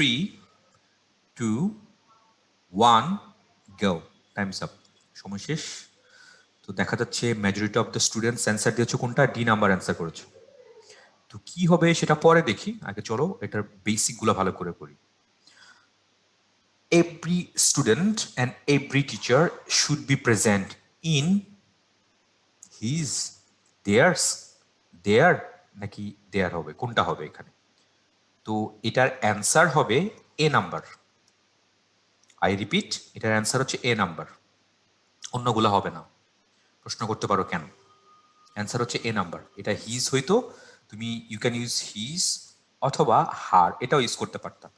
3, 2, 1, go. Time's up. সময় শেষ। তো দেখা যাচ্ছে majority of the students answer দিয়েছো কোনটা? ডি নাম্বার অ্যান্সার করেছো। তো কি হবে সেটা পরে দেখি, আগে চলো এটার বেসিকগুলো ভালো করে করি। Every student and every teacher should be present in his, theirs, their নাকি their হবে, কোনটা হবে এখানে? তো এটার অ্যান্সার হবে এ নাম্বার। আই রিপিট, এটার অ্যান্সার হচ্ছে এ নাম্বার, অন্যগুলো হবে না। প্রশ্ন করতে পারো কেন? অ্যান্সার হচ্ছে এ নাম্বার। এটা হিজ হইতো, তুমি ইউ ক্যান ইউজ হিজ অথবা হার, এটাও ইউজ করতে পারতাম।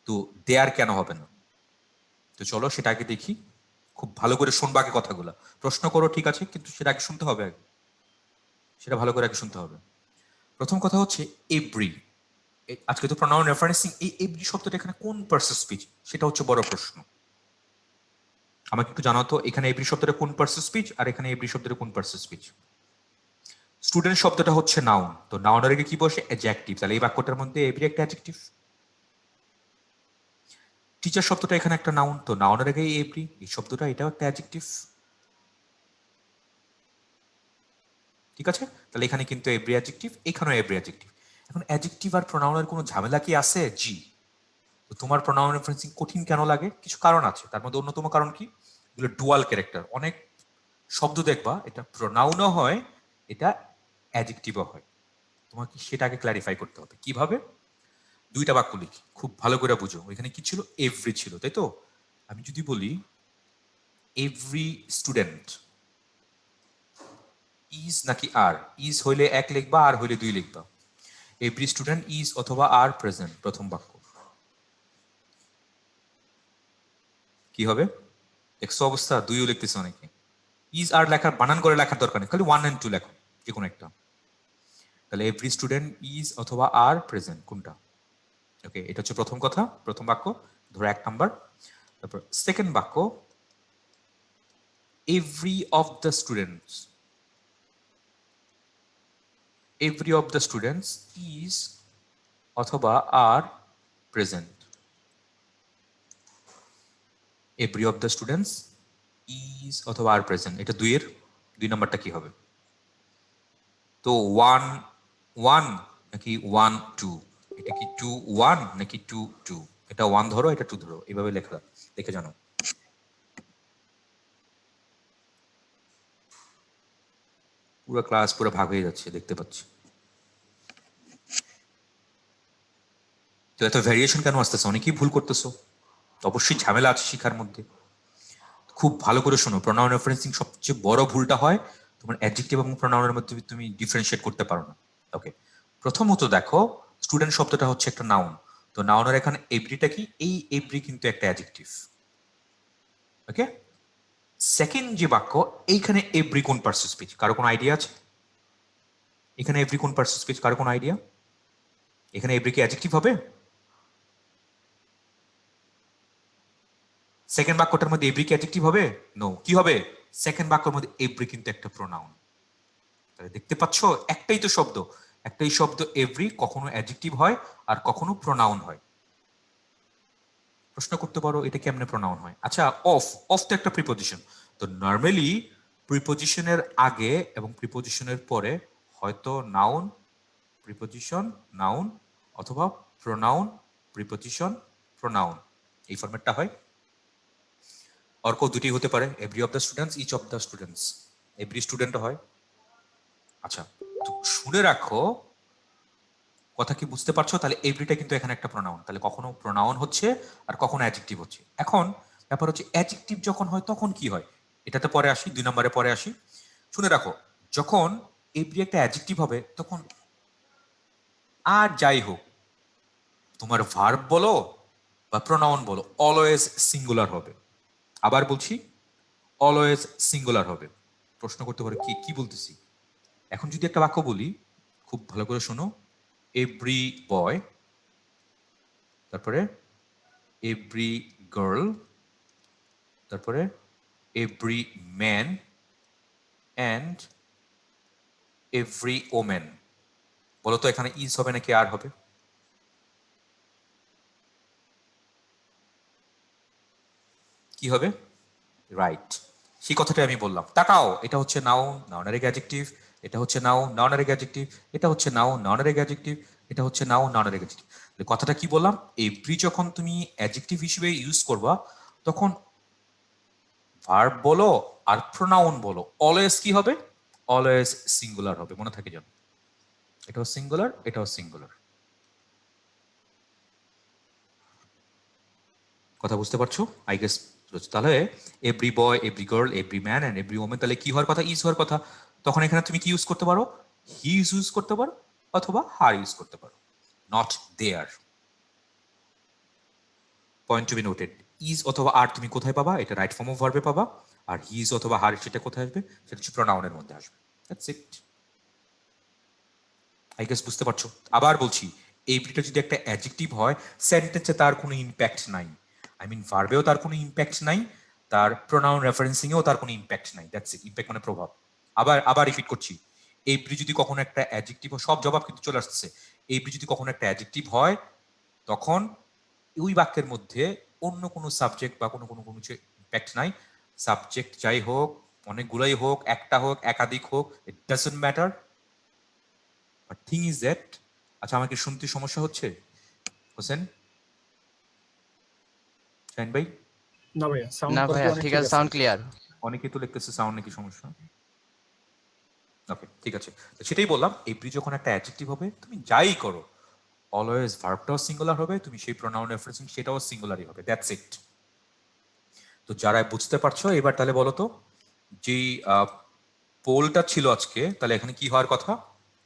তো দেয়ার কেন হবে না? তো চলো সেটা আগে দেখি, খুব ভালো করে শুনবা আগে কথাগুলো। প্রশ্ন করো ঠিক আছে, কিন্তু সেটা আগে শুনতে হবে, আগে সেটা ভালো করে আগে শুনতে হবে। প্রথম কথা হচ্ছে এভরি। আজকে তো প্রনাউন রেফারেন্সিং, এই এভরি শব্দটা এখানে কোন পার্সন স্পিচ, সেটা হচ্ছে বড় প্রশ্ন। আমাকে একটু জানাও তো, এখানে এভরি শব্দটা কোন পার্সন স্পিচ আর এখানে এভরি শব্দটা কোন পার্সন স্পিচ? স্টুডেন্ট শব্দটা হচ্ছে নাউন, তো নাউনের আগে কি বসে? অ্যাডজেক্টিভ, তাহলে এই বাক্যটার মধ্যে এভরি একটা অ্যাডজেক্টিভ। টিচার শব্দটা এখানে একটা নাউন, তো নাউনের আগে এভরি, এই শব্দটা এটাও একটা অ্যাডজেক্টিভ। ঠিক আছে, তাহলে এখানে কিন্তু এভরি অ্যাডজেক্টিভ, এখানেও এভরি অ্যাডজেক্টিভ। এখন অ্যাডজেক্টিভ আর প্রোনাউনের কোনো ঝামেলা কি আছে? জি। তো তোমার প্রোনাউন রেফারেন্সিং কঠিন কেন লাগে? কিছু কারণ আছে, তার মধ্যে অন্যতম কারণ কি, এগুলো ডুয়াল ক্যারেক্টার। অনেক শব্দ দেখবা এটা প্রোনাউনও হয়, এটা অ্যাডজেক্টিভও হয়। তোমাকে সেটাকে ক্ল্যারিফাই করতে হবে। কিভাবে? দুইটা বাক্য লিখি, খুব ভালো করে বুঝো। ওইখানে কি ছিল? এভরি ছিল, তাই তো? আমি যদি বলি এভরি স্টুডেন্ট, ইজ নাকি আর? ইজ হইলে এক লিখবা, আর হইলে দুই লিখবা। এভরি স্টুডেন্ট ইজ অথবা আর প্রেজেন্ট, প্রথম বাক্য কি হবে? দেখছো অবস্থা, দুইও লিখতেছে অনেকে। ইজ আর লেখার বানান করে লেখার দরকার নেই, খালি 1 and 2 লেখো, যে কোনো একটা। তাহলে এভরি স্টুডেন্ট ইজ অথবা আর প্রেজেন্ট, কোনটা? ওকে, এটা হচ্ছে প্রথম কথা, প্রথম বাক্য, ধরো 1 নাম্বার। তারপর সেকেন্ড বাক্য, every of the students, every of the students is অথবা are present. Every of the students is অথবা আর প্রেজেন্ট, এটা দুইয়ের দুই নাম্বারটা কি হবে? তো 1 1 নাকি 1 2? এটা কি 2 1 নাকি 2 2? এটা 1 ধরো, এটা 2 ধরো, এইভাবে লেখা, লিখে জানো। পুরো ক্লাস পুরো ভাগ হয়ে যাচ্ছে, দেখতে পাচ্ছি। তো এত ভ্যারিয়েশন কেন আসতেছে? অনেকেই ভুল করতেছো, অবশ্যই ঝামেলা আছে শিখার মধ্যে। খুব ভালো করে শোনো, প্রোনাউন রেফারেন্সিং সবচেয়ে বড় ভুলটা হয় তোমার অ্যাডজেক্টিভ এবং প্রোনাউনের মধ্যে তুমি ডিফারেন্সিয়েট করতে পারো না। ওকে, প্রথমত দেখো, স্টুডেন্ট শব্দটা হচ্ছে একটা নাউন, তো নাউনের এখানে এভরিটা কি? এই এভরি কিন্তু একটা অ্যাডজেক্টিভ। ওকে, সেকেন্ড যে বাক্য, এইখানে এভরি কোন পার্সন স্পিচ, কারো কোনো আইডিয়া আছে? এখানে এভরি কোন পার্সন স্পিচ, কারো কোনো আইডিয়া? এখানে এভরি কি অ্যাডজেক্টিভ হবে? সেকেন্ড বাক্যটার মধ্যে এভরি কি অ্যাডজেক্টিভ হবে? নো। কি হবে? সেকেন্ড বাক্যের মধ্যে এভরি কিন্তু একটা প্রোনাউন। তাহলে দেখতে পাচ্ছ, একটাই তো শব্দ, একটাই শব্দ এভরি, কখনো অ্যাডজেক্টিভ হয় আর কখনো প্রোনাউন হয়। প্রশ্ন করতে পারো এটা কেমনে প্রোনাউন হয়? আচ্ছা, অফ, অফ তো একটা প্রিপোজিশন, তো নর্মালি প্রিপোজিশনের আগে এবং প্রিপোজিশনের পরে হয়তো নাউন, প্রিপোজিশন, নাউন, অথবা প্রোনাউন, প্রিপোজিশন, প্রোনাউন, এই ফরম্যাটটা হয়। অর্ক দুটি হতে পারে, every of the students, each of the students, every student হয়। আচ্ছা, তো শুনে রাখো, কথা কি বুঝতে পারছো? তাহলে এভরিটা কিন্তু এখানে একটা প্রোনাউন, তাহলে কখনো প্রোনাউন হচ্ছে আর কখনো অ্যাডজেক্টিভ হচ্ছে। এখন ব্যাপার হচ্ছে অ্যাডজেক্টিভ যখন হয় তখন কি হয়, এটাতে পরে আসি, 2 নম্বরে পরে আসি। শুনে রাখো, যখন এভরি একটা অ্যাডজেক্টিভ হবে তখন আর যাই হোক, তোমার ভার্ব বলো বা প্রোনাউন বলো, অলওয়েজ সিঙ্গুলার হবে। আবার বলছি, অলওয়েজ সিঙ্গুলার হবে। প্রশ্ন করতে পারো কি কি বলতেছি? এখন যদি একটা বাক্য বলি, খুব ভালো করে শোনো, এভরি বয়, তারপরে এভরি গার্ল, তারপরে every man and every women. বলো তো এখানে ইজ হবে নাকি আর হবে? কি হবে? রাইট। সেই কথাটা আমি বললাম। তাকাও, এটা হচ্ছে নাউন, নাউনের আগে অ্যাডজেক্টিভ, এটা হচ্ছে নাউন, নাউনের আগে অ্যাডজেক্টিভ, এটা হচ্ছে নাউন, নাউনের আগে অ্যাডজেক্টিভ, এটা হচ্ছে নাউন, নাউনের আগে অ্যাডজেক্টিভ। কথাটা কি বললাম? এভরি যখন তুমি অ্যাডজেক্টিভ হিসেবে ইউজ করবা তখন ভার্ব বলো আর প্রোনাউন বলো অলওয়েজ কি হবে? অলওয়েজ সিঙ্গুলার হবে, মনে থাকে যেন। এটাও সিঙ্গুলার, এটাও সিঙ্গুলার। কথা বুঝতে পারছো? I guess. তাহলে every boy, every girl, every man and every women, তাহলে কি হওয়ার কথা? ইজ হওয়ার কথা। তখন এখানে তুমি কি ইউজ করতে পারো? হি ইউজ করতে পারো অথবা হার ইউজ করতে পারো, not there. Point to be noted. Is অথবা আর তুমি কোথায় পাবা? এটা রাইট ফর্ম অফ ভার্বে পাবা। আর হিজ অথবা হার সেটা কোথায় আসবে? সেটা হচ্ছে প্রোনাউনের মধ্যে আসবে। That's it. আই গেস বুঝতে পারছো? আবার বলছি, এভরিটা যদি একটা অ্যাডজেক্টিভ হয়, সেন্টেন্সে তার কোনো ইম্প্যাক্ট নাই। আই মিন ভার্বেও তার কোনো ইম্প্যাক্ট নাই, তার প্রোনাউন রেফারেন্সিংয়েও তার কোনো ইম্প্যাক্ট নাই। That's it. ইম্প্যাক্ট মানে প্রভাব। আবার আবার রিপিট করছি, এভরি যদি কখনো একটা অ্যাডজেক্টিভ হয়, সব জবাব কিন্তু চলে আসছে। এভরি যদি কখনো একটা অ্যাডজেক্টিভ হয়, তখন ওই বাক্যের মধ্যে অন্য কোনো সাবজেক্ট বা কোনো কোনো কোনো কিছু ইম্প্যাক্ট নাই। সাবজেক্ট যাই হোক, অনেকগুলোই হোক, একটা হোক, একাধিক হোক, it doesn't matter. But thing is that, আচ্ছা আমাকে শুনতে সমস্যা হচ্ছে হোসেন? শাহিন ভাই? না ভাইয়া, সাউন্ড না কোয়ালিটি ভাইয়া, অনেক ঠিক ঠিক আছে, আছে। Sound clear. অনেকে তো লিখতেছে সাউন্ড নাকি সমস্যা। ওকে, ঠিক আছে। তো সেটাই বললাম, এভরি যখন একটা অ্যাডজেক্টিভ হবে, তুমি যাই করো অলওয়েজ ভার্বটাও সিঙ্গুলার হবে, তুমি সেই প্রোনাউন রেফারেন্সিং সেটাও সিঙ্গুলারই হবে। That's it. তো যারা বুঝতে পারছো এবার তাহলে বলো তো, যেই পোলটা ছিল আজকে, তাহলে এখানে কি হওয়ার কথা?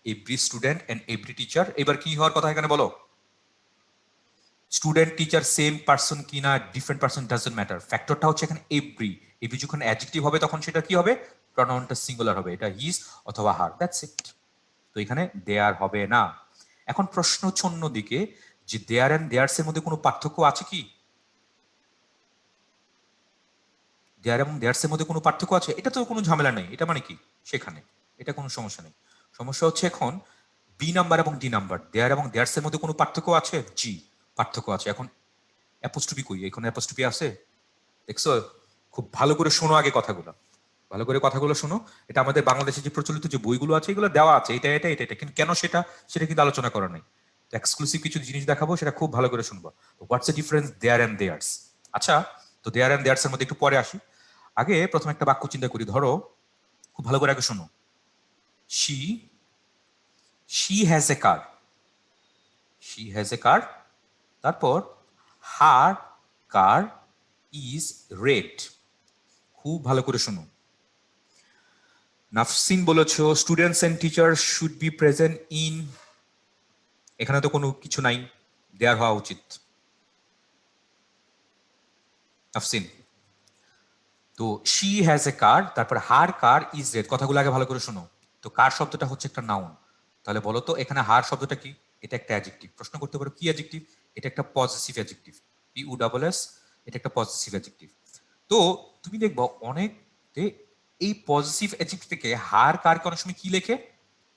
Every student and every teacher. এবার কি হওয়ার কথা এখানে বলো? স্টুডেন্ট টিচার সেম পার্সন কিনা ডিফারেন্ট পার্সন ডাজন্ট ম্যাটার। ফ্যাক্টরটা হচ্ছে এখানে এভরি। এভরি যখন অ্যাডজেক্টিভ হবে তখন সেটা কি হবে? প্রোনাউনটা সিঙ্গুলার হবে, এটা হিজ অথবা হার। That's it. তো এখানে দেয়ার হবে না। এখন প্রশ্ন হচ্ছে অন্যদিকে, যে দেয়ার এন্ড দেয়ার্স এর মধ্যে কোনো পার্থক্য আছে কি? দেয়ার এবং দেয়ার্স এর মধ্যে কোনো পার্থক্য আছে? এটা তো কোনো ঝামেলা নেই। এটা মানে কি সেখানে, এটা কোনো সমস্যা নেই। সমস্যা হচ্ছে এখন বি নাম্বার এবং ডি নাম্বার। দেয়ার এবং দেয়ার্স এর মধ্যে কোনো পার্থক্য আছে? জি, পার্থক্য আছে। এখন অ্যাপোস্ট্রফি কই? এখানে অ্যাপোস্ট্রফি আছে? দেখছো? খুব ভালো করে শোনো আগে কথাগুলো, ভালো করে কথাগুলো শোনো। এটা আমাদের বাংলাদেশে যে প্রচলিত যে বইগুলো আছে এগুলো দেওয়া আছে, এটা এটা এটা এটা, কিন্তু কেন সেটা সেটা কিন্তু আলোচনা করা নাই। তো এক্সক্লুসিভ কিছু জিনিস দেখাবো, সেটা খুব ভালো করে শুনবো। What's the difference there and theirs? আচ্ছা, তো দেয়ার এন্ড দেয়ার্স এর মধ্যে একটু পরে আসি। আগে প্রথমে একটা বাক্য চিন্তা করি। ধরো, খুব ভালো করে আগে শোনো। She she has a car. She has a car. তারপর হার কার ইজ রেড। খুব ভালো করে শোনো। নাফসিন বলেছো students and teacher should be present in. এখানে তো কোনো কিছু নাই, দেয়ার হওয়া উচিত। নাফসিন, তো শি হ্যাজ এ কার, তারপর হার কার ইজ রেড। কথাগুলো আগে ভালো করে শোনো। তো কার শব্দটা হচ্ছে একটা নাউন, তাহলে বলো তো এখানে হার শব্দটা কি? এটা একটা অ্যাডজেক্টিভ। প্রশ্ন করতে পারো কি অ্যাডজেক্টিভ? এটা একটা positive adjective. P U double S, এটা একটা পজিটিভ অ্যাডজেক্টিভ। তো তুমি দেখবো অনেক এই পজিটিভ অ্যাডজেক্টিভ থেকে হার কারকে অনেক সময় কি লেখে?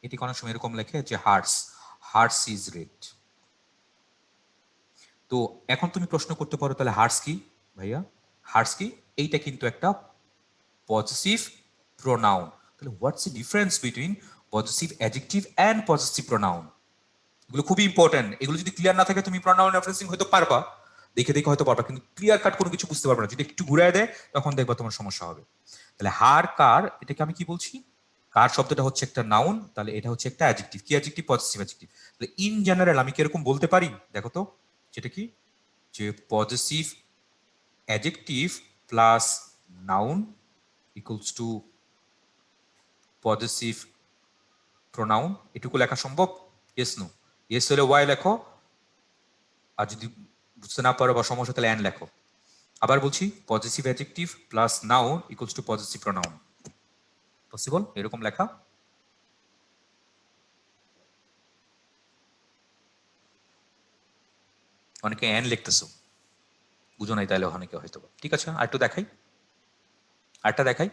এটিকে অনেক সময় এরকম লেখে যে হার্স, হার্স ইজ রেড। তো এখন তুমি প্রশ্ন করতে পারো তাহলে হার্স কি ভাইয়া? হার্স কি? এইটা কিন্তু একটা পজিটিভ প্রোনাউন। তাহলে হোয়াটস the difference between positive adjective and positive pronoun? এগুলো খুবই ইম্পর্টেন্ট। এগুলো যদি ক্লিয়ার না থাকে তুমি প্রোনাউন রেফারেন্সিং হয়তো পারবা, দেখে দেখে হয়তো পারবা, কিন্তু ক্লিয়ার কাট কোনো কিছু বুঝতে পারবে না। যদি একটু ঘুরায় দেয় তখন দেখবা তোমার সমস্যা হবে। তাহলে হার কার, এটাকে আমি কি বলছি? কার শব্দটা হচ্ছে একটা নাউন, তাহলে এটা হচ্ছে একটা অ্যাডজেক্টিভ। কি অ্যাডজেক্টিভ? Positive adjective. তাহলে ইন জেনারেল আমি কি এরকম বলতে পারি? দেখো তো, যেটা কি, যে positive adjective plus noun equals to positive pronoun. এটুকু লেখা সম্ভব? Yes no? ইয়েস হলে ওয়াই লেখো, আর যদি বুঝতে না পারো বা সমস্যা তাহলে অ্যান্ড লেখো। আবার বলছি, positive adjective plus noun equals to positive pronoun. Possible এরকম লেখা? অনেকে অ্যান্ড লিখতেছো, বুঝো নাই তাহলে অনেকে হয়তো। ঠিক আছে, আর একটু দেখাই, আরেকটা দেখাই।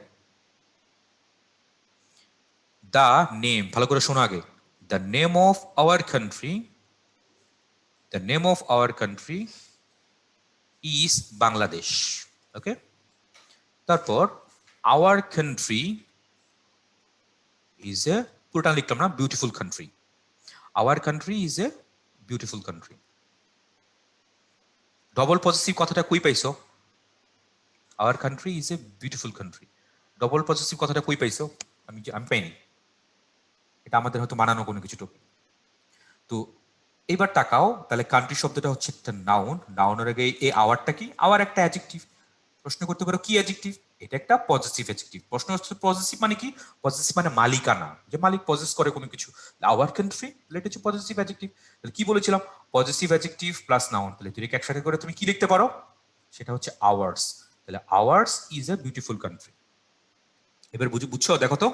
দ্য নেম, ভালো করে শোনো আগে। The name of our country, the name of our country is Bangladesh. Okay, তারপর আওয়ার কান্ট্রি ইজ এ, পুরোটা লিখলাম না, beautiful country. Our country is a beautiful country. Double positive কথাটা কই পাইছো? Our country is a beautiful country. Double positive কথাটা কই পাইছো? আমি পাইনি। এটা আমাদের হয়তো বানানো কোনো কিছু টপিক। তো এবার তাকাও, তাহলে কান্ট্রি শব্দটা হচ্ছে একটা নাউন। নাউনের আগে এই আওয়ারটা কি? আওয়ার একটা অ্যাডজেক্টিভ। প্রশ্ন করতে পারো কি অ্যাডজেক্টিভ? এটা একটা পজিটিভ অ্যাডজেক্টিভ। প্রশ্ন হচ্ছে পজিটিভ মানে কি? পজিটিভ মানে মালিকানা, যে মালিক পজেস করে কোনো কিছু। আওয়ার কান্ট্রি, তাহলে এটা হচ্ছে পজিটিভ অ্যাডজেক্টিভ। তাহলে কি বলেছিলাম? পজিটিভ অ্যাডজেক্টিভ প্লাস নাউন, তাহলে দুটোকে একসাথে করে তুমি কি লিখতে পারো? সেটা হচ্ছে আওয়ার্স। তাহলে hours is a beautiful country. এবার বুঝছো? দেখো তো,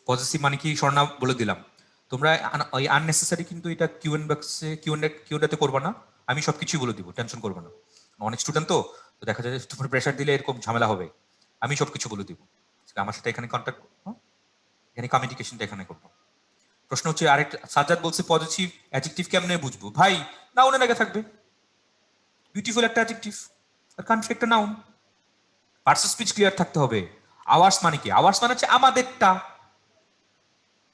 পজিটিভ মানে কি স্বর্ণা বলে দিলাম। তোমরা ওই আননেসেসারি কিন্তু এটা কিউএন বক্সে কিউএনডাতে করবা না। আমি সবকিছুই বলে দিব, টেনশন করবে না। অনেক স্টুডেন্ট তো দেখা যায় তোমার প্রেশার দিলে এরকম ঝামেলা হবে। আমি সবকিছু বলে দিব। আমার সাথে এখানে কন্ট্যাক্ট, এখানে কমিউনিকেশনটা এখানে করবো। প্রশ্ন হচ্ছে আরেকটা, সাজ্জাদ বলছে পজিটিভ অ্যাডজেক্টিভ কেমনে বুঝবো? ভাই নাউনের আগে থাকবে। বিউটিফুল একটা অ্যাডজেক্টিভ, আর কান্ট্রি একটা noun. Parts of speech clear থাকতে হবে। আওয়ার্স মানে কি? আওয়ার্স মানে হচ্ছে আমাদেরটা।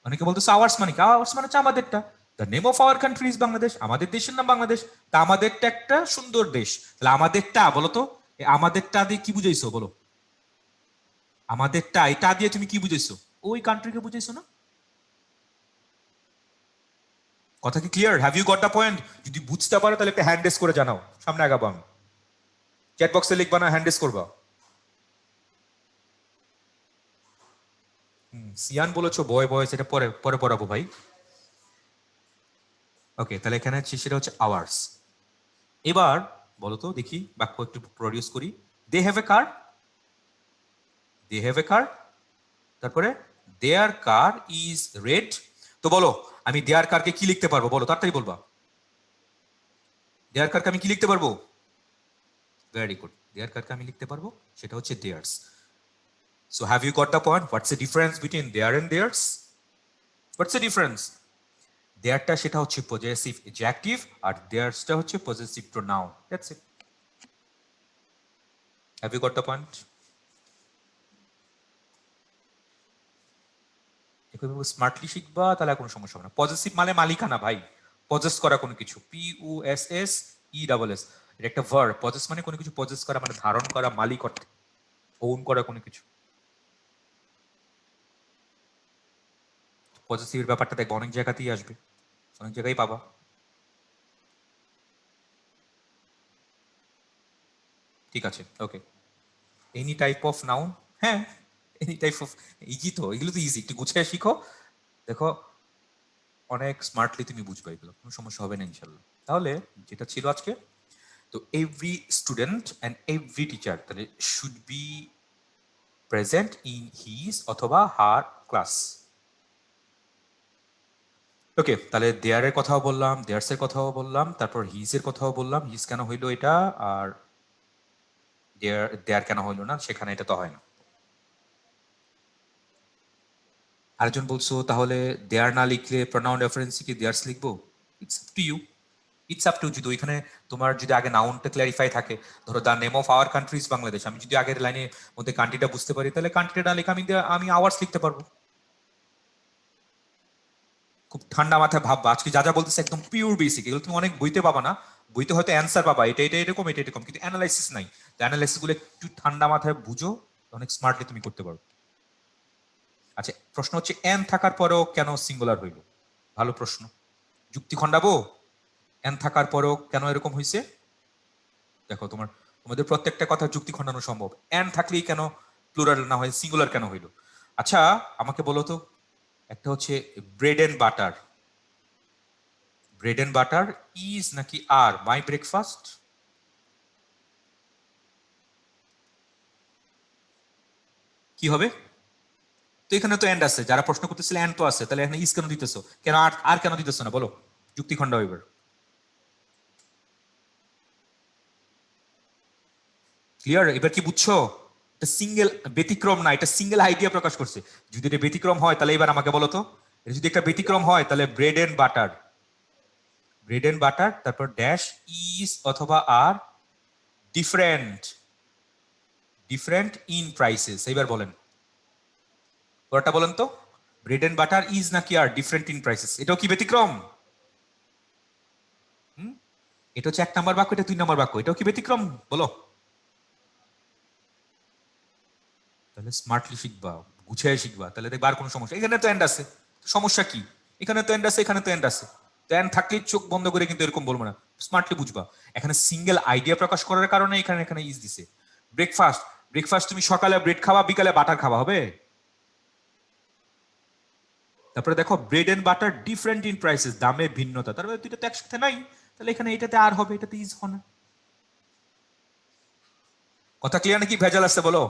অনেকে বলতেছে আওয়ার্স মানে কি? আওয়ার্স মানে হচ্ছে আমাদেরটা। The name of our country is Bangladesh. আমাদের দেশের নাম বাংলাদেশ। তা আমাদেরটা একটা সুন্দর দেশ। তাহলে আমাদেরটা বলো তো, আমাদেরটা দিয়ে কি বুঝাইছো বলো? আমাদেরটা এটা দিয়ে তুমি কি বুঝাইছো? ওই কান্ট্রিকে বুঝাইছো না? কথা কি clear? Have you got the point? যদি বুঝতে পারো তাহলে একটা হ্যান্ড রেস করে জানাও, সামনে আগাবো আমি। চ্যাট বক্সে লিখবা না, হ্যান্ড রেস করবা। সিয়ান বলেছো বয় বয়, সেটা পরে পরে পড়াবো ভাই। ওকে, তাহলে এখানে সেটা হচ্ছে আওয়ার্স। এবার বলো তো দেখি, বাক্য একটু প্রডিউস করি। They have a car. They have a car. তারপরে দেয়ার কার ইজ রেড। তো বলো, আমি দেয়ার কারকে কি লিখতে পারবো? বলো, তাড়াতাড়ি বলবা। দেয়ার কারকে আমি কি লিখতে পারবো? ভেরি গুড, দেয়ার কারকে আমি লিখতে পারবো, সেটা হচ্ছে there's. So have you got the point? What's the difference between there and theirs? What's the difference? Theirটা সেটা হচ্ছে possessive adjective আর theirsটা হচ্ছে possessive pronoun. That's it. Have you got the point? এভাবে স্মার্টলি শিখবা, তাহলে কোনো সমস্যা হবে না। পজেসিভ মানে মালিকানা ভাই, পজেস করা কোনো কিছু। POSSESS, এটা একটা ভার্ব। পজেস মানে কোনো কিছু পজেস করা, মানে ধারণ করা, মালিক অর্থে, ওন করা কোনো কিছু। পজেসিভের ব্যাপারটা দেখবো অনেক জায়গাতেই আসবে, অনেক জায়গায় পাবা। ঠিক আছে, ওকে। এনি টাইপ অফ নাউন, হ্যাঁ, এনি টাইপ অফ। ইজি তো, এগুলো তো ইজি, একটু গুছিয়ে শিখো। দেখো অনেক স্মার্টলি তুমি বুঝবে, এগুলো কোনো সমস্যা হবে না ইনশাল্লাহ। তাহলে যেটা ছিল আজকে, তো every student and every teacher তাহলে should be present in his অথবা হার ক্লাস। ওকে, তাহলে দেয়ারের কথাও বললাম, দেয়ার্স এর কথাও বললাম, তারপর হিজ এর কথাও বললাম, হিজ কেন হইলো এটা, আর দেয়ার দেয়ার কেন হইলো না, সেখানে এটা তো হয় না। আরেকজন বলছো তাহলে দেয়ার না লিখলে প্রনাউন রেফারেন্স কি দেয়ার্স লিখবো? It's up to you, it's up to. যদি ওইখানে তোমার যদি আগে নাউনটা ক্ল্যারিফাই থাকে, ধরো the name of our country is Bangladesh, আমি যদি আগের লাইনের মধ্যে কান্ট্রিটা বুঝতে পারি, তাহলে কান্ট্রিটা না লিখে আমি আওয়ার্স লিখতে পারবো। খুব ঠান্ডা মাথায় ভাববা, আজকে যা যা বলতেছে একদম পিওর বেসিক, এগুলো তুমি অনেক বইতে পাবা না। বইতে হয়তো অ্যান্সার পাবা, এটা এটা এরকম, এটা এরকম, কিন্তু অ্যানালাইসিস নাই। তো অ্যানালাইসিস গুলো একটু ঠান্ডা মাথায় বুঝো, অনেক স্মার্টলি তুমি করতে পারো। আচ্ছা, প্রশ্ন হচ্ছে এন থাকার পরেও কেন সিঙ্গুলার হইল? ভালো প্রশ্ন। যুক্তি খণ্ডাবো, এন থাকার পরেও কেন এরকম হয়েছে? দেখো তোমাদের প্রত্যেকটা কথা যুক্তি খণ্ডানো সম্ভব। এন থাকলেই কেন প্লুরাল না হয় সিঙ্গুলার কেন হইল? আচ্ছা আমাকে বলো তো, একটা হচ্ছে bread and butter. Bread and butter is নাকি আর মাই ব্রেকফাস্ট? কি হবে? তো এখানে তো এন্ড আছে, যারা প্রশ্ন করতেছিল এন্ড তো আছে, তাহলে এখানে ইজ কেন দিতেছো? কেন আর আর কেন দিতেছো না বলো? যুক্তি খণ্ডাও এবার। ক্লিয়ার? এবার কি বুঝছো? এটা সিঙ্গেল ব্যতিক্রম না, এটা সিঙ্গেল আইডিয়া প্রকাশ করছে। যদি এটা ব্যতিক্রম হয় তাহলে এবার আমাকে বলো তো, এটা যদি একটা ব্যতিক্রম হয় তাহলে bread and butter, bread and butter, তারপর ড্যাশ ইজ অথবা are different. Different in prices. এবার বলেন ওটা বলেন তো, ব্রেড এন্ড বাটার ইজ নাকি আর ডিফারেন্ট ইন প্রাইসেস? এটাও কি ব্যতিক্রম? এটা হচ্ছে 1 নাম্বার বাক্য, এটা 2 নাম্বার বাক্য, এটাও কি ব্যতিক্রম বলো? তাহলে স্মার্টলি শিখবা, গুছিয়ে শিখবা, তাহলে দেখবা আর কোনো সমস্যা। এখানে তো এন্ড আছে, সমস্যা কি? এখানে তো এন্ড আছে, এখানে তো এন্ড আছে, তো এন্ড থাকলে চোখ বন্ধ করে কিন্তু এরকম বলবো না, স্মার্টলি বুঝবা। এখানে সিঙ্গেল আইডিয়া প্রকাশ করার কারণে এখানে এখানে ইজ দিছে। ব্রেকফাস্ট, ব্রেকফাস্ট তুমি সকালে ব্রেড খাওয়া, বিকালে বাটার খাওয়া হবে। তারপরে দেখো bread and butter different in prices, দামে ভিন্নতা, তারপরে দুইটা তো একসাথে নাই, তাহলে এখানে এটাতে আর হবে, এটাতে ইজ হবে না। কথা ক্লিয়ার নাকি ভেজাল আসছে বলো?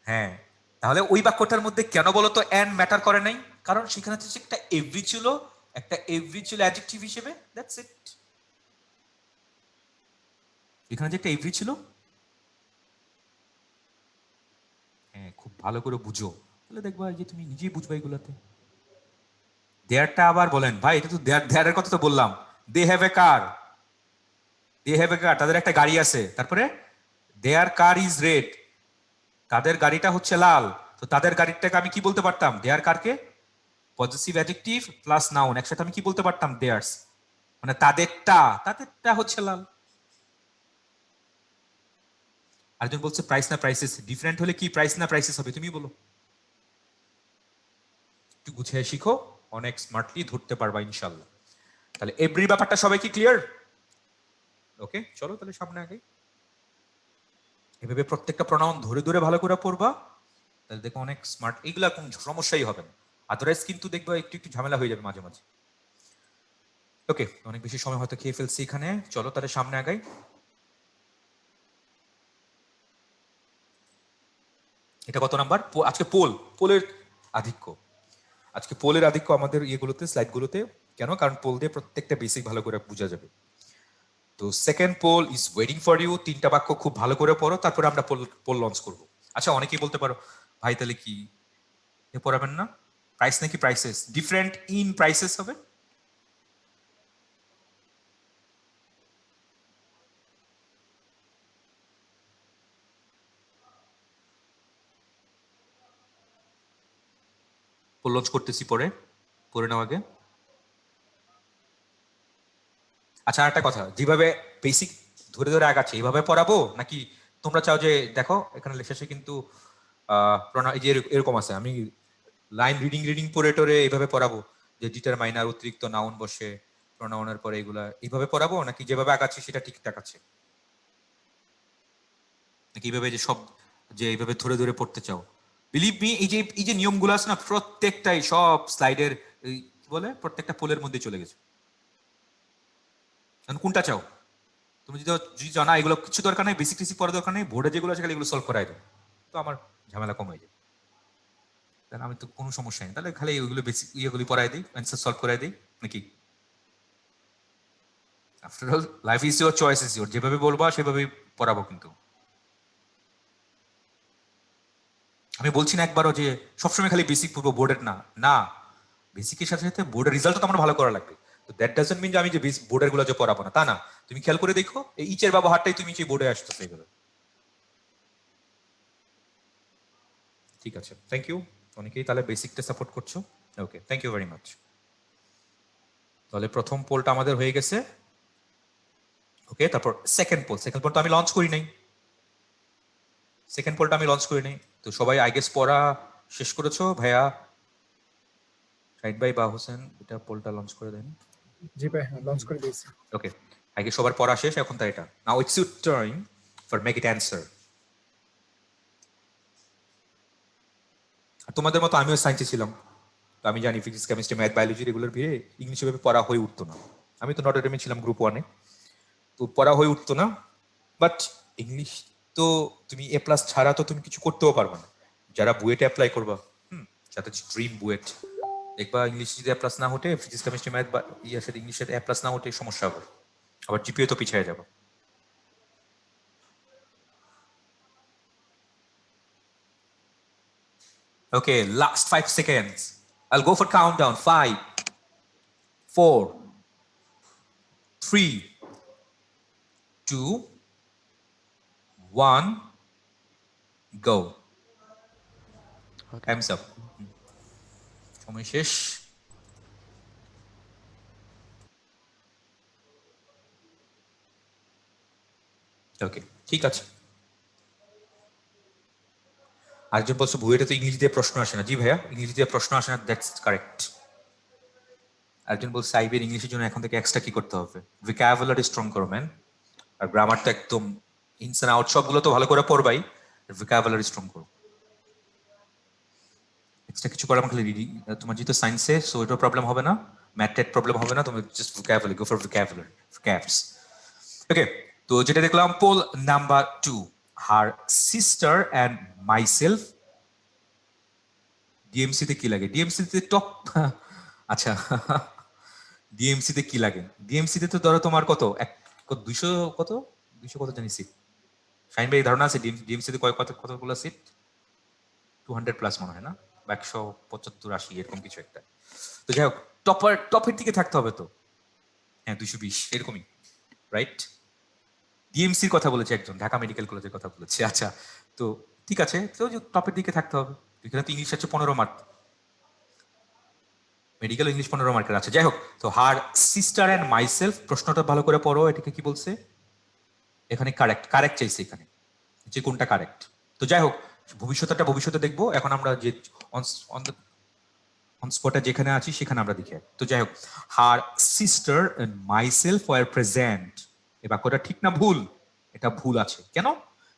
হ্যাঁ, তাহলে ওই বাক্যটার মধ্যে কেন বলো তো এন্ড ম্যাটার করে নাই? কারণ সেখানে হচ্ছে একটা এভরি ছিল, একটা এভরি ছিল অ্যাডজেক্টিভ হিসেবে, দ্যাটস ইট। এখানে যে একটা এভরি ছিল, হ্যাঁ খুব ভালো করে বুঝো, তাহলে দেখবা যে তুমি নিজেই বুঝবা এগুলাতে। দেয়ারটা আবার বলেন ভাই, এটা তো দেয়ারের কথা তো বললাম। দে have a car, they have a কার, তাদের একটা গাড়ি আছে। তারপরে দেয়ার কার ইজ রেড, তাদের গাড়িটা হচ্ছে লাল। তো তাদের গাড়িটাকে আমি কি বলতে পারতাম? দেয়ার কারকে পজিটিভ অ্যাডজেক্টিভ প্লাস নাউন একসাথে আমি কি বলতে পারতাম? দেয়ার্স, মানে তাদেরটা, তাদেরটা হচ্ছে লাল। আরেকজন বলছে প্রাইস না প্রাইসেস, ডিফারেন্ট হলে কি প্রাইস না প্রাইসেস হবে? তুমি বলো। একটু গুছিয়ে শিখো, অনেক স্মার্টলি ধরতে পারবা ইনশাল্লাহ। তাহলে এভরি ব্যাপারটা সবাই কি ক্লিয়ার? ওকে, চলো তাহলে সামনে আগে। এভাবে প্রত্যেকটা প্রনাউন ধরে ধরে ভালো করে পড়বা, তাহলে দেখো অনেক স্মার্ট, এইগুলা কোনো সমস্যাই হবে না। আদারওয়াইজ কিন্তু দেখবা একটু একটু ঝামেলা হয়ে যাবে মাঝে মাঝে। ওকে, অনেক বেশি সময় হয়তো খেয়ে ফেলছি এখানে, চলো তাহলে সামনে আগাই। এটা কত নাম্বার? আজকে পোলের আধিক্য, আজকে পোলের আধিক্য আমাদের ইয়েগুলোতে, স্লাইডগুলোতে। কেন? কারণ পোল দিয়ে প্রত্যেকটা বেসিক ভালো করে বোঝা যাবে। তো second poll is waiting for you, 3টা বাক্য খুব ভালো করে পড়ো, তারপরে আমরা পোল লঞ্চ করব। আচ্ছা, অনেকেই বলতে পারো ভাই তাহলে কি এ পড়াবেন না? প্রাইস নাকি প্রাইসেস? ডিফারেন্ট ইন প্রাইসেস হবে। পোল লঞ্চ করতেছি, পরে পড়ে নাও আগে। আচ্ছা, আর একটা কথা, যেভাবে বেসিক ধরে ধরে আগাচ্ছে এইভাবে পড়াবো, নাকি তোমরা চাও যে দেখো এখানে শেষে কিন্তু এই যে এরকম আছে, আমি লাইন রিডিং রিডিং পড়ে টরে এইভাবে পড়াবো, যে ডিটারমাইনার অতিরিক্ত নাউন বসে প্রোনাউনের পরে এগুলা এইভাবে পড়াবো, নাকি যেভাবে আগাচ্ছি সেটা ঠিকঠাক আছে? নাকি এইভাবে যে সব, যে এইভাবে ধরে ধরে পড়তে চাও? বিলিভ মি, এই যে নিয়মগুলো আছে না, প্রত্যেকটাই সব স্লাইডের কি বলে প্রত্যেকটা পোলের মধ্যে চলে গেছে। কোনটা চাও? তুমি যদি জানা এগুলো কিছু দরকার নেই, বেসিক টেসিক পড়ার দরকার নেই, বোর্ডে যেগুলো আছে খালি এগুলো সলভ করাই দেবো, তো আমার ঝামেলা কম হয়ে যায়। তাহলে আমি তো কোনো সমস্যা নেই, তাহলে খালি ওইগুলো বেসিক ইয়েগুলি পড়াই দিই, অ্যান্সার সলভ করাই দিই নাকি? After all life is your, choice is your, যেভাবে বলবা সেভাবেই পড়াবো। কিন্তু আমি বলছি না একবারও যে সবসময় খালি বেসিক পড়বো, বোর্ডের না, না, বেসিকের সাথে সাথে বোর্ডের রেজাল্টও তো আমার ভালো করা লাগবে। তো দ্যাট ডাজন্ট মিন যে আমি যে বোর্ডের গুলো যে পড়াবো না, তা না। তুমি খেয়াল করে দেখো এই ইচের ব্যবহারটাই তুমি সেই বোর্ডে আসতেছে এগুলো। ঠিক আছে, থ্যাংক ইউ। অনেকেই তাহলে বেসিকটা সাপোর্ট করছো। ওকে, থ্যাংক ইউ ভেরি মাচ। তাহলে প্রথম পোলটা আমাদের হয়ে গেছে। ওকে, তারপর সেকেন্ড পোল তো আমি লঞ্চ করি নাই, সেকেন্ড পোলটা আমি লঞ্চ করি নাই। তো সবাই আই গেস পড়া শেষ করেছো ভাইয়া, শাহিদ ভাই বা হোসেন, এটা পোলটা লঞ্চ করে দেন। জি ভাই, হ্যাঁ লঞ্চ করে দিয়েছি। ওকে, আগে সবার পড়া শেষ, এখন তাই এটা now it's your turn for make it answer. তোমাদের মতো আমিও সায়েন্সে ছিলাম, তো আমি জানি physics chemistry math biology regular ভিড়ে ইংলিশ ভাবে পড়া হয়ে উঠতো না। আমি তো নটর ডেমে ছিলাম গ্রুপ 1-এ, তো পড়া হয়ে উঠতো না। বাট ইংলিশ তো তুমি এ প্লাস ছাড়া তো তুমি কিছু করতেও পারবে না। যারা বুয়েটে অ্যাপ্লাই করবা, যাদের ড্রিম বুয়েট, দেখবা ইংলিশ যদি এ প্লাস না হটে, ফিজিক্স কেমিস্ট্রি ম্যাথ বা ইয়ার সাথে ইংলিশের এ প্লাস না হটে সমস্যা হবে, আবার জিপিএ তো পিছিয়ে যাবে। Okay, last 5 seconds. I'll go for countdown. 5, 4, 3, 2 1 go. Okay. Time's up. সময় শেষ। ওকে, ঠিক আছে। আরেকজন বলছে বুয়েটে তো ইংলিশ দিয়ে প্রশ্ন আসে না। জি ভাইয়া, ইংলিশ দিয়ে প্রশ্ন আসে না, দ্যাটস কারেক্ট। একজন বলছে আইবির ইংলিশের জন্য এখন থেকে এক্সট্রা কি করতে হবে? ভোকাবুলারি স্ট্রং করো ম্যান। আর গ্রামার তো একদম ইনস এন্ড আউট সবগুলো তো ভালো করে পড়বাই, ভোকাবুলারি স্ট্রং করো। এক্সট্রা কিছু করার খালি রিডিং, তোমার যেহেতু সায়েন্সে সো এটা প্রবলেম হবে না, ম্যাথের প্রবলেম হবে না, তুমি just vocabulary, go for vocabulary, vocabs. Okay, তো যেটা দেখলাম poll number 2, her sister and myself. DMC তে কি লাগে? ডিএমসি তে টপ আচ্ছা ডিএমসি তে কি লাগে? ডিএমসি তে তো ধরো তোমার কত 200 কত 200 কত জানি সিট। শাইন ভাই ধারণা আছে ডিএমসি তে কতগুলো সিট? 200 প্লাস মনে হয় না, বা 175 80 এরকম কিছু একটা। তো যাই হোক, টপের দিকে থাকতে হবে তো। হ্যাঁ 220 এরকমই, রাইট? ডিএমসির কথা বলেছে একজন, ঢাকা মেডিকেল কলেজের কথা বলেছে। আচ্ছা, তো ঠিক আছে, তো টপের দিকে থাকতে হবে। এখানে তো ইংলিশ আছে 15 মার্ক, মেডিকেল ইংলিশ 15 মার্কের আছে। যাই হোক, তো হার সিস্টার অ্যান্ড মাইসেলফ, প্রশ্নটা ভালো করে পড়ো। এটাকে কি বলছে? এখানে কারেক্ট চাইছে এখানে, যে কোনটা কারেক্ট। তো যাই হোক, ভবিষ্যতে দেখবো। এখন আমরা যে অন স্পটে যেখানে আছি সেখানে আমরা দেখি। তো যাই হোক, হার sister and myself were present, এই বাক্যটা ঠিক না ভুল? এটা ভুল আছে কেন?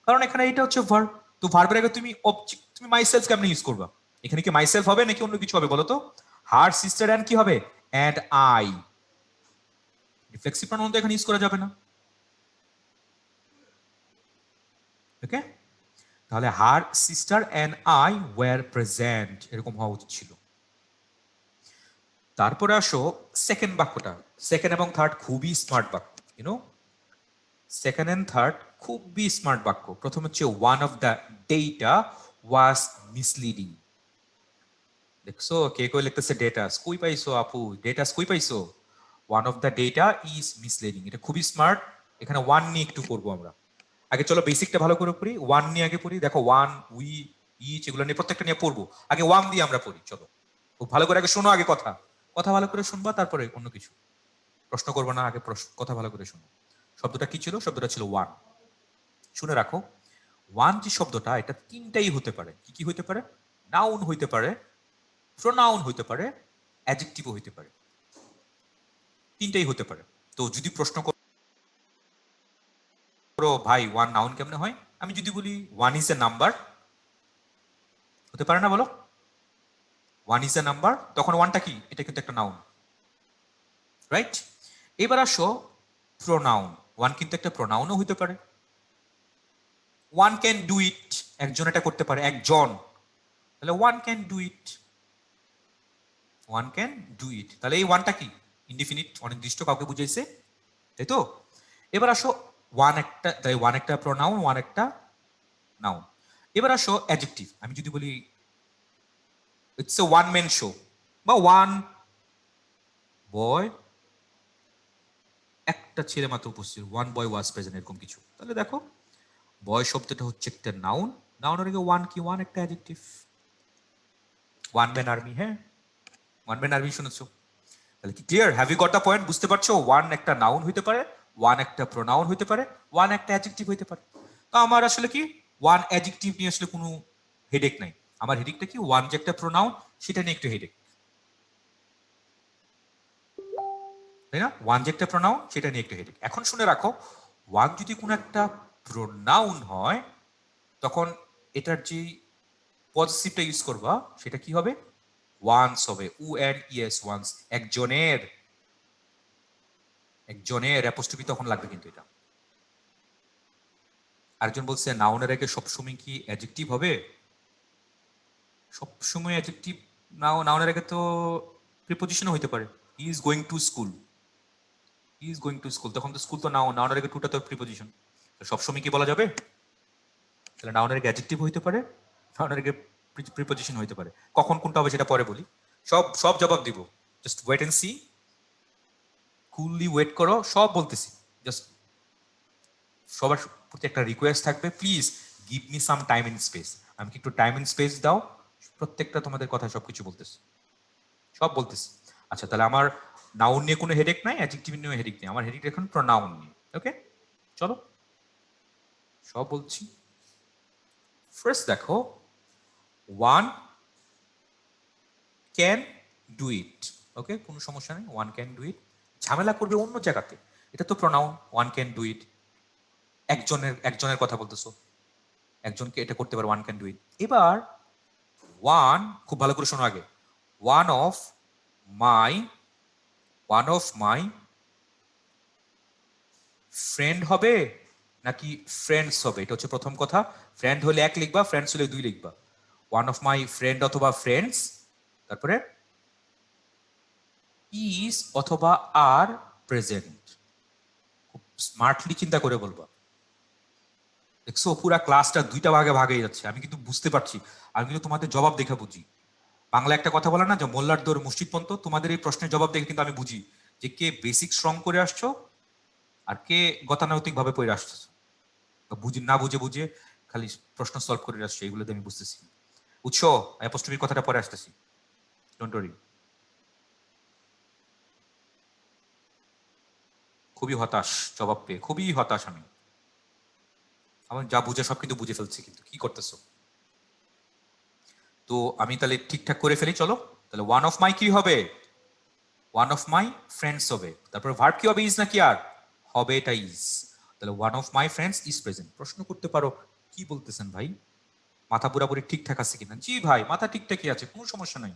কারণ এখানে এটা হচ্ছে ভার্ব। তো ভার্বের আগে তুমি অবজেক্ট, তুমি মাইসেলফ কেমনে ইউজ করবা? এখানে কি মাইসেলফ হবে নাকি অন্য কিছু হবে বলো তো? হার সিস্টার অ্যান্ড কি হবে? And I. রিফ্লেক্সিভ প্রনাউন তো এখানে ইউজ করা যাবে না। ওকে, তাহলে হার sister and I were present, এরকম হওয়া উচিত ছিল। তারপরে আসো সেকেন্ড বাক্যটা। সেকেন্ড এবং থার্ড খুবই স্মার্ট বাক্য, ইউনো। সেকেন্ড এন্ড থার্ড খুবই স্মার্ট বাক্য। প্রথম হচ্ছে one of the data was misleading. দেখছো কে কই লিখতেছে ডেটাস, কই পাইছো আপু? ডেটাস কই পাইছো? One of the data is misleading, এটা খুবই স্মার্ট। এখানে ওয়ান নিয়ে একটু পড়বো আমরা। আগে চলো বেসিকটা ভালো করে পড়ি, ওয়ান নিয়ে আগে পড়ি। দেখো ওয়ান, উই, ইচ, এগুলো নিয়ে প্রত্যেকটা নিয়ে পড়বো। আগে ওয়ান দিয়ে আমরা পড়ি, চলো। খুব ভালো করে আগে শোনো, আগে কথা কথা ভালো করে শুনবা, তারপরে অন্য কিছু প্রশ্ন করবো না। আগে কথা ভালো করে শোনো। শব্দটা কি ছিল? শব্দটা ছিল ওয়ান। শুনে রাখো, ওয়ান যে শব্দটা, এটা তিনটাই হতে পারে। কি কি হইতে পারে? নাউন হইতে পারে, প্রোনাউন হইতে পারে, অ্যাডজেক্টিভও হইতে পারে। তিনটাই হতে পারে। তো যদি প্রশ্ন করো ভাই ওয়ান নাউন কেমনে হয়, আমি যদি বলি ওয়ান ইজ এ নাম্বার, হতে পারে না বলো? ওয়ান ইজ এ নাম্বার, তখন ওয়ানটা কি? এটা কিন্তু একটা নাউন, রাইট? এবার আসো প্রোনাউন। ওয়ান কিন্তু একটা প্রোনাউনও হইতে পারে। ওয়ান ক্যান ডু ইট, একজন এটা করতে পারে, একজন। তাহলে one can do it, one can do it. তাহলে এই ওয়ানটা কি? ইনডিফিনিট, অনির্দিষ্ট, কাউকে বুঝাইছে, তাই তো? এবার আসো ওয়ান একটা, তাই ওয়ান একটা প্রোনাউন, ওয়ান একটা নাউন। এবার আসো অ্যাডজেক্টিভ। আমি যদি বলি it's a one man show, বা ওয়ান বয়, একটা ছেলে মাত্র উপস্থিত, ওয়ান বয় ওয়াজ প্রেজেন্ট, এরকম কিছু। তাহলে দেখো বয় শব্দটা হচ্ছে একটা নাউন, নাউনের আগে ওয়ান কি? ওয়ান একটা অ্যাডজেক্টিভ। ওয়ান ম্যান আর্মি, হ্যাঁ ওয়ান ম্যান আর্মি শুনেছো? তাহলে কি clear? Have you got the point? বুঝতে পারছো? ওয়ান একটা নাউন হইতে পারে, ওয়ান একটা প্রোনাউন হইতে পারে, ওয়ান একটা অ্যাডজেক্টিভ হইতে পারে। তো আমার আসলে কি ওয়ান অ্যাডজেক্টিভ নিয়ে আসলে কোনো হেডেক নাই। আমার হেডেকটা কি? ওয়ান যে একটা প্রোনাউন, সেটা নিয়ে একটু হেডেক, তাই না? ওয়ান যে একটা প্রোনাউন, সেটা নিয়ে একটু হেডেক। এখন শুনে রাখো, ওয়ান যদি কোনো একটা প্রোনাউন হয়, তখন এটার যে পজিটিভটা ইউজ করবা, সেটা কি হবে? ওয়ান্স হবে, উ এন্ড ইএস, ওয়ান্স, একজনের। একজনের অ্যাপোস্ট্রফি তখন লাগবে কিন্তু এটা। আরেকজন বলছে নাউনের আগে সবসময় কি অ্যাডজেক্টিভ হবে? সবসময় অ্যাডজেক্টিভ নাউনের আগে তো প্রিপোজিশনও হইতে পারে। হি is going to school, he is going to school, তখন তো স্কুল তো নাউন, নাউনের আগে টুটা তো প্রিপোজিশন। সবসময় কি বলা যাবে? তাহলে নাউনের আগে অ্যাডজেক্টিভ হইতে পারে, নাউনের আগে প্রিপোজিশন হইতে পারে। কখন কোনটা হবে সেটা পরে বলি, সব সব জবাব দিব। Just wait and see, coolly wait করো, সব বলতেছি, জাস্ট সবার প্রতি একটা রিকোয়েস্ট থাকবে, please give me some time and space. আমি কি একটু টাইম এন্ড স্পেস দাও, প্রত্যেকটা তোমাদের কথা সবকিছু বলতেছি, সব বলতেছি। আচ্ছা, তাহলে আমার নাউন নিয়ে কোনো হেডেক নাই, অ্যাডজেক্টিভ নিয়ে হেডেক নেই, আমার হেডেক এখন প্রোনাউন নিয়ে। ওকে, চলো সব বলছি। ফার্স্ট দেখো, ওয়ান ক্যান ডু ইট। ওকে, কোনো সমস্যা নেই, ওয়ান ক্যান ডু ইট। ঝামেলা করবে অন্য জায়গাতে, এটা তো pronoun, one can do it. একজনের কথা বলতেছো, একজনকে এটা করতে পারে, ওয়ান ক্যান ডু ইট। এবার ওয়ান, খুব ভালো করে শোনো আগে, ওয়ান অফ মাই ফ্রেন্ড হবে নাকি ফ্রেন্ডস হবে, এটা হচ্ছে প্রথম কথা। ফ্রেন্ড হলে এক লিখবা, ফ্রেন্ডস হলে দুই লিখবা। ওয়ান অফ মাই ফ্রেন্ড অথবা ফ্রেন্ডস, তারপরে ইজ অথবা আর প্রেজেন্ট। খুব স্মার্টলি চিন্তা করে বলবা। দেখছো পুরা ক্লাসটা দুইটা ভাগে ভাগে যাচ্ছে, আমি কিন্তু বুঝতে পারছি, আমি কিন্তু তোমাদের জবাব দেখে বুঝি। বাংলা একটা কথা বলে না যে মোল্লার দৌড় মসজিদ পর্যন্ত, তোমাদের এই প্রশ্নের জবাব দেখে কিন্তু আমি বুঝি যে কে বেসিক স্ট্রং করে আসছো আর কে গতানৈতিক ভাবে পড়ে আসছো। বুঝে না বুঝে বুঝে খালি প্রশ্ন সলভ করে আসছে, এগুলোতে আমি বুঝতেছি। উৎস অ্যাপোস্ট্রফির কথাটা পরে আসতেছি, ডোন্ট ওয়ারি। খুবই হতাশ জবাব পেয়ে, খুবই হতাশ আমি। আমার যা বুঝে সব কিন্তু বুঝে ফেলছি, কিন্তু কি করতেছো? তো আমি তাহলে ঠিকঠাক করে ফেলি, চলো। তাহলে ওয়ান অফ মাই কি হবে? ওয়ান অফ মাই ফ্রেন্ডস হবে। তারপর ভার্ব কি হবে? ইজ নাকি আর হবে? এটা ইজ। তাহলে one of my friends is present. প্রশ্ন করতে পারো কি বলতেছেন ভাই, মাথা পুরাপুরি ঠিকঠাক আছে কিনা? জি ভাই, মাথা ঠিকঠাকই আছে, কোনো সমস্যা নাই।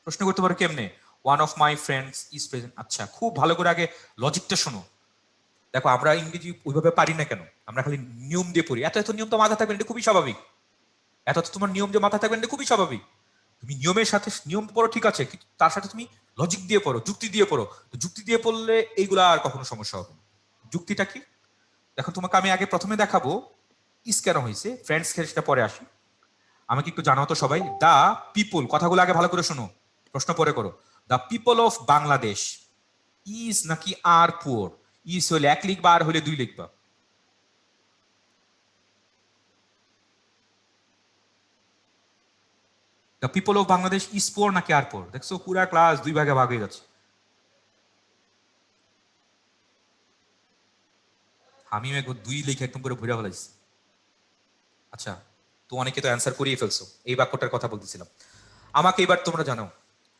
প্রশ্ন করতে পারো কেমনে? One of my friends is present. আচ্ছা, খুব ভালো করে আগে লজিকটা শোনো। দেখো আমরা ইংরেজি ওইভাবে পারি না কেন, আমরা খালি নিয়ম দিয়ে পড়ি। এত এত নিয়ম তো মাথা থাকবে, এটা খুবই স্বাভাবিক। এত এত তোমার নিয়ম যে মাথা থাকবে, এটা খুবই স্বাভাবিক। তুমি নিয়মের সাথে নিয়ম পড়ো ঠিক আছে, কিন্তু তার সাথে তুমি লজিক দিয়ে পড়ো, যুক্তি দিয়ে পড়ো। তো যুক্তি দিয়ে পড়লে এইগুলা আর কখনো সমস্যা হবে না। যুক্তিটা কি দেখো, তোমাকে আমি আগে প্রথমে দেখাবো ইস কেন হয়েছে, ফ্রেন্ডস খেলে সেটা পরে আসি। আমাকে একটু জানাও তো সবাই, দা পিপল, কথাগুলো আগে ভালো করে শোনো, প্রশ্ন পরে করো। The people of Bangladesh is নাকি আর পুয়ার? ইজ হইলে এক লিখবা, আর হইলে দুই লিখবা। The people of Bangladesh is poor নাকি আর পোর? দেখছো পুরা ক্লাস দুই ভাগে ভাগ হয়ে যাচ্ছে। আমি একবার দুই লিখে একদম করে ভুলে ফেলাইছি। আচ্ছা, তো অনেকে তো অ্যান্সার করিয়ে ফেলছো, এই বাক্যটার কথা বলতেছিলাম। আমাকে এবার তোমরা জানো,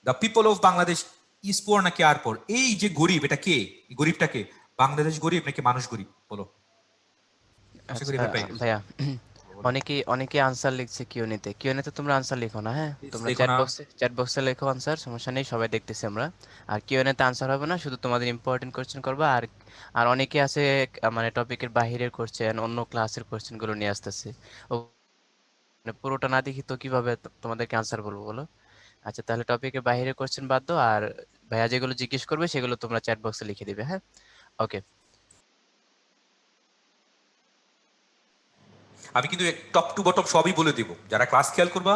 the people of Bangladesh is poor নাকি আর পোর? এই যে গরিব, এটা কে? এই গরিবটা কে? বাংলাদেশ গরিব নাকি মানুষ গরিব? বলো। আশা করি আচ্ছা এবার পেয়ে গেছো। ভাইয়া, অনেকে আনসার লিখছে কিউনিতে। কিউনিতে তোমরা আনসার লিখো না, হ্যাঁ? Please তোমরা দেখো না। চ্যাট বক্সে লেখো আনসার, সমস্যা নেই, সবাই দেখতেছি আমরা। আর কিউএনএতে আনসার হবে না, শুধু তোমাদের ইম্পর্টেন্ট কোশ্চেন করবা। আর আর অনেকে আছে মানে টপিকের বাহিরের কোশ্চেন, অন্য ক্লাসের কোশ্চেন গুলো নিয়ে আসতেছে। ও মানে পুরোটা না দেখি তো কিভাবে তোমাদেরকে আনসার বলবো বলো? আচ্ছা, তাহলে টপিকের বাহিরের কোশ্চেন বাদ দাও, আর ভাইয়া যেগুলো জিজ্ঞেস করবে সেগুলো তোমরা চ্যাট বক্সে লিখে দিবে, হ্যাঁ? ওকে। আমি কিন্তু টপ টু বটম সবই বলে দিব, যারা ক্লাস খেয়াল করবা,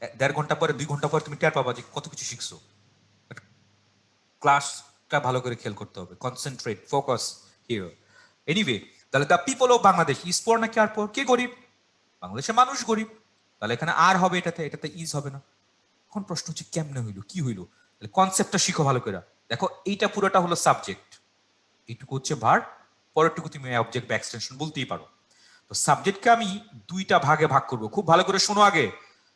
1.5 ঘন্টা পরে 2 ঘন্টা পরে তুমি টের পাবা যে কত কিছু শিখছো। ক্লাসটা ভালো করে খেয়াল করতে হবে, কনসেন্ট্রেট, ফোকাস হিয়ার। এনিওয়ে, তাহলে the people of Bangladesh is poor নাকি আর পোর? কে গরিব? বাংলাদেশের মানুষ গরিব। তাহলে এখানে আর হবে, এটাতে এটাতে ইজ হবে না। এখন প্রশ্ন হচ্ছে কেমনে হইলো, কি হইলো? তাহলে কনসেপ্টটা শিখো ভালো করে। দেখো এইটা পুরোটা হলো সাবজেক্ট, এইটুকু হচ্ছে ভার্ব, পরেরটুকু তুমি অবজেক্ট বা এক্সটেনশন বলতেই পারো। তো সাবজেক্টকে আমি দুইটা ভাগে ভাগ করব, খুব ভালো করে শোনো আগে।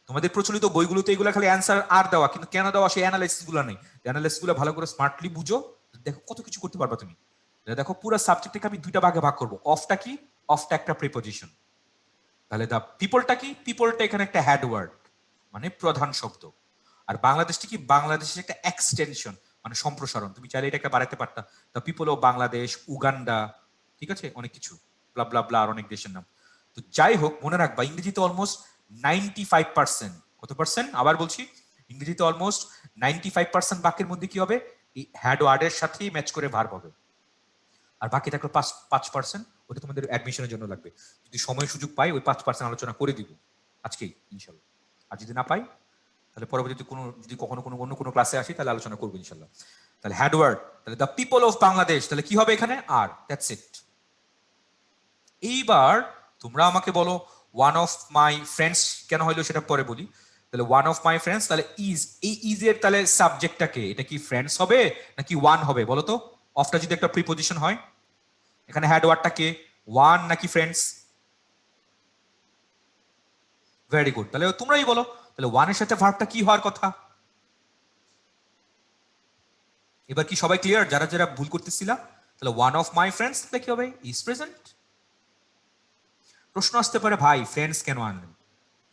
তোমাদের প্রচলিত বইগুলোতে এগুলো খালি অ্যান্সার আর দেওয়া, কিন্তু কেন দেওয়া সেই অ্যানালাইসিস গুলো নেই। অ্যানালাইসিস গুলো ভালো করে স্মার্টলি বুঝো, দেখো কত কিছু করতে পারবা তুমি। দেখো পুরো সাবজেক্টটাকে আমি দুইটা ভাগে ভাগ করবো। অফটা কি? অফটা একটা প্রিপোজিশন। তাহলে দা পিপলটা কি? পিপলটা এখানে একটা হ্যাড ওয়ার্ড, মানে প্রধান শব্দ। আর বাংলাদেশটা কি? বাংলাদেশের একটা এক্সটেনশন, মানে সম্প্রসারণ। তুমি চাইলে এটাকে বাড়াতে পারতা, the people of Bangladesh, Uganda, ঠিক আছে, অনেক কিছু, ব্লা ব্লা ব্লা, আর অনেক দেশের নাম। তো যাই হোক, মনে রাখবা ইংরেজিতে অলমোস্ট 95%, কত পার্সেন্ট আবার বলছি, ইংরেজিতে অলমোস্ট 95% বাক্যের মধ্যে কি হবে? এই হ্যাড ওয়ার্ডের সাথেই ম্যাচ করে ভার্ব হবে। আর বাকি থাকলো 5%, ওটা তোমাদের অ্যাডমিশনের জন্য লাগবে। যদি সময় সুযোগ পাই ওই 5% আলোচনা করে দিব আজকেই ইনশাল্লাহ। আর যদি না পাই তাহলে পরবর্তীতে কোনো, যদি কখনো কোনো অন্য কোনো ক্লাসে আসি তাহলে আলোচনা করবো ইনশাল্লাহ। তাহলে হ্যাড ওয়ার্ড, তাহলে দ্য পিপল অফ বাংলাদেশ, তাহলে কি হবে এখানে? আর দ্যাটস ইট। এইবার তোমরা আমাকে বলো ওয়ান অফ মাই ফ্রেন্ডস কেন হইলো সেটা পরে বলি। তাহলে ওয়ান অফ মাই ফ্রেন্ডস, তাহলে ইজ, এই ইজ এর তাহলে সাবজেক্টটাকে, এটা কি ফ্রেন্ডস হবে নাকি ওয়ান হবে বলো তো? অফটা যদি একটা প্রিপোজিশন হয়, এখানে হ্যাড ওয়ার্ডটা কে, ওয়ান নাকি ফ্রেন্ডস? ভেরি গুড, তাহলে তোমরাই বলো। তাহলে ওয়ানের সাথে ভার্বটা কি হওয়ার কথা? এবার কি সবাই ক্লিয়ার যারা যারা ভুল করতেছিলা? তাহলে ওয়ান অফ মাই ফ্রেন্ডস কি হবে? Is present. প্রশ্ন আসতে পারে ভাই ফ্রেন্ডস কেন আনলেন?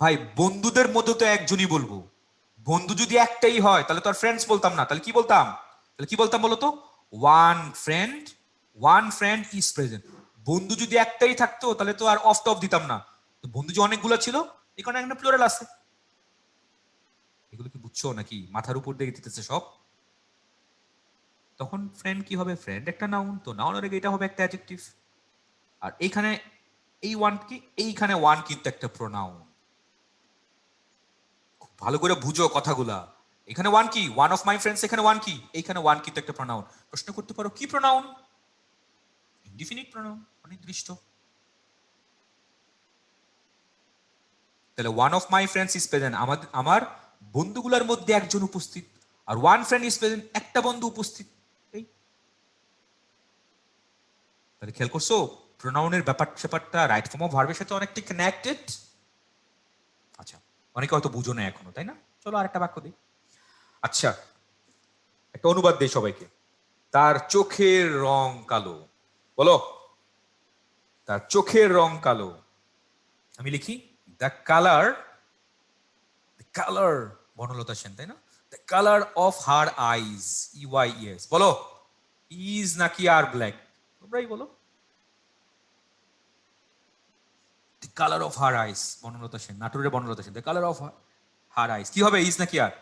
ভাই বন্ধুদের মধ্যে তো একজনই বলবো, বন্ধু যদি একটাই হয় তাহলে তো আর ফ্রেন্ডস বলতাম না, তাহলে কি বলতাম? তাহলে কি বলতাম বলো তো? One friend is present. বন্ধু যদি একটাই থাকতো তাহলে তো আর অফ টপ দিতাম না, তো বন্ধু যে অনেকগুলো ছিল এই কারণে এখানে প্লুরাল আছে। এগুলো কি বুঝছো নাকি মাথার উপর দিয়ে দিতেছে সব? তখন ফ্রেন্ড কি হবে? ফ্রেন্ড একটা নাউন, তো নাউনের আগে এটা হবে একটা অ্যাডজেক্টিভ। আর এইখানে এই ওয়ান কি, এইখানে ওয়ান কিন্তু একটা প্রোনাউন। খুব ভালো করে বুঝো কথাগুলা। এখানে ওয়ান কি, ওয়ান অফ মাই ফ্রেন্ডস, এখানে ওয়ান কি, এইখানে ওয়ান কিন্তু একটা প্রোনাউন। প্রশ্ন করতে পারো কি প্রোনাউন? ইনডিফিনিট প্রোনাউন, অনির্দিষ্ট। তাহলে one of my friends is present, আমার বন্ধুগুলোর মধ্যে একজন উপস্থিত। আর ওয়ান ফ্রেন্ড ইজ প্রেজেন্ট, একটা বন্ধু উপস্থিত। এই তাহলে খেয়াল করছো প্রোনাউনের ব্যাপারটা রাইট ফর্ম অফ ভার্বের সাথে অনেকটা কানেক্টেড। আচ্ছা, অনেকে হয়তো বুঝো না এখনো, তাই না? চলো আরেকটা বাক্য দিই। আচ্ছা, একটা অনুবাদ দেই সবাইকে। তার চোখের রং কালো। বলো, তার চোখের রং কালো। আমি লিখি দ্য কালার, বনলতা সেন, তাই না? The colour of her eyes, ইউআইএস। বলো ইজ নাকি আর ব্ল্যাক? তোমরাই বলো। The colour of her eyes, Banalata Sen, নাটোরের Banalata Sen. The colour of her eyes কি হবে? ইজ নাকি আর?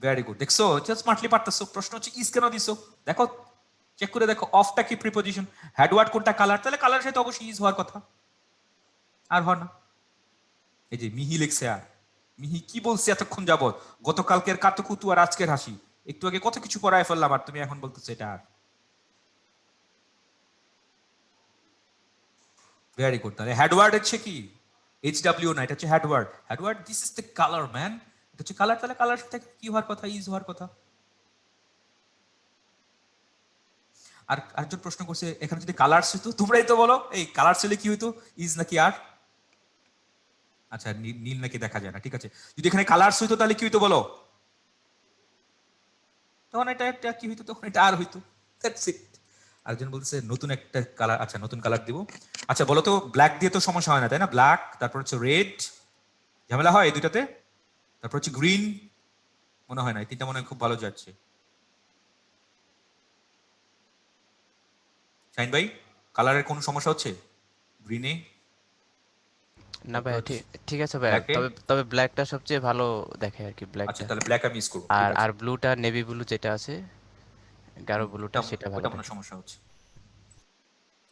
ভেরি গুড, দেখছো স্মার্টলি পারতেছো। প্রশ্ন হচ্ছে ইজ কেন দিছো? দেখো, চেক করে দেখো অফটা কি প্রিপোজিশন, হেডওয়ার্ড কোনটা? কালার। তাহলে কালার সাথে অবশ্যই ইজ হওয়ার কথা, আর হয় না। এই যে মিহি লিখছে, আর মিহি কি বলছে এতক্ষণ যাবত? গতকালকের কাতুকুতু আর আজকের হাসি, একটু আগে কত কিছু পড়ায় ফেললাম আর তুমি এখন বলতেছো এটা আর। ভেরি গুড, তাহলে হেডওয়ার্ড হচ্ছে কি? HW না, এটা হচ্ছে headward. Headward, this is the colour man, এটা হচ্ছে কালার। তাহলে কালার সাথে কি হওয়ার কথা? ইজ হওয়ার কথা। আর আরেকজন প্রশ্ন করছে এখানে যদি কালার্স হইতো, তোমরাই তো বলো এই কালার্স হলে কি হইতো? ইজ নাকি আর? আচ্ছা, নীল নাকি দেখা যায় না, ঠিক আছে। যদি এখানে কালার্স হইতো তাহলে কি হইতো বলো? তখন এটা একটা কি হইতো? তখন এটা আর হইতো। That's it. আরেকজন বলছে নতুন একটা কালার। আচ্ছা, নতুন কালার দিব। আচ্ছা বলো তো, ব্ল্যাক দিয়ে তো সমস্যা হয় না, তাই না? ব্ল্যাক, তারপর হচ্ছে রেড, ঝামেলা হয় এই দুইটাতে। তারপর হচ্ছে গ্রিন, মনে হয় না। এই তিনটা মনে হয় খুব ভালো যাচ্ছে। শাইন ভাই, কালারের কোনো সমস্যা হচ্ছে গ্রিনে? না তারপর ভাইয়া, হচ্ছে ঠিক ঠিক আছে ভাইয়া, ব্ল্যাকে। তবে তবে ব্ল্যাকটা সবচেয়ে ভালো দেখে আর কি, আচ্ছা, ব্ল্যাকটা। তাহলে ব্ল্যাক আমি ইউজ করবো, ঠিক আর আছে। আর ব্লুটা, নেভি ব্লু যেটা আছে, গাঢ় ব্লুটা, সেটা ভালো ওইটা মনে হয় দেখে। সমস্যা হচ্ছে।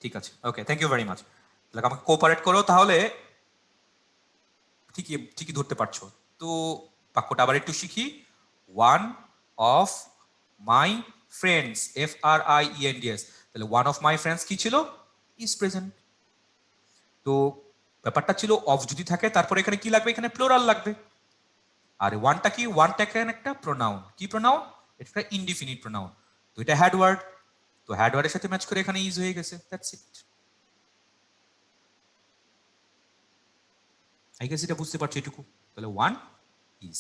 ঠিক আছে, ওকে, থ্যাংক ইউ ভেরি মাচ। তাহলে আমাকে কোঅপারেট করো, তাহলে ঠিকই ঠিকই ধরতে পারছো তো। বাক্যটা আবার একটু শিখি। One of my friends, FRIENDS। তাহলে ওয়ান অফ মাই ফ্রেন্ডস কি ছিল? Is present. তো ব্যাপারটা ছিল অফ যদি থাকে তারপরে এখানে কি লাগবে? এখানে প্লোরাল লাগবে। আর ওয়ানটা কি? ওয়ানটা এখানে একটা প্রোনাউন। কি প্রোনাউন? এটা ইনডিফিনিট প্রোনাউন। তো এটা হ্যাডওয়ার্ড, তো হ্যাডওয়ার্ডের সাথে ম্যাচ করে এখানে ইজ হয়ে গেছে। That's it. আই গেস এটা বুঝতে পারছো এটুকু। তাহলে ওয়ান ইজ।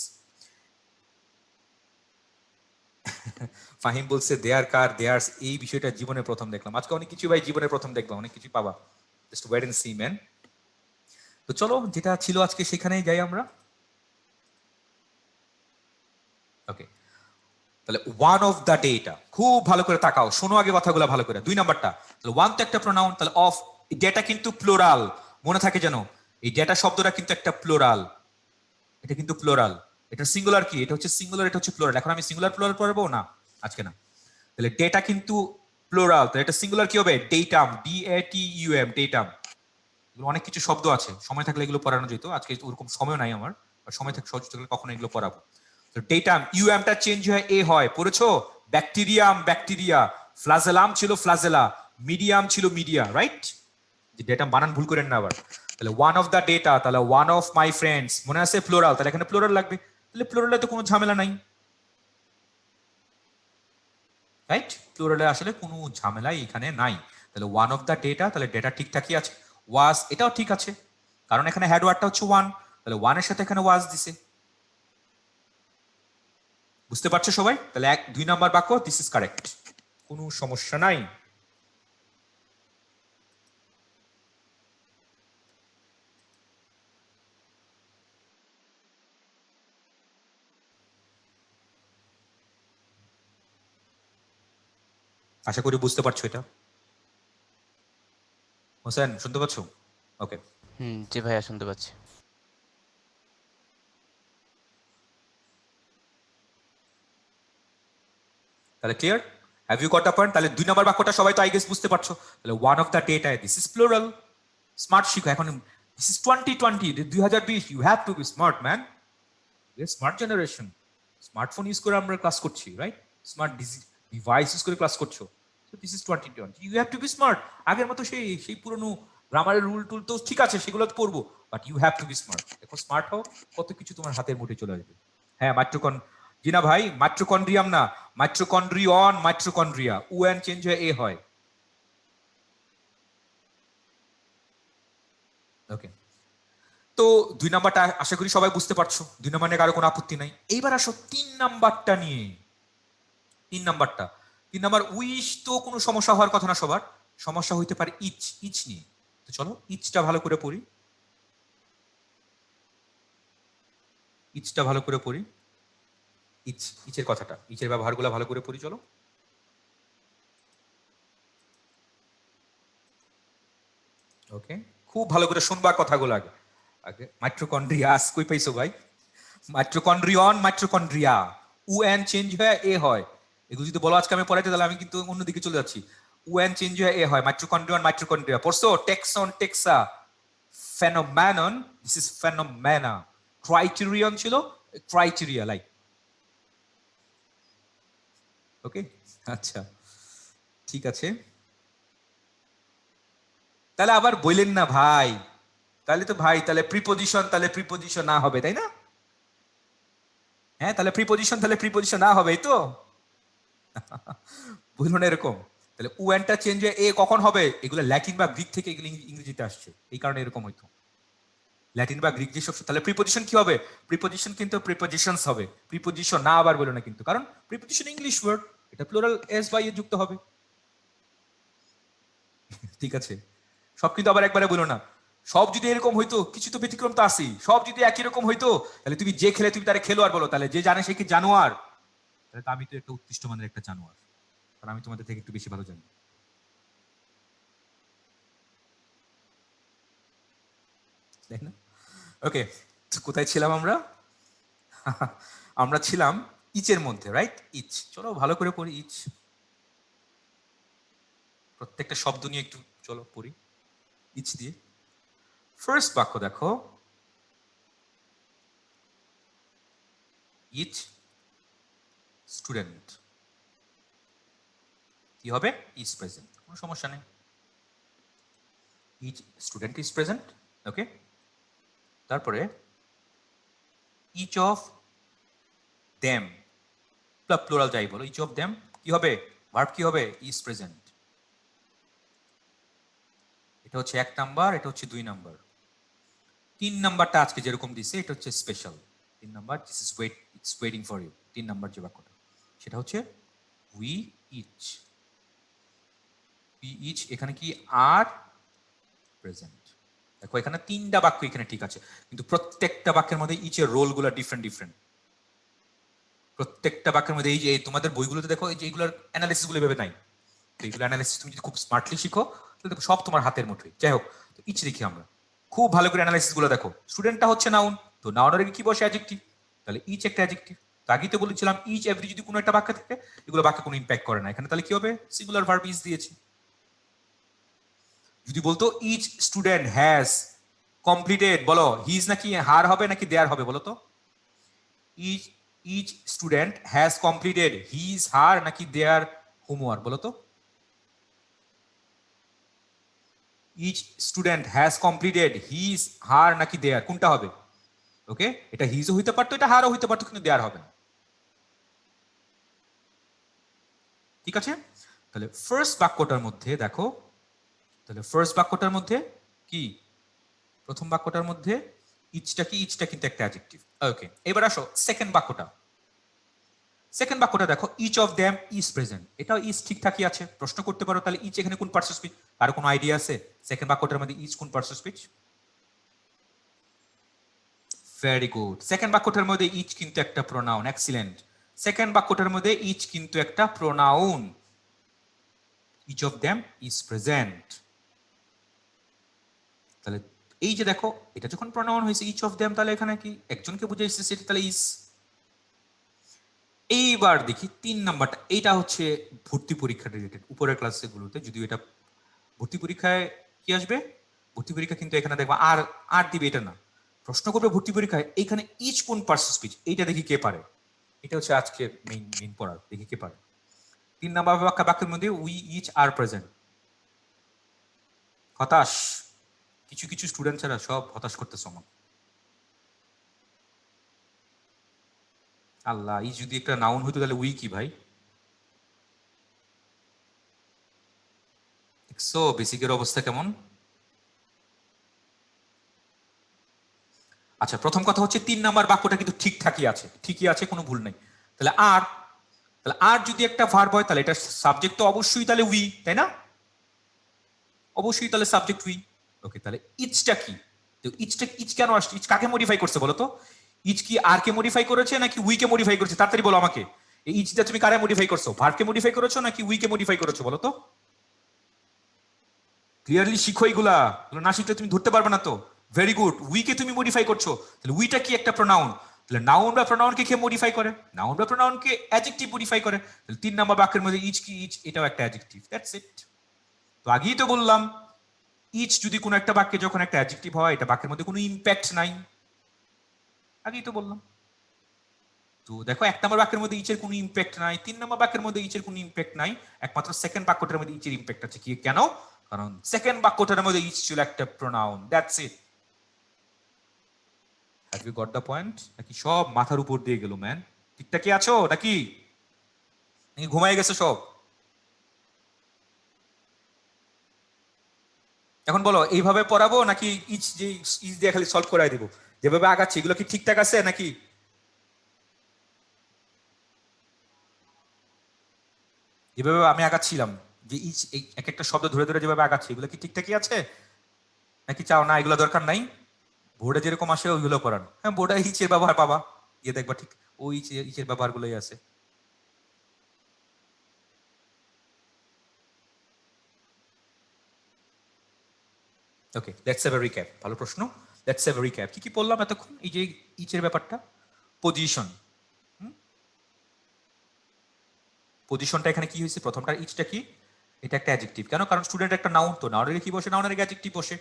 ফাহিম বলছে দেয়ার কার দেয়ার্স, এই বিষয়টা জীবনে প্রথম দেখলাম আজকে। অনেক কিছু ভাই জীবনে প্রথম দেখবা, অনেক কিছু পাবা। Just wait and see man. তো চলো যেটা ছিল আজকে সেখানেই যাই আমরা। ওকে, তাহলে ওয়ান অফ দ্য ডে, এটা খুব ভালো করে তাকাও, শোনো আগে কথাগুলো ভালো করে। 2 নাম্বারটা, তাহলে ওয়ান তো একটা প্রোনাউন, তাহলে অফ, ডেটা কিন্তু প্লোরাল, মনে থাকে যেন। এই ডেটা শব্দটা কিন্তু একটা প্লোরাল, এটা কিন্তু প্লোরাল। এটা সিঙ্গুলার কি? এটা হচ্ছে সিঙ্গুলার, এটা হচ্ছে প্লোরাল। এখন আমি সিঙ্গুলার প্লোরাল পড়বো না আজকে, না। তাহলে ডেটা কিন্তু প্লোরাল, তাহলে এটা সিঙ্গুলার কি হবে? Datum, DATUM, datum. অনেক কিছু শব্দ আছে, সময় থাকলে এগুলো পড়ানো যেত। আজকে ওরকম সময় নাই আমার, আর সময় থাকলে সহজ থাকলে কখনো এগুলো পড়াবো। তো ডেটাম, ইউএমটা চেঞ্জ হয়ে এ হয়, পড়েছো? Bacterium, bacteria. ফ্লাজেলাম ছিল ফ্লাজেলা, মিডিয়াম ছিল মিডিয়া, রাইট? যে ডেটা বানান ভুল করেন না আবার। তাহলে ওয়ান অফ দ্য ডেটা, তাহলে ওয়ান অফ মাই ফ্রেন্ডস, মনে আছে প্লুরাল, তাহলে এখানে প্লুরাল লাগবে। তাহলে প্লুরালে তো কোনো ঝামেলা নাই, রাইট? প্লুরালে আসলে কোনো ঝামেলাই এখানে নাই। তাহলে ওয়ান অফ দ্য ডেটা, তাহলে ডেটা ঠিকঠাকই আছে। ওয়াজ, এটাও ঠিক আছে, কারণ এখানে হেড ওয়ার্ডটা হচ্ছে ওয়ান, তাহলে ওয়ানের সাথে এখানে ওয়াজ দিছে। বুঝতে পারছো সবাই? তাহলে 2 নাম্বার বাক্য দিস ইজ কারেক্ট, কোনো সমস্যা নাই। আশা করি বুঝতে পারছো এটা। হোসেন শুনতে পাচ্ছো? ওকে। জি ভাইয়া শুনতে পাচ্ছি। তাহলে clear? Have you got the point? তাহলে 2 নাম্বার বাক্যটা সবাই তো আই গেস বুঝতে পারছো। তাহলে one of the data, this is plural. Smart শিখো এখন, this is 2020, 2020, you have to be smart man. Smart generation, smartphone use করে আমরা ক্লাস করছি, রাইট? স্মার্ট ডিভাইস ইউজ করে ক্লাস করছো। So this is 2020, you have to be smart. আগের মতো সেই সেই পুরনো গ্রামারের রুল টুল তো ঠিক আছে, সেগুলো তো পড়বো, but you have to be smart. দেখো স্মার্ট হও, কত কিছু তোমার হাতের মুঠে চলে আসবে। হ্যাঁ, জিনা ভাই, মাইট্রোকন্ড্রিয়াম না, মাইট্রোকন্ড্রিয়ন, মাইট্রোকন্ড্রিয়া, এন চেঞ্জ হয়ে এ হয়। ওকে, তো 2 নাম্বারটা আশা করি সবাই বুঝতে পারছো। 2 নাম্বার নিয়ে কারো কোনো আপত্তি নাই। এইবার আসো 3 নাম্বারটা নিয়ে। 3 নাম্বারটা, 3 নাম্বার উইশ তো কোনো সমস্যা হওয়ার কথা না সবার, সমস্যা হইতে পারে ইচ, ইচ নিয়ে। তো চলো ইচটা ভালো করে পড়ি, ইচটা ভালো করে পড়ি। ইচ, ইচের কথাটা, ইচের ব্যবহারগুলো ভালো করে পড়ি চলো। ওকে, খুব ভালো করে শুনবা কথাগুলো আগে। আগে মাইট্রোকন্ড্রিয়াস কই পাইছো ভাই? মাইট্রোকন্ড্রিয়ন, মাইট্রোকন্ড্রিয়া, এন চেঞ্জ হয়ে এ হয়। এগুলো যদি বলো আজকে আমি পড়াইতে, তাহলে আমি কিন্তু অন্যদিকে চলে যাচ্ছি। এন চেঞ্জ হয়ে এ হয়, মাইট্রোকন্ড্রিয়ন, মাইট্রোকন্ড্রিয়া। পড়ছো taxon, taxa, phenomenon, this is phenomena. Criterion ছিল ক্রাইটেরিয়া, লাইক। ওকে, আচ্ছা ঠিক আছে। তাহলে আবার বললেন না ভাই, তাহলে তো ভাই তাহলে প্রিপোজিশন, তাহলে প্রিপোজিশন না হবে, তাই না? হ্যাঁ, তাহলে প্রিপোজিশন, তাহলে প্রিপোজিশন না হবে, এই তো। বুঝলো না এরকম? তাহলে ওয়েনটা চেঞ্জ হয়ে এ কখন হবে? এগুলো ল্যাটিন বা গ্রিক থেকে এগুলো ইংরেজিতে আসছে, এই কারণে এরকম হইতো। ল্যাটিন বা গ্রিক যেসব, তাহলে প্রিপোজিশন কি হবে? প্রিপোজিশন কিন্তু প্রিপোজিশনস হবে, প্রিপোজিশন না আবার বলো না কিন্তু, কারণ প্রিপোজিশন ইংলিশ ওয়ার্ড, এটা প্লুরাল এস বাই এ যুক্ত হবে। ঠিক আছে, সব কিন্তু আবার একবারে বলো না। সব যদি এরকম হইতো, কিছু তো ব্যতিক্রম তো আসি, সব যদি একই রকম হইতো, তাহলে তুমি যে খেলে তুমি তারে খেলো আর বলো, তাহলে যে জানে সে কি জানোয়ার? তাহলে তো আমি তো একটা উৎকৃষ্ট মানের একটা জানোয়ার, কারণ আমি তোমাদের থেকে একটু বেশি ভালো জানি, তাই না? ওকে, কোথায় ছিলাম আমরা? আমরা ছিলাম ইচের মধ্যে, রাইট? ইচ, চলো ভালো করে পড়ি ইচ, প্রত্যেকটা শব্দ নিয়ে একটু চলো পড়ি ইচ দিয়ে। ফার্স্ট বাক্য দেখো, ইচ স্টুডেন্ট, কি হবে? ইজ প্রেজেন্ট, কোনো সমস্যা নেই। ইচ স্টুডেন্ট ইজ প্রেজেন্ট, ওকে। তারপরে ইচ অফ দেম, প্লুরাল যাই বলো, ইচ অফ দেম কি হবে? ভার্ব কি হবে? Is present. এটা হচ্ছে 1 নাম্বার, এটা হচ্ছে 2 নাম্বার। 3 নাম্বারটা আজকে যেরকম দিছে, এটা হচ্ছে special. 3 number, this is wait, it's waiting for you. 3 number যে বাক্যটা, সেটা হচ্ছে উই ইচ। উই ইচ এখানে কি? আর প্রেজেন্ট। দেখো এখানে 3টা বাক্য এখানে ঠিক আছে, কিন্তু প্রত্যেকটা বাক্যের মধ্যে ইচের রোলগুলো ডিফারেন্ট ডিফারেন্ট। প্রত্যেকটা বাক্যের মধ্যে এই যে তোমাদের বইগুলোতে দেখো, এই যে এইগুলোর অ্যানালিসিস গুলো ভেবে নাই, তো এইগুলো অ্যানালিসিস তুমি যদি খুব স্মার্টলি শিখো, তাহলে দেখো সব তোমার হাতের মুঠোয়। যাই হোক, তো ইচ দেখি আমরা, খুব ভালো করে অ্যানালিসিস গুলো দেখো। স্টুডেন্টটা হচ্ছে নাউন, তো নাউনের আগে কি বসে? অ্যাডজেক্টিভ, তাহলে ইচ একটা অ্যাডজেক্টিভ। তো আগেই তো বলেছিলাম ইচ এভরি যদি কোনো একটা বাক্য থাকে, এগুলো বাক্যে কোনো ইম্প্যাক্ট করে না। এখানে তাহলে কি হবে? সিঙ্গুলার ভার্ব ইজ দিয়েছি। যদি বলতো ইচ স্টুডেন্ট হ্যাজ কমপ্লিটেড, বলো হিজ নাকি হার হবে নাকি দেয়ার হবে বলো তো? Each each student has completed his her নাকি দেয়ার হোমওয়ার্ক বলো তো? Each student has completed his her নাকি দেয়ার, কোনটা হবে? ওকে, এটা হিজও হইতে পারতো, এটা হারও হইতে পারতো, কিন্তু দেয়ার হবে না। ঠিক আছে, তাহলে ফার্স্ট বাক্যটার মধ্যে দেখো, তাহলে ফার্স্ট বাক্যটার মধ্যে কি, প্রথম বাক্যটার মধ্যে ইচটা কি, ইচটা কিন্তু একটা অ্যাডজেক্টিভ। ওকে, এবার আসো সেকেন্ড বাক্যটা। সেকেন্ড বাক্যটা দেখো, each of them is present, এটাও ইজ ঠিকঠাকই আছে। প্রশ্ন করতে পারো তাহলে ইচ এখানে কোন পার্টস অফ স্পিচ, আর কোনো আইডিয়া আছে সেকেন্ড বাক্যটার মধ্যে ইচ কোন parts of speech? Very good, second বাক্যটার মধ্যে ইচ কিন্তু একটা প্রোনাউন, এক্সিলেন্ট। সেকেন্ড বাক্যটার মধ্যে ইচ কিন্তু একটা pronoun, each of them is present. তাহলে এই যে দেখো, এটা যখন প্রোনাউন হয়েছে ইচ অফ দেম, তাহলে এখানে কি একজনকে বুঝাইছে, সেটা তাহলে ইজ। এইবার দেখি 3 নাম্বারটা, এইটা হচ্ছে ভর্তি পরীক্ষা রিলেটেড, উপরের ক্লাসগুলোতে যদিও এটা ভর্তি পরীক্ষায় কি আসবে, ভর্তি পরীক্ষা কিন্তু এখানে দেখবা আর আর দিবে এটা না, প্রশ্ন করবে ভর্তি পরীক্ষায় এইখানে ইচ কোন পার্টস অফ স্পিচ, এইটা দেখি কে পারে। এটা হচ্ছে আজকে মেইন পড়া, দেখি কে পারে। 3 নাম্বার বাক্যের মধ্যে উই ইচ আর প্রেজেন্ট। হতাশ, কিছু কিছু স্টুডেন্ট ছাড়া সব হতাশ করতেছে আমার। আল্লাহ, এই যদি একটা নাউন হইতো তাহলে উই কি ভাই? দেখছো বেসিকের অবস্থা কেমন? আচ্ছা, প্রথম কথা হচ্ছে 3 নাম্বার বাক্যটা কিন্তু ঠিকঠাকই আছে, ঠিকই আছে, কোনো ভুল নেই। তাহলে আর, তাহলে আর যদি একটা ভার্ব হয় তাহলে এটা সাবজেক্ট তো অবশ্যই তাহলে উই, তাই না? অবশ্যই তাহলে সাবজেক্ট উই। ওকে, তাহলে ইচটা কি? তো ইচটা, ইচ কেন আসছে, ইচ কাকে মডিফাই করছে বলো তো? ইচ কি আর কে মডিফাই করেছে নাকি উই কে মডিফাই করেছে? তাড়াতাড়ি বলো আমাকে, এই ইচটা তুমি কারে মডিফাই করছো, ভার্বকে মডিফাই করেছো নাকি উই কে মডিফাই করেছো বলো তো? ক্লিয়ারলি শিখো এগুলা, এগুলো না শিখলে তুমি ধরতে পারবে না তো। ভেরি গুড, উই কে তুমি মডিফাই করছো, তাহলে উইটা কি একটা প্রোনাউন, তাহলে নাউন বা প্রোনাউনকে কে মডিফাই করে? নাউন বা প্রোনাউনকে অ্যাডজেক্টিভ মডিফাই করে। তাহলে 3 নাম্বার বাক্যের মধ্যে ইচ কি, ইচ এটাও একটা অ্যাডজেক্টিভ, দ্যাটস ইট। তো আগেই তো বললাম, ইচ যদি কোনো একটা বাক্যে যখন একটা অ্যাডজেক্টিভ হয়, এটা বাক্যের মধ্যে কোনো ইম্প্যাক্ট নাই, আগেই তো বললাম। তো দেখো, 1 নম্বর বাক্যের মধ্যে ইচের কোনো ইম্প্যাক্ট নাই, 3 নম্বর বাক্যের মধ্যে ইচের কোনো ইম্প্যাক্ট নাই, একমাত্র সেকেন্ড বাক্যটার মধ্যে ইচের ইম্প্যাক্ট আছে। কি কেন? কারণ সেকেন্ড বাক্যটার মধ্যে ইচ ছিল একটা pronoun, that's it. Have you got the point? নাকি সব মাথার উপর দিয়ে গেল ম্যান? ঠিকঠাক কি আছো নাকি, নাকি ঘুমায় গেছে সব? এখন বলো, এইভাবে পড়াবো নাকি ইচ যে ইচ দিয়ে খালি সলভ করাই দিব? যেভাবে আগাচ্ছি এগুলো কি ঠিকঠাক আছে নাকি? যেভাবে আমি আগাচ্ছিলাম, যে ইচ এক একটা শব্দ ধরে ধরে যেভাবে আগাচ্ছি, এগুলো কি ঠিকঠাকই আছে নাকি চাও না এগুলো দরকার নাই, বোর্ডে যেরকম আসে ওইগুলো করানো? হ্যাঁ, বোর্ডে ইচের ব্যবহার পাবা, গিয়ে দেখবা ঠিক ওই ইচের ব্যবহার গুলোই আছে। ওকে, লেটস হ্যাভ এ রিক্যাপ। ভালো প্রশ্ন, লেটস হ্যাভ এ রিক্যাপ। কি কি বললাম এতক্ষণ? এই যে ইচের ব্যাপারটা, পজিশন, পজিশনটা এখানে কি হয়েছে, প্রথমটা ইচটা কি, এটা একটা অ্যাডজেক্টিভ। কেন? কারণ স্টুডেন্ট একটা নাউন, তো নাউনের কি বসে, নাউনের অ্যাডজেক্টিভ বসে।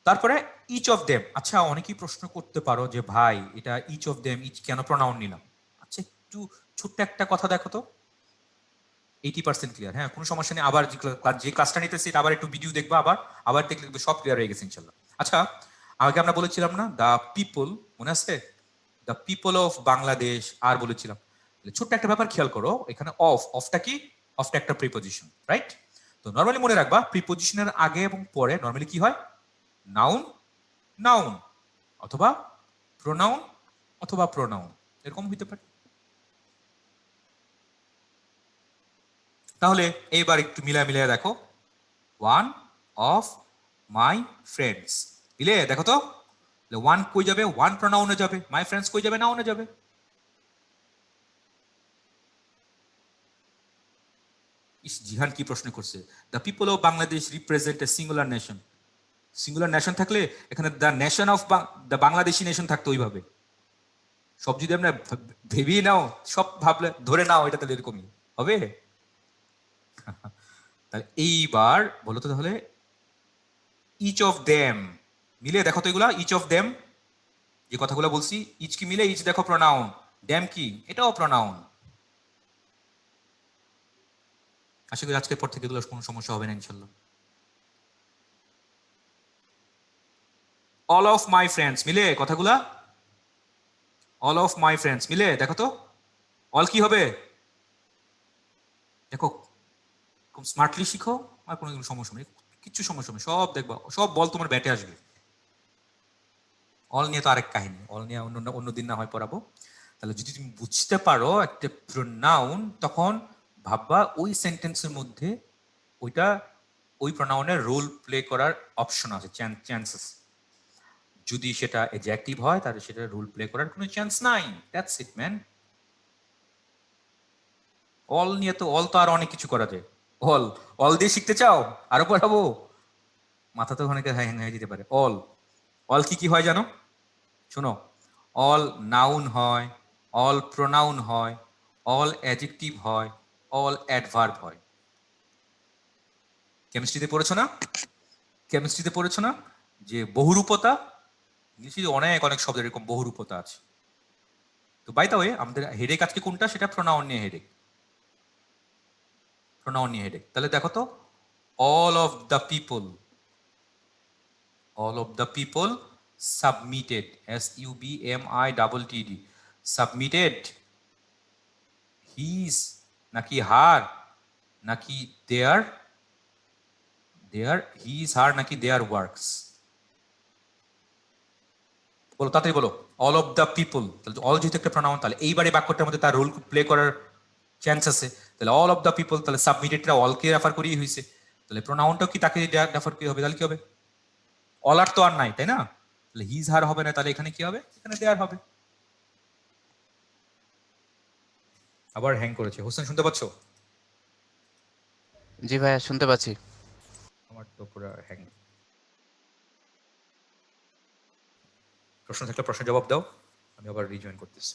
তারপরে ইচ অফ দেম। আচ্ছা, অনেকেই প্রশ্ন করতে পারো যে ভাই এটা ইচ অফ দেম, ইচ কেন প্রনাউন নিলাম? আচ্ছা, একটু ছোট্ট একটা কথা দেখো তো, 80% ক্লিয়ার, হ্যাঁ কোনো সমস্যা নেই। আবার যে ক্লাসটা নিতেছি আবার একটু ভিডিও দেখবা, আবার আবার দেখলে দেখবে সব ক্লিয়ার হয়ে গেছে ইনশাল্লাহ। আচ্ছা, আগে আমরা বলেছিলাম না দ্য পিপল, মনে আছে? দ্য পিপল অফ বাংলাদেশ, আর বলেছিলাম। ছোট্ট একটা ব্যাপার খেয়াল করো, এখানে অফটা কি, অফটা একটা প্রিপজিশন, রাইট? তো নর্মালি মনে রাখবা, প্রিপজিশনের আগে এবং পরে নর্মালি কি হয়, নাউন, নাউন অথবা প্রোনাউন, অথবা প্রোনাউন, এরকম হইতে পারে। তাহলে এইবার একটু মিলায় মিলায় দেখো, ওয়ান অফ মাই ফ্রেন্ডস, দিলে দেখো তো, ওয়ান কই যাবে, ওয়ান প্রোনাউনে যাবে, মাই ফ্রেন্ডস কই যাবে, নাউনে যাবে। ইস, জিহান কি প্রশ্ন করছে, the people of Bangladesh represent a singular nation. Singular nation থাকলে এখানে the nation of the Bangladeshi nation থাকতো ওইভাবে। সব যদি আমরা ভেবেই নাও, সব ভাবলে ধরে নাও, এটা তাহলে এরকমই হবে। তাহলে এইবার বলো তো, তাহলে ইচ অফ দেম, মিলে দেখো তো এগুলা, ইচ অফ দেম যে কথাগুলো বলছি, ইচ কি মিলে, ইচ দেখো প্রোনাউন, ড্যাম কি, এটাও প্রোনাউন। আশা করি আজকের পর থেকে এগুলো কোনো সমস্যা হবে না ইনশাল্লাহ। অল অফ মাই ফ্রেন্ডস মিলে কথাগুলা, অল অফ মাই ফ্রেন্ডস মিলে দেখো তো অল কি হবে, দেখো খুব স্মার্টলি শিখো, আর কোনো সমস্যা নেই, কিচ্ছু সমস্যা নেই, সব দেখবা, সব বল তোমার ব্যাটে আসবে। অল নিয়ে তো আরেক কাহিনী, অল নিয়ে অন্য দিন না হয় পড়াবো। তাহলে যদি তুমি বুঝতে পারো একটা প্রোনাউন, তখন ভাববা ওই সেন্টেন্সের মধ্যে ওইটা ওই প্রোনাউনের রোল প্লে করার অপশন আছে, চান্সেস। যদি সেটা এডজেক্টিভ হয় তাহলে সেটা রোল প্লে করার কোনো চান্স নাই। That's it man. অল নিয়ে তো, অল তো আর অনেক কিছু করা যায়। অল, অল দিয়ে শিখতে চাও আরো পড়াবো, মাথা তো অনেকে হ্যাং হয়ে যেতে পারে। অল, অল কি কি হয় জানো? শোনো, অল নাউন হয়, অল প্রোনাউন হয়, অল অ্যাডজেক্টিভ হয়, অল অ্যাডভার্ব হয়। কেমিস্ট্রিতে পড়েছো না? কেমিস্ট্রিতে পড়েছো না যে বহুরূপতা? ইংলিশে অনেক অনেক শব্দের এরকম বহুরূপতা আছে। তো বাই দ্য ওয়ে, আমাদের হেডেক আজকে কোনটা? সেটা প্রোনাউন নিয়ে হেডেক, প্রোনাউন নিয়ে হেডেক। তাহলে দেখো তো, all of the people, all of the people submitted, submitted, submitted his নাকি হার নাকি their, his হার নাকি their works? বলো তাড়াতাড়ি বলো। অল অফ দ্য পিপল, তাহলে অল যেহেতু একটা প্রোনাউন, তাহলে এইবারে বাক্যটার মধ্যে তার রোল প্লে করার চান্স আছে। তাহলে অল অফ দ্য পিপল, তাহলে সাবমিটেডটা অলকে রেফার করিয়ে হয়েছে, তাহলে প্রোনাউনটাও কি তাকে রেফার কি হবে? তাহলে কি হবে? অল আর তো আর নাই, তাই না? তাহলে হিজ হার হবে না, তাহলে এখানে কি হবে? এখানে দেয়ার হবে। আবার হ্যাং করেছে। হোসেন শুনতে পাচ্ছ? জি ভাইয়া শুনতে পাচ্ছি। আমার তো পুরো হ্যাং। প্রশ্ন থাকলে প্রশ্নের জবাব দাও, আমি আবার রিজয়েন করতেছি।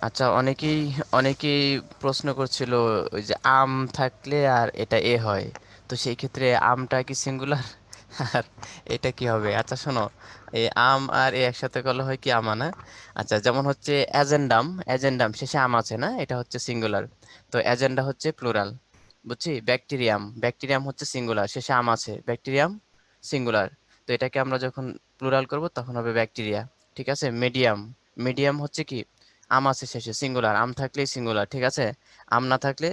আচ্ছা, অনেকেই অনেকেই প্রশ্ন করছিল ওই যে আম থাকলে আর এটা এ হয়, তো সেই ক্ষেত্রে আমটা কি সিঙ্গুলার আর এটা কি হবে? আচ্ছা শোনো, এই আম আর এ একসাথে করলে হয় কি আমা না? আচ্ছা, যেমন হচ্ছে অ্যাজেন্ডাম, অ্যাজেন্ডাম শেষে আম আছে না, এটা হচ্ছে সিঙ্গুলার, তো অ্যাজেন্ডা হচ্ছে প্লুরাল। বুঝছি? ব্যাকটেরিয়াম, ব্যাকটেরিয়াম হচ্ছে সিঙ্গুলার, শেষে আম আছে, ব্যাকটেরিয়াম সিঙ্গুলার। তো এটাকে আমরা যখন প্লুরাল করব তখন হবে ব্যাকটেরিয়া। ঠিক আছে? মিডিয়াম, মিডিয়াম হচ্ছে কি আম আছে শেষে, সিঙ্গুলার, আম থাকলেই সিঙ্গুলার। ঠিক আছে? আম না থাকলে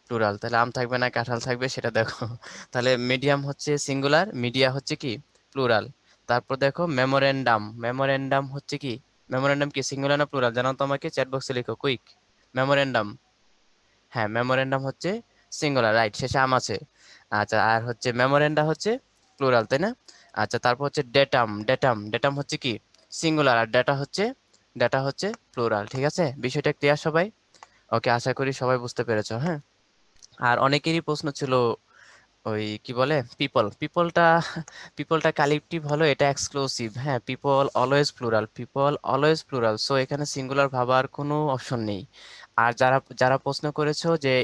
প্লুরাল। তাহলে আম থাকবে না কাঁঠাল থাকবে সেটা দেখো। তাহলে মিডিয়াম হচ্ছে সিঙ্গুলার, মিডিয়া হচ্ছে কি প্লুরাল। তারপর দেখো মেমোরেন্ডাম, মেমোরেন্ডাম হচ্ছে কি, মেমোরেন্ডাম কি সিঙ্গুলার না প্লুরাল জানো তো? আমাকে চ্যাট বক্সে লিখো কুইক। মেমোরেন্ডাম, হ্যাঁ মেমোরেন্ডাম হচ্ছে সিঙ্গুলার, রাইট, শেষে আম আছে। আচ্ছা, আর হচ্ছে মেমোরেন্ডা হচ্ছে প্লুরাল, তাই না? আচ্ছা, তারপর হচ্ছে ডেটাম, ডেটাম, ডেটাম হচ্ছে কি সিঙ্গুলার, আর ডেটা হচ্ছে প্লুরাল। ঠিক আছে? বিষয়টা ক্লিয়ার সবাই? ওকে, আশা করি সবাই বুঝতে পেরেছো। হ্যাঁ, আর অনেকেরই প্রশ্ন ছিল ওই কি বলে পিপল, পিপলটা কালেকটিভ হলো, এটা এক্সক্লুসিভ। হ্যাঁ, people always plural, people always plural, so এখানে সিঙ্গুলার ভাবার কোনো অপশন নেই। আর যারা যারা প্রশ্ন করেছো যে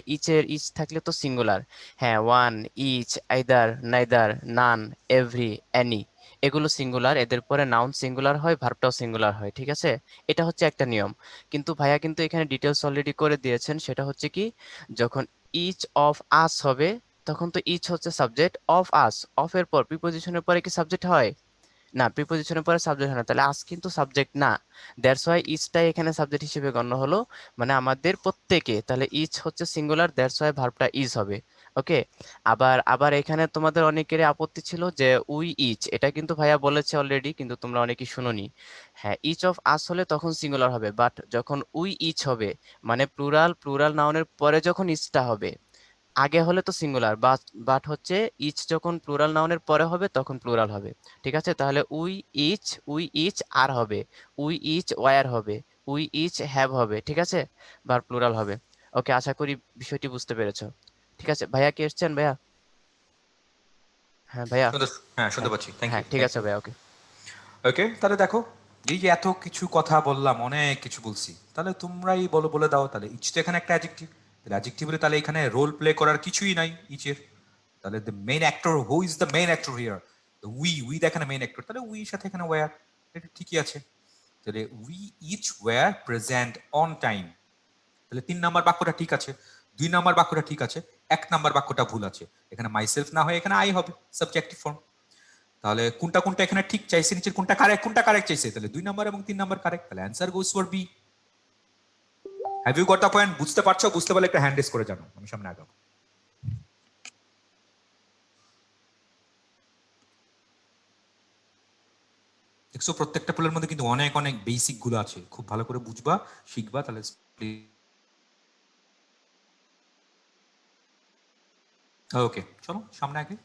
ইচ থাকলে তো সিঙ্গুলার, হ্যাঁ, ওয়ান, ইচ, আইদার, নাইদার, নান, এভরি, এনি, এগুলো সিঙ্গুলার, এদের পরে নাউন সিঙ্গুলার হয়, ভার্বটাও সিঙ্গুলার হয়। ঠিক আছে? এটা হচ্ছে একটা নিয়ম। কিন্তু ভাইয়া কিন্তু এখানে ডিটেলস অলরেডি করে দিয়েছেন, সেটা হচ্ছে কি যখন ইচ অফ আস হবে তখন তো ইচ হচ্ছে সাবজেক্ট, অফ আস, অফ এর পর প্রিপজিশনের পরে কি সাবজেক্ট হয়? না, প্রিপজিশনের পরে সাবজেক্ট হয় না, তাহলে আস কিন্তু সাবজেক্ট না। দ্যাটস ওয়াই ইচটাই এখানে সাবজেক্ট হিসেবে গণ্য হলো, মানে আমাদের প্রত্যেকে। তাহলে ইচ হচ্ছে সিঙ্গুলার, দ্যাটস ওয়াই ভার্বটা ইজ হবে। ওকে, আবার আবার এখানে তোমাদের অনেকেরই আপত্তি ছিল যে উই ইচ, এটা কিন্তু ভাইয়া বলেছে অলরেডি, কিন্তু তোমরা অনেকেই শুনোনি। হ্যাঁ, ইচ অফ আস হলে তখন সিঙ্গুলার হবে, বাট যখন উই ইচ হবে, মানে প্লুরাল, প্লুরাল নাউনের পরে যখন ইচটা হবে, আগে হলে তো সিঙ্গুলার, বাট বাট হচ্ছে ইচ যখন প্লুরাল নাউনের পরে হবে তখন প্লুরাল হবে। ঠিক আছে? তাহলে উই ইচ আর হবে, উই ইচ ওয়ার হবে, উই ইচ হ্যাভ হবে। ঠিক আছে? বা প্লুরাল হবে। ওকে, আশা করি বিষয়টি বুঝতে পেরেছো। ঠিক আছে ভাইয়া, কি এসছেন ভাইয়া? হ্যাঁ ভাইয়া। শুনতে, হ্যাঁ শুনতে হ্যাঁ, পাচ্ছি। থ্যাংক হ্যাঁ ইউ, ঠিক থ্যাংক আছে ইউ। ভাইয়া, ওকে। ওকে, তাহলে দেখো, এই যে এত কিছু কথা বললাম, অনেক কিছু বলছি, তাহলে তোমরাই বলো, বলে দাও তাহলে ইচ তো এখানে একটা অ্যাডজেক্টিভ, তাহলে অ্যাডজেক্টিভ বলে তাহলে এখানে রোল প্লে করার কিছুই নাই ইচের। তাহলে the main actor, who is the main actor here? We the এখানে মেইন অ্যাক্টর, তাহলে উই সাথে এখানে ওয়্যার, এটা ঠিকই আছে। তাহলে we each were present on time, তাহলে 3 নাম্বার বাক্যটা ঠিক আছে। 2 নাম্বার বাক্যটা ঠিক আছে, 1 নাম্বার বাক্যটা ভুল আছে। এখানে মাইসেলফ না হয় এখানে আই হবে সাবজেক্টিভ ফর্ম। তাহলে কোনটা কোনটা এখানে ঠিক চাইছে, নিচের কোনটা কারেক্ট চাইছে, তাহলে 2 নাম্বার এবং 3 নাম্বার কারেক্ট, তাহলে answer goes for B. Have you got the point? বুঝতে পারছো? বুঝতে পারলে একটা হ্যান্ড রেজ করে জানো, আমি সামনে আগাবো। দেখছো প্রত্যেকটা পুলের মধ্যে কিন্তু অনেক অনেক বেসিক গুলো আছে, খুব ভালো করে বুঝবা, শিখবা, তাহলে ওকে চলো সামনে আগে,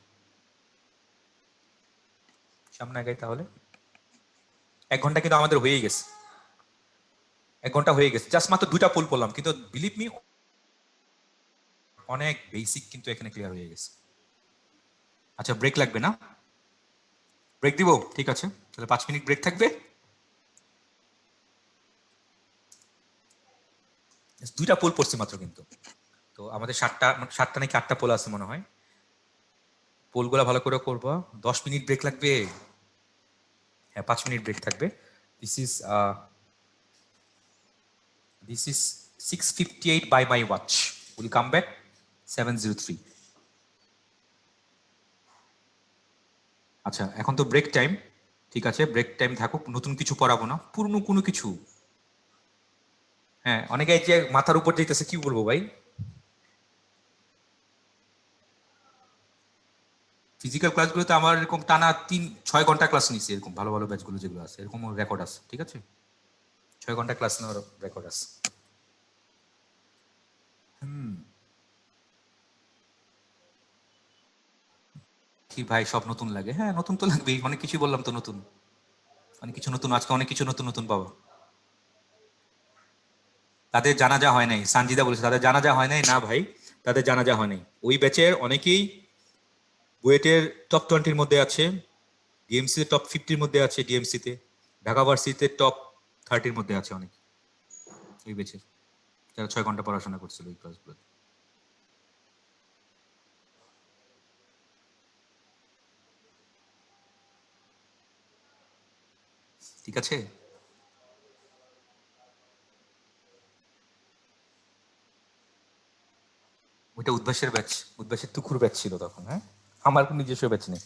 সামনে আগে। তাহলে 1 ঘন্টা কিন্তু আমাদের হয়েই গেছে, 1 ঘন্টা হয়ে গেছে, জাস্ট মাত্র 2টা পুল পড়লাম, কিন্তু বিলিভ মি অনেক বেসিক কিন্তু এখানে ক্লিয়ার হয়ে গেছে। আচ্ছা ব্রেক লাগবে না? ব্রেক দিব, ঠিক আছে, তাহলে 5 মিনিট ব্রেক থাকবে। 2টা পোল পড়ছি মাত্র কিন্তু, তো আমাদের 7টা নাকি 8টা পোল আছে মনে হয়, পোলগুলা ভালো করে করবো। 10 মিনিট ব্রেক লাগবে, হ্যাঁ 5 মিনিট ব্রেক থাকবে। This is 6:58 by my watch. We'll come back 7:03. আচ্ছা এখন তো ব্রেক টাইম, ঠিক আছে ব্রেক টাইম থাকুক, নতুন কিছু পড়াবো না, পুরনো কোনো কিছু। হ্যাঁ অনেকে এই যে মাথার উপর যেতেছে, কি বলবো ভাই, ফিজিক্যাল ক্লাসগুলোতে আমার এরকম টানা 3-6 ঘন্টা ক্লাস নিছি, এরকম ভালো ভালো ব্যাচগুলো যেগুলো আছে এরকম রেকর্ড আছে, ঠিক আছে 6 ঘন্টা ক্লাস নেওয়ার রেকর্ড আছে। কি ভাই সব নতুন লাগে? হ্যাঁ নতুন তো লাগবেই, অনেক কিছু বললাম তো নতুন, অনেক কিছু নতুন, আজকে অনেক কিছু নতুন নতুন পাবো। তাদের জানাজা হয় নাই, সানজিদা বলেছে তাদের জানাজা হয় নাই, না ভাই তাদের জানাজা হয় নাই, ওই ব্যাচের অনেকেই বুয়েটের টপ 20-র মধ্যে আছে, ডিএমসি টপ 50-র মধ্যে আছে, ডিএমসি তে ঢাকা ভার্সিটিতে টপ 30-র মধ্যে আছে অনেক, ওই ব্যাচের যারা 6 ঘন্টা পড়াশোনা করছিল ওই ক্লাসগুলো। ঠিক আছে, ওইটা উদ্ভাসের ব্যাচ, উদ্ভাসের তুখুর ব্যাচ ছিল তখন, হ্যাঁ আমার কোনো নিজস্ব ব্যাচ নেই।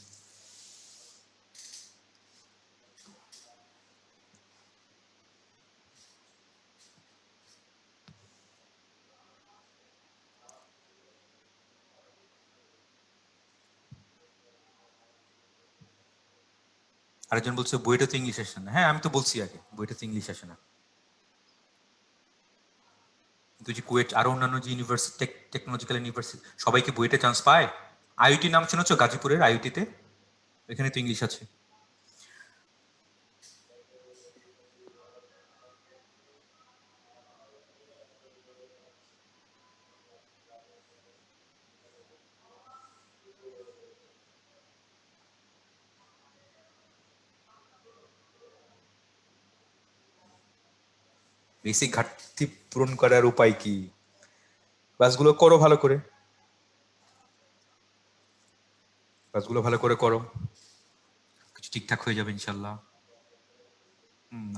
আরেকজন বলছে বইটা তো ইংলিশ আসে না, হ্যাঁ আমি তো বলছি আগে বইটা তো ইংলিশ আসে না, কিন্তু যে কুয়েট আরো অন্যান্য যে ইউনিভার্সিটি টেকনোলজিক্যাল ইউনিভার্সিটি সবাইকে বুয়েটে চান্স পায়। আইআইটি নাম শুনেছো? গাজীপুরের আইআইটিতে, এখানে তো ইংলিশ আছে। বেসিক ঘাটতি পূরণ করার উপায় কি? ক্লাসগুলো করো ভালো করে, ক্লাসগুলো ভালো করে করো, কিছু ঠিকঠাক হয়ে যাবে ইনশাল্লাহ।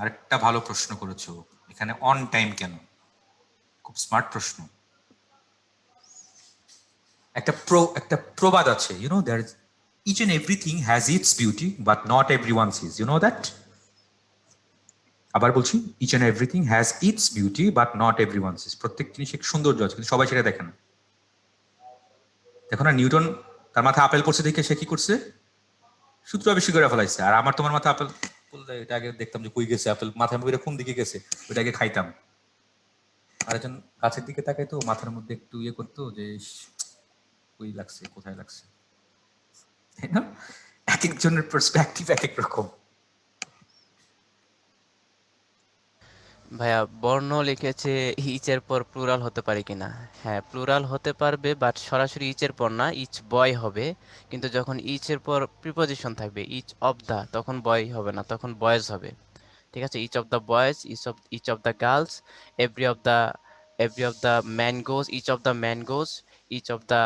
আরেকটা ভালো প্রশ্ন করেছো, এখানে অন টাইম কেন, খুব স্মার্ট প্রশ্ন। একটা প্রবাদ আছে, you know there each and everything has its beauty but not everyone sees, you know that. আবার বলছি, each and everything has its beauty but not everyone sees, প্রত্যেক জিনিসের সৌন্দর্য আছে কিন্তু সবাই সেটা দেখে না। দেখো না নিউটন, তার মাথায় আপেল পড়ছে দেখে সে কি করছে, সূত্র আবিষ্কার করে ফেলাইছে, আর আমার তোমার মাথায় আপেল পড়লে এটা আগে দেখতাম যে কই গেছে আপেল, মাথার মধ্যে কোন দিকে গেছে ওইটা আগে খাইতাম। আর একজন গাছের দিকে তাকাইতো, মাথার মধ্যে একটু ইয়ে করতো যে ইস, কই লাগছে, কোথায় লাগছে, তাই না? এক একজনের পার্সপেক্টিভ এক এক রকম। ভাইয়া বর্ণ লিখেছে ইচ এর পর প্লুরাল হতে পারে কিনা? হ্যাঁ প্লুরাল হতে পারবে, বাট সরাসরি ইচ এর পর না, ইচ বয় হবে। কিন্তু যখন ইচ এর পর প্রিপজিশন থাকবে, ইচ অফ দা, তখন বয় হবে না, তখন বয়েজ হবে। ঠিক আছে, each of the boys, each of the girls, every of the every of the man goes, each of the man goes, each of the,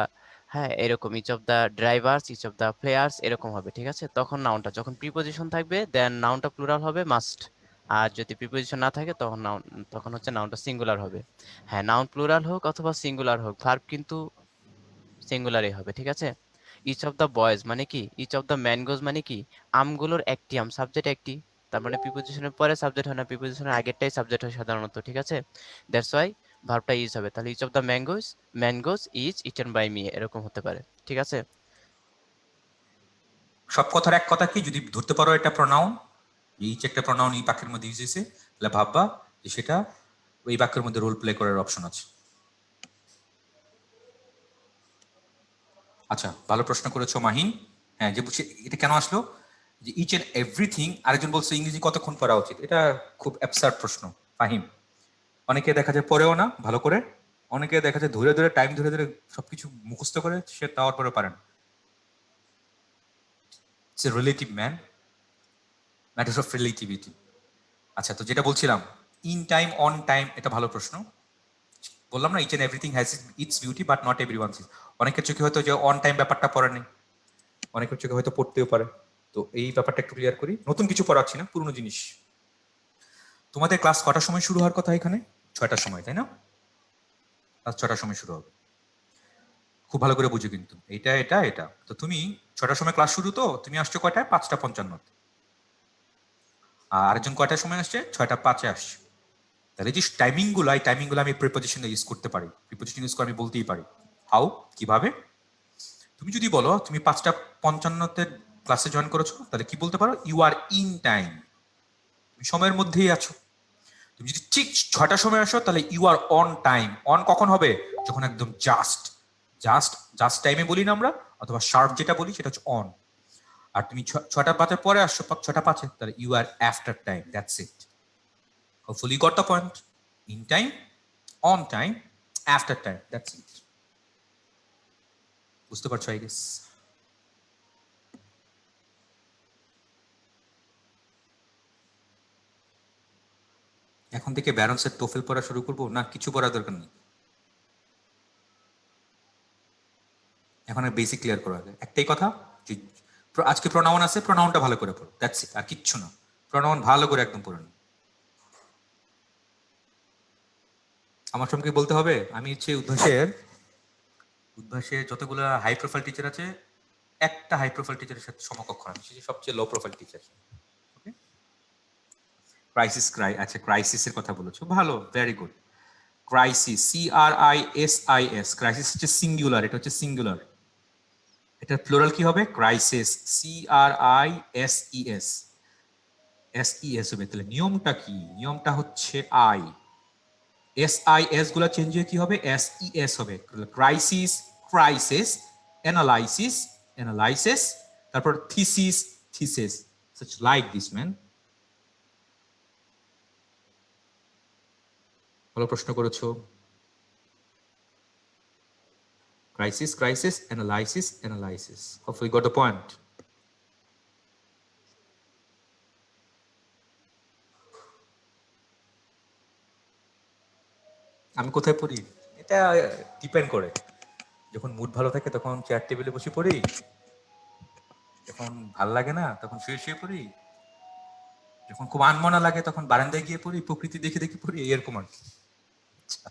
হ্যাঁ এরকম, each of the drivers, each of the players, এরকম হবে। ঠিক আছে, তখন নাউনটা যখন preposition থাকবে দেন নাউনটা plural হবে মাস্ট। আর যদি প্রিপোজিশন না থাকে তখন হচ্ছে নাউনটা সিঙ্গুলার হবে। হ্যাঁ, নাউন প্লুরাল হোক অথবা সিঙ্গুলার হোক, ভার্ব কিন্তু সিঙ্গুলারই হবে, ঠিক আছে? ইচ অফ দ্য বয়েজ মানে কি, ইচ অফ দ্য ম্যানগোজ মানে কি, আমগুলোর একটি আম, সাবজেক্ট একটি, তার মানে প্রিপোজিশনের পরে সাবজেক্ট হয় না, প্রিপোজিশনের আগেরটাই সাবজেক্ট হয় সাধারণত, ঠিক আছে? দ্যাটস ওয়াই ভার্বটা ইজ হবে। তাহলে each of the mangoes is eaten by me, এরকম হতে পারে, ঠিক আছে? সব কথার এক কথা কি, যদি ধরতে পারো এটা প্রনাউন, ইচ একটা প্রনাউন এই বাক্যের মধ্যে ইউজ হয়েছে, তাহলে ভাববা যে সেটা ওই বাক্যের মধ্যে রোল প্লে করার অপশন আছে। আচ্ছা, ভালো প্রশ্ন করেছো মাহিন। হ্যাঁ, যে বুঝছি এটা কেন আসলো, যে ইচ এন্ড এভরিথিং, আরেকজন বলছে ইংরেজি কতক্ষণ পড়া উচিত, এটা খুব অ্যাবসার্ড প্রশ্ন ফাহিম। অনেকে দেখা যায় পড়েও না ভালো করে, অনেকে দেখা যায় ধরে ধরে টাইম ধরে ধরে সবকিছু মুখস্থ করে, সে তাওয়ার পরে পারে না। It's a relative man, matter of relativity. আচ্ছা, তো যেটা বলছিলাম, ইন টাইম অন টাইম, এটা ভালো প্রশ্ন। বললাম না, each and everything has its beauty but not every one. অনেকের চোখে হয়তো যে অন টাইম ব্যাপারটা পড়েনি, অনেকের চোখে হয়তো পড়তেও পারে। তো এই ব্যাপারটা একটু ক্লিয়ার করি, নতুন কিছু পড়াচ্ছি না, পুরনো জিনিস। তোমাদের ক্লাস কটার সময় শুরু হওয়ার কথা এখানে? 6টার সময়, তাই না? ক্লাস 6টার সময় শুরু হবে। খুব ভালো করে বুঝো কিন্তু, এটা এটা এটা। তো তুমি 6টার সময় ক্লাস শুরু, তো তুমি আসছো কয়টায়? 5:55। আর আরেকজন কয়টার সময় আসছে? 6:05 আসছে। তাহলে যে টাইমিংগুলো, এই টাইমিংগুলো আমি প্রিপোজিশন ইউজ করতে পারি, প্রিপোজিশন ইউজ করে আমি বলতেই পারি। হাউ, কিভাবে? তুমি যদি বলো তুমি 5:55 ক্লাসে জয়েন করেছো, তাহলে কি বলতে পারো? ইউ আর ইন টাইম, তুমি সময়ের মধ্যেই আছো। তুমি যদি ঠিক 6টার সময় আসো, তাহলে you are on time. On কখন হবে? যখন একদম জাস্ট জাস্ট জাস্ট টাইমে বলি না আমরা, অথবা শার্প যেটা বলি সেটা হচ্ছে অন। আর তুমি 6:05 পরে আসছো, 6:05, তাহলে you are after time. That's it. Hopefully got the point. In time, on time, after time, that's it. বুঝতে পারছো আই গেস? এখন থেকে ব্যারন্সের টোফেল পড়া শুরু করবো, না কিছু পড়ার দরকার নেই? এখন আর বেসিক ক্লিয়ার করা আগে একটাই কথা, যে আজকে প্রনাউন আছে, প্রনাউনটা ভালো করে পড়ো, দ্যাটস ইট, আর কিচ্ছু না। প্রনাউন ভালো করে একদম পড়ে নাও। আমার সঙ্গে বলতে হবে, আমি হচ্ছে উদ্ভাসের যতগুলো হাই প্রোফাইল টিচার আছে, একটা হাই প্রোফাইল টিচারের সাথে সমকক্ষ আমি, সে সবচেয়ে লো প্রোফাইল টিচার। ওকে, আচ্ছা ক্রাইসিসের কথা বলেছো, ভালো, very good. Crisis, CRISIS, crisis হচ্ছে সিঙ্গুলার, এটা হচ্ছে সিঙ্গুলার। এটার প্লুরাল কি হবে? ক্রাইসিস, CRISES, SES হবে। তাহলে নিয়মটা কি? নিয়মটা হচ্ছে SIS গুলা চেঞ্জ হয়ে কি হবে? SES হবে। ক্রাইসিস, ক্রাইসিস, অ্যানালাইসিস, অ্যানালাইসিস, তারপর thesis, thesis, such like this man. ভালো প্রশ্ন করেছো। Crisis, crisis, analysis, analysis. Hopefully you got the point. আমি কোথায় পড়ি? এটা ডিপেন্ড করে। যখন মুড ভালো থাকে তখন চেয়ার টেবিলে বসে পড়ি, যখন ভাল লাগে না তখন শুয়ে শুয়ে পড়ি, যখন খুব আনমনা লাগে তখন বারান্দায় গিয়ে পড়ি, প্রকৃতি দেখে দেখে পড়ি, এরকম আর কি। আচ্ছা,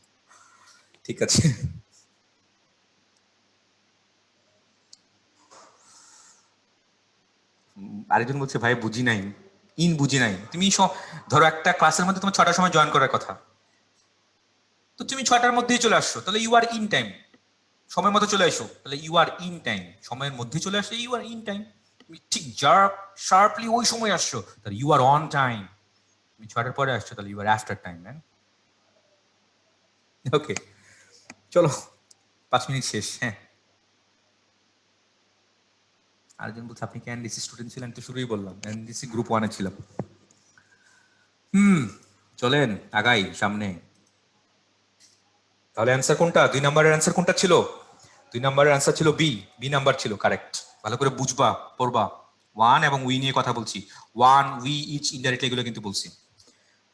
ঠিক আছে। আরেকজন বলছে ভাই বুঝি নাই, বুঝি নাই। তুমি ধরো একটা ক্লাসের মধ্যে তোমার 6টার সময় জয়েন করার কথা, তো তুমি 6টার মধ্যেই চলে আসছো, তাহলে ইউ আর ইন টাইম। সময়ের মতো চলে আসো, তাহলে ইউ আর ইন টাইম। সময়ের মধ্যে চলে আসলে ইউ আর ইন টাইম। তুমি ঠিক শার্পলি ওই সময় আসছো, তাহলে ইউ আর অন টাইম। তুমি 6টার পরে আসছো, তাহলে you are after time, man. Okay, চলো 5 মিনিট শেষ। হ্যাঁ, আরেকজন বলছে আপনি কি এনডিসি স্টুডেন্ট ছিলেন? তো শুরুই বললাম এনডিসি গ্রুপ 1-এ ছিলাম। চলেন আগাই সামনে। তাহলে অ্যান্সার কোনটা? 2 নম্বরের অ্যান্সার কোনটা ছিল? 2 নম্বরের অ্যান্সার ছিল বি নাম্বার ছিল কারেক্ট। ভালো করে বুঝবা, পড়বা। ওয়ান এবং উই নিয়ে কথা বলছি, ওয়ান, উই, ইচ, ইনডাইরেক্ট, এগুলো কিন্তু বলছি।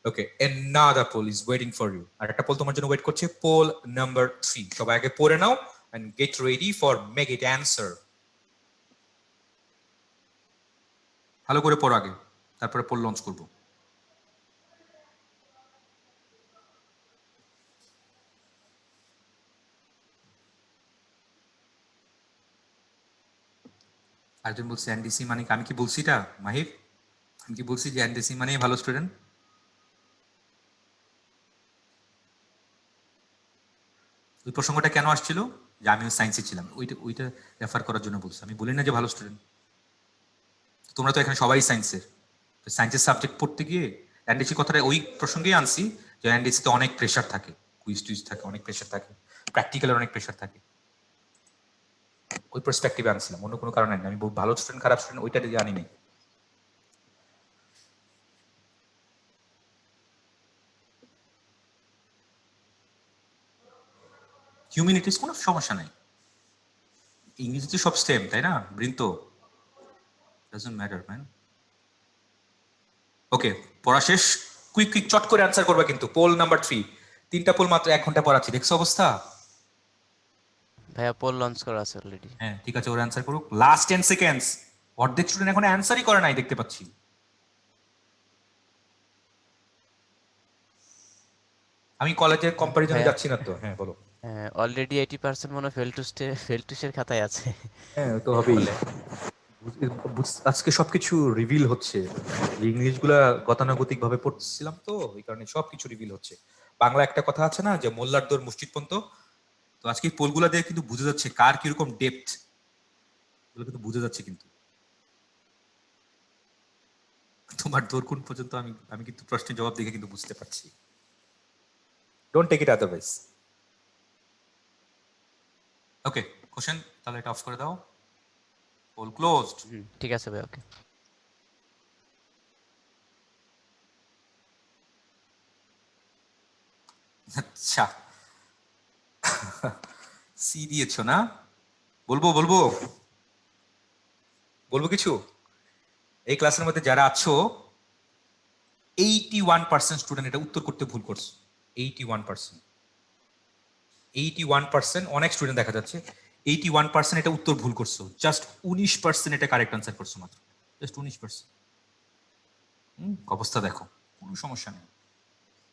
ওকে, another poll is waiting for you. আর একটা পোল তোমার জন্য ওয়েট করছে, পোল নাম্বার 3। সবাই আগে পড়ে নাও and get ready for make it answer. ভালো করে পড়ো আগে, তারপরে পোল লঞ্চ করবো। আরেকজন বলছে এনডিসি মানে কি? আমি কি বলছি এটা মাহিব? আমি কি বলছি যে এনডিসি মানেই ভালো স্টুডেন্ট? ওই প্রসঙ্গটা কেন আসছিল? যে আমিও সায়েন্সে ছিলাম, ওইটা রেফার করার জন্য বলছি। আমি বলি না যে ভালো স্টুডেন্ট। তোমরা তো এখানে সবাই সায়েন্সের, সায়েন্সের সাবজেক্ট পড়তে গিয়ে এনডিসি কথাটা ওই প্রসঙ্গেই আনছি যে এনডিসিতে অনেক প্রেশার থাকে, কুইজ টুইজ থাকে, অনেক প্রেশার থাকে, প্র্যাকটিক্যালের অনেক প্রেশার থাকে। ওই পার্সপেক্টিভে আনছিলাম, অন্য কোনো কারণে না। আমি ভালো স্টুডেন্ট খারাপ স্টুডেন্ট ওইটা দিয়ে আনি নাই। হিউম্যানিটিস কোনো সমস্যা নাই, ইংরেজিতে সব সেম, তাই না বৃন্ত? Doesn't matter man. ওকে, পড়া শেষ। কুইক কুইক চট করে অ্যান্সার করবে কিন্তু। পোল নাম্বার 3, 3টা পোল মাত্র 1 ঘন্টা পড়াচ্ছি, দেখছো অবস্থা? ভাইয়া পোল লঞ্চ করা আছে অলরেডি। হ্যাঁ ঠিক আছে, ওরা অ্যান্সার করুক। Last 10 seconds. অর্ধেক স্টুডেন্ট এখন অ্যান্সারই করে নাই দেখতে পাচ্ছি। আমি কলেজের কম্পারিজনে ভাইয়া যাচ্ছি না তো। হ্যাঁ বলো। অলরেডি 80% মনে হয় ফেল টু এর খাতায় আছে হ্যাঁ তো হবেই। বলে। আজকে সবকিছু রিভিল হচ্ছে। ইংলিশ গুলা গতানুগতিক ভাবে পড়ছিলাম তো, এই কারণে সবকিছু রিভিল হচ্ছে। বাংলা একটা কথা আছে না যে মোল্লার দৌড় মসজিদ পর্যন্ত। তো আজকে এই পোলগুলা দিয়ে কিন্তু বুঝা যাচ্ছে কার কিরকম ডেপথ, এগুলো কিন্তু বুঝা যাচ্ছে কিন্তু। তোমার দৌড় কোন পর্যন্ত আমি আমি কিন্তু প্রশ্নের জবাব দেখে কিন্তু বুঝতে পারছি। Don't take it otherwise. Okay, question তাহলে এটা অফ করে দাও। Poll closed. ঠিক আছে ভাই, ওকে। আচ্ছা, সি দিয়েছো না? বলবো বলবো বলবো কিছু। এই ক্লাসের মধ্যে যারা আছো 81% স্টুডেন্ট এটা উত্তর করতে ভুল করছো। 81%, 81% অনেক স্টুডেন্ট দেখা যাচ্ছে 81% এটা উত্তর ভুল করছো। জাস্ট 19% এটা কারেক্ট আনসার করছো মাত্র। জাস্ট 19%। অবস্থা দেখো, কোনো সমস্যা নেই।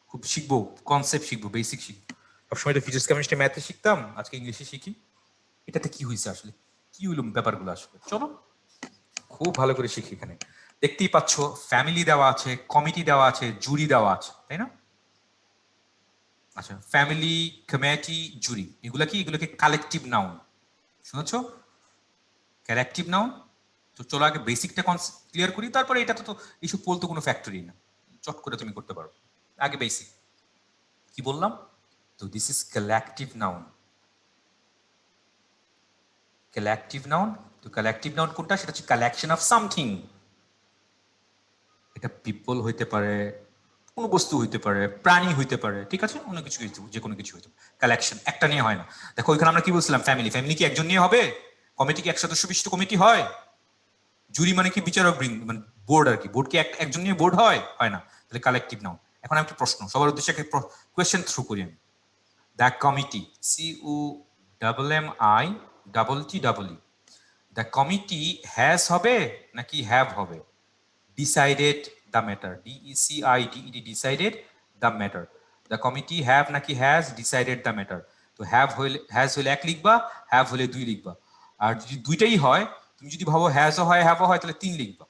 খুব শিখবো, কনসেপ্ট শিখবো, বেসিক শিখবো। সবসময় তো ফিজিক্স কেমিস্ট্রি ম্যাথে শিখতাম, আজকে ইংলিশে শিখি। এটাতে কি হয়েছে আসলে, কি হইল ব্যাপারগুলো আসলে? চলো খুব ভালো করে শিখি। এখানে দেখতেই পাচ্ছ ফ্যামিলি দেওয়া আছে, কমিটি দেওয়া আছে, জুরি দেওয়া আছে, তাই না? আচ্ছা, ফ্যামিলি, কমিটি, জুরি, এগুলা কি? এগুলোকে কালেকটিভ নাউন, শুনেছো? Collective noun. তো চলো আগে বেসিকটা ক্লিয়ার করি, তারপরে এটা তো এইসব বলতে কোনো ফ্যাক্টরি না, চট করে তুমি করতে পারো। আগে বেসিক কি বললাম? তো this is collective noun. Collective noun. তো কালেকটিভ নাউন কোনটা? সেটা হচ্ছে কালেকশন অফ সামথিং। এটা পিপল হইতে পারে, কোনো বস্তু হইতে পারে, প্রাণী হইতে পারে, ঠিক আছে, অন্য কিছু যে কোনো কিছু হইতে পারে। কালেকশন একটা নিয়ে হয় না। দেখো ওইখানে আমরা কি বলছিলাম? ফ্যামিলি, ফ্যামিলি কি একজন নিয়ে হবে? কমিটি কি এক সদস্য বিশিষ্ট কমিটি হয়? জুরি মানে কি? বিচারক বৃন্দ, মানে বোর্ড আর কি। বোর্ড কি একজন নিয়ে বোর্ড হয়? হয় না। তাহলে কালেকটিভ নাউন। এখন আমি একটা প্রশ্ন সবার উদ্দেশ্যে একটা কোয়েশ্চেন থ্রু করি আমি। The committee, CUMMI, the committee has হবে নাকি হ্যাভ হবে? Decided the matter, decided the matter. The committee have নাকি হ্যাজ ডিসাইডেড দ্য ম্যাটার? তো হ্যাভ হইলে, হ্যাজ হইলে 1 লিখবা, হ্যাভ হলে 2 লিখবা। আর যদি দুইটাই হয়, তুমি যদি ভাবো হ্যাজও হয় হ্যাভও হয়, তাহলে 3 লিখবা।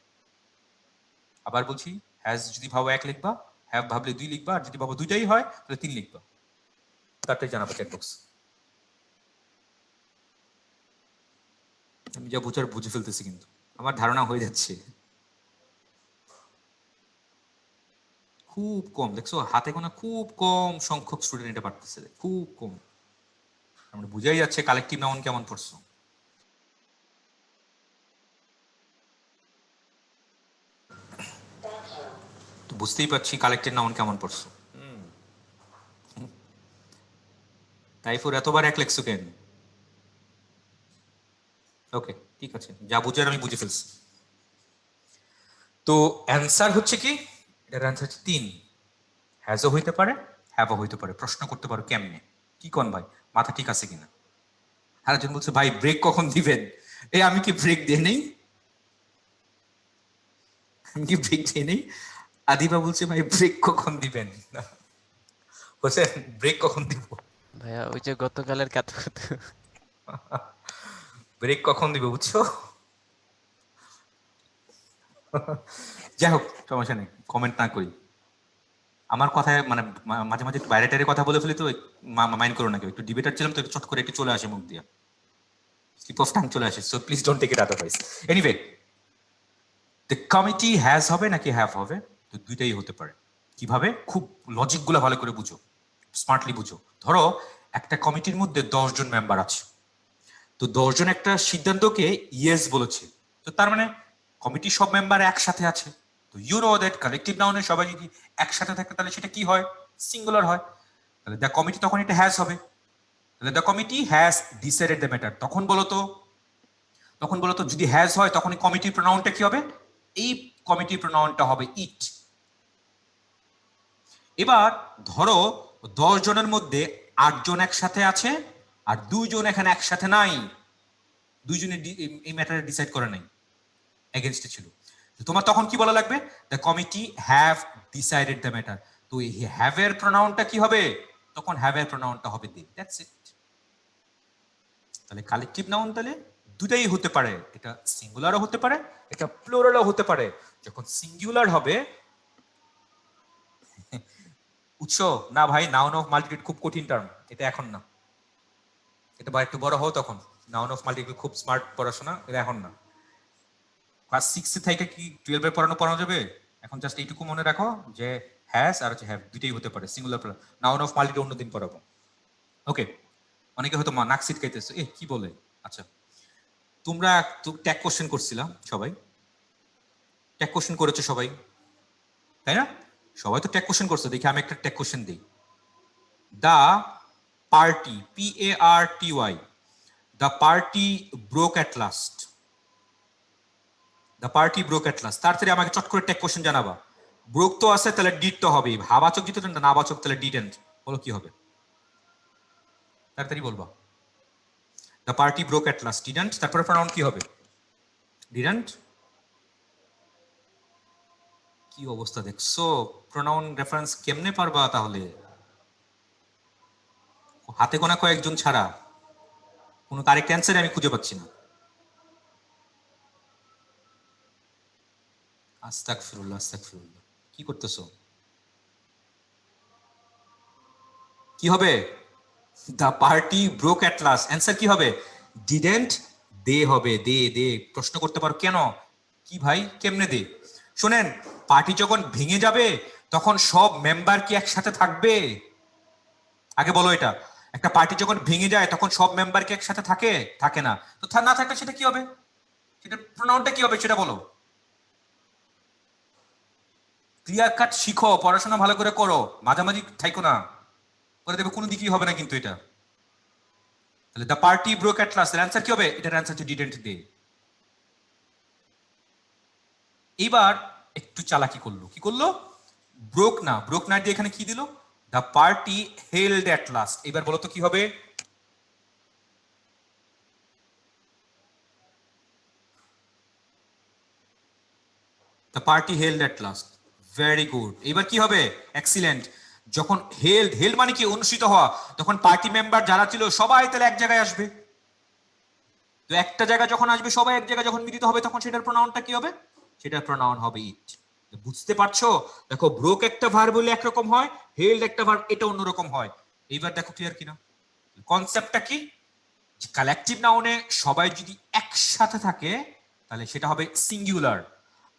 আবার বলছি, হ্যাজ যদি ভাবো 1 লিখবা, হ্যাভ ভাবলে 2 লিখবা, আর যদি ভাবো দুইটাই হয় তাহলে 3 লিখবা। তারটাই জানাবো চ্যাট বক্স। আমি যা বুঝার বুঝে ফেলতেছি, কিন্তু আমার ধারণা হয়ে যাচ্ছে। খুব কম, দেখছো হাতে গোনা খুব কম সংখ্যক স্টুডেন্ট এটা পারতেছে, খুব কম। আমরা বুঝাই যাচ্ছে কালেকটিভ নাউন কেমন পড়ছো। তো বুঝতেই পারছি কালেকটিভ নাউন কেমন পড়ছো। তাইফুর এতবার 1 লেখছো কেন? ওকে ঠিক আছে, যা বুঝার আমি বুঝে ফেলছি। তো অ্যান্সার হচ্ছে কি? এটার অ্যান্সার হচ্ছে 3। হ্যাজও হইতে পারে, হ্যাভও হইতে পারে। প্রশ্ন করতে পারো কেমনে, কি কোন ভাই, মাথা ঠিক আছে কিনা? আরেকজন বলছে ভাই ব্রেক কখন দিবেন? এই আমি কি ব্রেক দিয়ে নেই? আমি কি ব্রেক দিয়ে নেই? আদিবা বলছে ভাই ব্রেক কখন দিবেন? হোসেন ব্রেক কখন দিব? ভাইয়া ওই যে গতকালের কাতু ব্রেক কখন দিবে বুঝছো? যাই হোক, সমস্যা নেই, কমেন্ট না করি। আমার কথায় মানে মাঝে মাঝে একটু বাইরে টাইরে কথা বলে ফেলি, তো মাইন্ড করো না কেউ। একটু ডিবেটার ছিলাম তো একটু চট করে একটু চলে আসে মুখ দিয়ে, স্লিপ অফ টাং চলে আসে। So please don't take it otherwise. Anyway, the committee has হবে নাকি হ্যাভ হবে? তো দুইটাই হতে পারে। কিভাবে? খুব লজিক গুলো ভালো করে বুঝো, স্মার্টলি বুঝো। ধরো একটা কমিটির মধ্যে 10 জন মেম্বার আছে, তো 10 জন একটা সিদ্ধান্তকে ইয়েস বলেছে, তো তার মানে কমিটির সব মেম্বার একসাথে আছে। তো ইউ নো দ্যাট কালেকটিভ নাউনে সবাই যদি একসাথে থাকে তাহলে সেটা কি হয়? সিঙ্গুলার হয়। তাহলে দ্য কমিটি তখন এটা হ্যাজ হবে। তাহলে the committee has decided the matter. তখন বলতো যদি হ্যাজ হয় তখন এই কমিটির প্রোনাউনটা কি হবে? এই কমিটির প্রোনাউনটা হবে ইট। এবার ধরো 10 জনের মধ্যে 8 জন একসাথে আছে আর 2 জন এখানে একসাথে নাই, দুইজনে এই ম্যাটারে ডিসাইড করে নাই, এগেনস্টে ছিল। তো তোমার তখন কি বলা লাগবে? The committee have decided the matter. তো এই হ্যাভ এর প্রোনাউনটা কি হবে? তখন হ্যাভ এর প্রোনাউনটা হবে দে। That's it. তাহলে কালেকটিভ নাউন তাহলে দুটাই হতে পারে, এটা সিঙ্গুলারও হতে পারে, এটা প্লুরালও হতে পারে। যখন সিঙ্গুলার হবে, উৎস না ভাই, নাউন অফ মাল্টিটিউড খুব কঠিন টার্ম, এটা এখন না, এটা বা একটু বড় হও তখন। নাউন অফ মাল্টিটিউড খুব স্মার্ট পড়াশোনা, এটা এখন না। ক্লাস 6 থেকে কি 12 এর পড়ানো যাবে? এখন জাস্ট এইটুকু মনে রাখো যে হ্যাজ আর হচ্ছে হ্যাভ দুইটাই হতে পারে, singular plural. Noun of multitude অন্যদিন পড়াবো। ওকে, অনেকে হয়তো নাক সিটকাইতেছে, কি বলে। আচ্ছা, তোমরা ট্যাগ কোশ্চেন করছিলাম সবাই, ট্যাগ কোশ্চেন করেছো সবাই, তাই না? সবাই তো ট্যাগ কোশ্চেন করছো, দেখি আমি একটা ট্যাগ কোশ্চেন দিই। The party, PARTY, the party broke at last. The party broke at last, তাড়াতাড়ি আমাকে চট করে ট্যাগ কোশ্চেন জানাবা। ব্রোক তো আছে, তাহলে ডিড তো হবে, হাবাচক যেহেতু নাবাচক, তাহলে ডিডেন্ট। বলো কি হবে, তাড়াতাড়ি বলবা। The party broke at last, didn't, তারপরে প্রনাউন কি হবে? ডিডেন্ট। কি অবস্থা দেখছো, প্রোনাউন রেফারেন্স কেমনে পারবা তাহলে? হাতে গোনা কয়েকজন ছাড়া কোনো কারেক্ট অ্যান্সার আমি খুঁজে পাচ্ছি না। আস্তাগফিরুল্লাহ, আস্তাগফিরুল্লাহ, কি করতেছো? কি হবে? The party broke at last, answer কি হবে? ডিডেন্ট দে হবে। দে দে, প্রশ্ন করতে পারো কেন, কি ভাই কেমনে দে? শোনেন, পার্টি যখন ভেঙে যাবে তখন সব মেম্বার কি একসাথে থাকবে? আগে বলো এটা। একটা পার্টি যখন ভেঙে যায় তখন সব মেম্বার কি একসাথে থাকে? থাকে না। তো না থাকলে সেটা কি হবে? সেটা প্রোনাউনটা কি হবে সেটা বলো। ক্লিয়ার কাট শিখো, পড়াশোনা ভালো করে করো, মাঝামাঝি থাইকো না, করে দেবে কোনো দিকই হবে না কিন্তু এটা। তাহলে the party broke at last, এর অ্যান্সার কি হবে? এটার অ্যান্সার হচ্ছে ডিডেন্ট দে। এবার একটু চালাকি করলো, কি করলো? ব্রোক না, ব্রোক না দিয়ে এখানে কি দিল? The party held at last. এবার বলো তো কি হবে? The party held at last, very good. এবার কি হবে? এক্সিলেন্ট। যখন হেল্ড, হেল্ড মানে কি? অনুষ্ঠিত হওয়া। তখন পার্টি মেম্বার যারা ছিল সবাই তাহলে এক জায়গায় আসবে। তো একটা জায়গা যখন আসবে, সবাই এক জায়গায় যখন মিলিত হবে, তখন সেটার প্রোনাউনটা কি হবে? সেটার প্রোনাউন হবে ইট। বুঝতে পারছো? দেখো, ব্রোক একটা ভার্ব হলে একরকম হয়, হেল্ড একটা ভার্ব এটা অন্যরকম হয়। এইবার দেখো ক্লিয়ার কিনা, কনসেপ্টটা কি? কালেকটিভ নাউনে সবাই যদি একসাথে থাকে তাহলে সেটা হবে সিঙ্গুলার,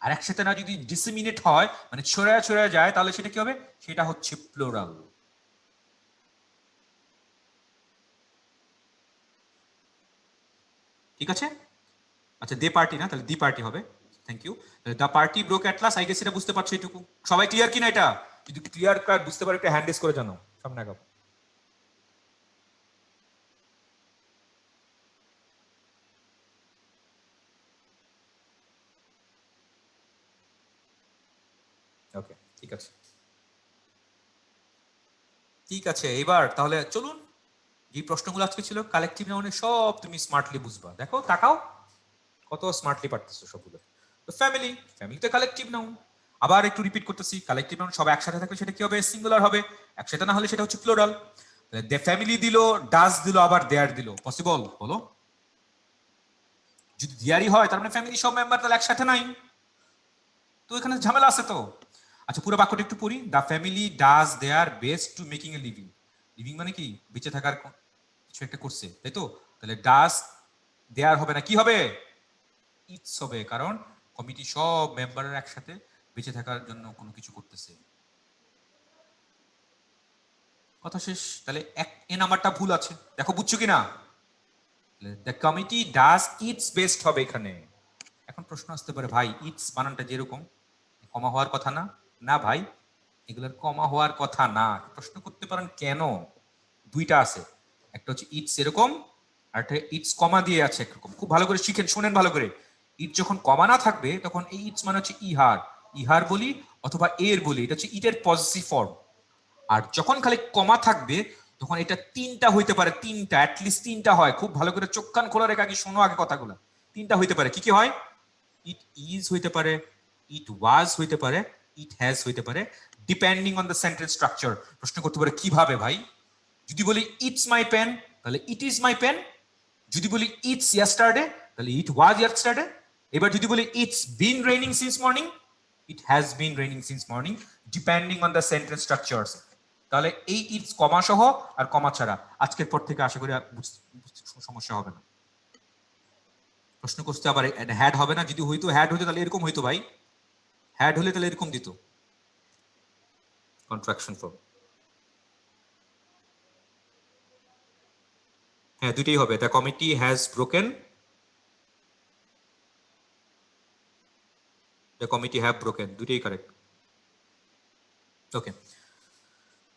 আর একসাথে না যদি ডিসেমিনেট হয়, মানে ছড়ায় ছড়ায় যায়, তাহলে সেটা কি হবে? সেটা হচ্ছে প্লুরাল। ঠিক আছে? আচ্ছা, দে পার্টি না, তাহলে দি পার্টি হবে। Thank you. The party broke at last, I guess এটা বুঝতে পারছো এটুকু। সবাই ক্লিয়ার কিনা এটা? যদি ক্লিয়ার কাট বুঝতে পারো একটা হ্যান্ড রেজ করে জানো, সামনে আগাও। ওকে, ঠিক আছে, ঠিক আছে। এবার তাহলে চলুন, যে প্রশ্নগুলো আজকে ছিল কালেকটিভ নাউনে সব তুমি স্মার্টলি বুঝবা। দেখো, তাকাও কত স্মার্টলি পারতেছো সবগুলো। তো ফ্যামিলি, ফ্যামিলি তো কালেকটিভ নাউন। আবার একটু রিপিট করতেছি, কালেকটিভ নাউন সব একসাথে থাকলে সেটা কি হবে? সিঙ্গুলার হবে। একসাথে না হলে সেটা হচ্ছে প্লুরাল। দে ফ্যামিলি দিল, ডাজ দিল, আবার দেয়ার দিল, পসিবল? বলো। যদি দিয়ারই হয় তার মানে ফ্যামিলি সব মেম্বার তাহলে একসাথে নাই। তো এখানে ঝামেলা আছে তো। আচ্ছা পুরো বাক্যটা একটু পড়ি। The family does their best to making a living. Living মানে কি, বেঁচে থাকার কিছু একটা করছে, তাই তো? তাহলে ডাজ দেয়ার হবে না, কি হবে? ইটস হবে, কারণ কমিটি সব মেম্বাররা একসাথে বেঁচে থাকার জন্য কোনো কিছু করতেছে। কথা শেষ। তাহলে এ নাম্বারটা ভুল আছে, দেখো বুঝছো কিনা? The committee does it's best হবে এখানে। এখন প্রশ্ন আসতে পারে, ভাই ইটস বানানটা যেরকম কমা হওয়ার কথা না? না ভাই, এগুলোর কমা হওয়ার কথা না। প্রশ্ন করতে পারেন কেন? দুইটা আছে, একটা হচ্ছে ইটস এরকম, আর একটা ইটস কমা দিয়ে আছে একরকম। খুব ভালো করে শিখেন, শোনেন ভালো করে। ইট যখন কমা না থাকবে তখন এই ইটস মানে হচ্ছে ইহার, ইহার বলি অথবা এর বলি, এটা হচ্ছে ইটের পজিটিভ ফর্ম। আর যখন খালি কমা থাকবে তখন এটা তিনটা হইতে পারে, তিনটা, অ্যাটলিস্ট তিনটা হয়। খুব ভালো করে চোখ কান খোলা রেখে আগে শোনো আগে কথাগুলো। তিনটা হইতে পারে, কি কি হয়? ইট ইজ হইতে পারে, ইট ওয়াজ হইতে পারে, ইট হ্যাজ হইতে পারে, depending on the sentence structure. প্রশ্ন করতে পারে কিভাবে ভাই? যদি বলি ইটস মাই পেন, তাহলে ইট ইজ মাই পেন। যদি বলি ইটস ইয়েস্টারডে, তাহলে ইট ওয়াজ ইয়েস্টারডে। এবার যদি বলি it's been raining since morning, it has been raining since morning, depending on the sentence structures. তাহলে এই ইটস কমা সহ আর কমা ছাড়া আজকের পর থেকে আশা করি বুঝতে সমস্যা হবে না। প্রশ্ন করতে আবার হ্যাড হবে না, যদি হইতো হ্যাড হইতো তাহলে এরকম হইতো ভাই। হ্যাড হলে তাহলে এরকম দিত, কন্ট্রাকশন ফর্ম। হ্যাঁ দুইটাই হবে, the committee has broken, the committee have broken, দুইটাই কারেক্ট। ওকে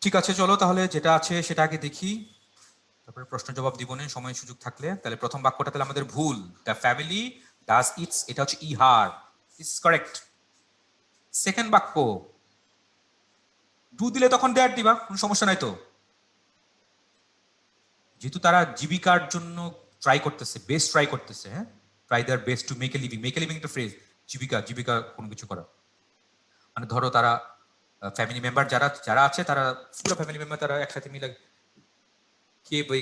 ঠিক আছে, চলো তাহলে যেটা আছে সেটা আগে দেখি, তারপরে প্রশ্ন জবাব দিব না সময় সুযোগ থাকলে। তাহলে প্রথম বাক্যটা তাহলে আমাদের ভুল, দ্য ফ্যামিলি ডাজ ইটস, এটা হচ্ছে ইহার, দিস ইজ কারেক্ট। সেকেন্ড বাক্য, ডু দিলে তখন দ্যাট দিবা, কোনো সমস্যা নাই তো। যেহেতু তারা জীবিকার জন্য ট্রাই করতেছে, বেস্ট ট্রাই করতেছে, হ্যাঁ, try their best to make a living. Make a living একটা ফ্রেজ, জীবিকা, জীবিকা কোনো কিছু করা। মানে ধরো তারা ফ্যামিলি মেম্বার যারা যারা আছে, তারা পুরো ফ্যামিলি মেম্বার তারা একসাথে মিলে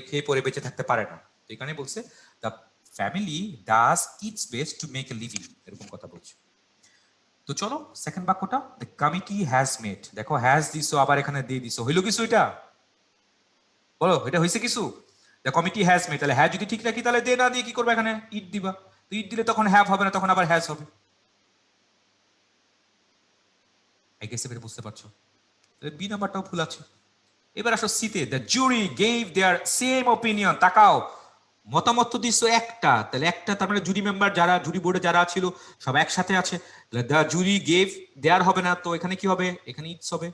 খেয়ে পরে বেঁচে থাকতে পারে না। তো এখানে বলছে the family does it's best to make a living, এরকম কথা বলছে। তো চলো সেকেন্ড বাক্যটা, দ্য কমিটি হ্যাজ মেড। দেখো হ্যাজ দিছো, আবার এখানে দিয়ে দিছো, হইলো কিছু এটা? বলো এটা হয়েছে কিছু? দ্য কমিটি হ্যাজ মেড, তাহলে হ্যাঁ যদি ঠিক রাখি তাহলে দে না দিয়ে কি করবে, এখানে ইট দিবা। তো ইট দিলে তখন হ্যাভ হবে না, তখন আবার হ্যাজ হবে। আই গেস এবারে বুঝতে পারছো। তাহলে বি নাম্বারটাও ভুল আছে। এবার আসো সিতে, the jury gave their same opinion. তাকাও, মতামত তো দিছো একটা, তাহলে একটা, তার মানে জুরি মেম্বার যারা, জুরি বোর্ডে যারা ছিল সব একসাথে আছে, তাহলে দ্য জুরি গেভ দেয়ার হবে না, তো এখানে কি হবে? এখানে ইটস হবে।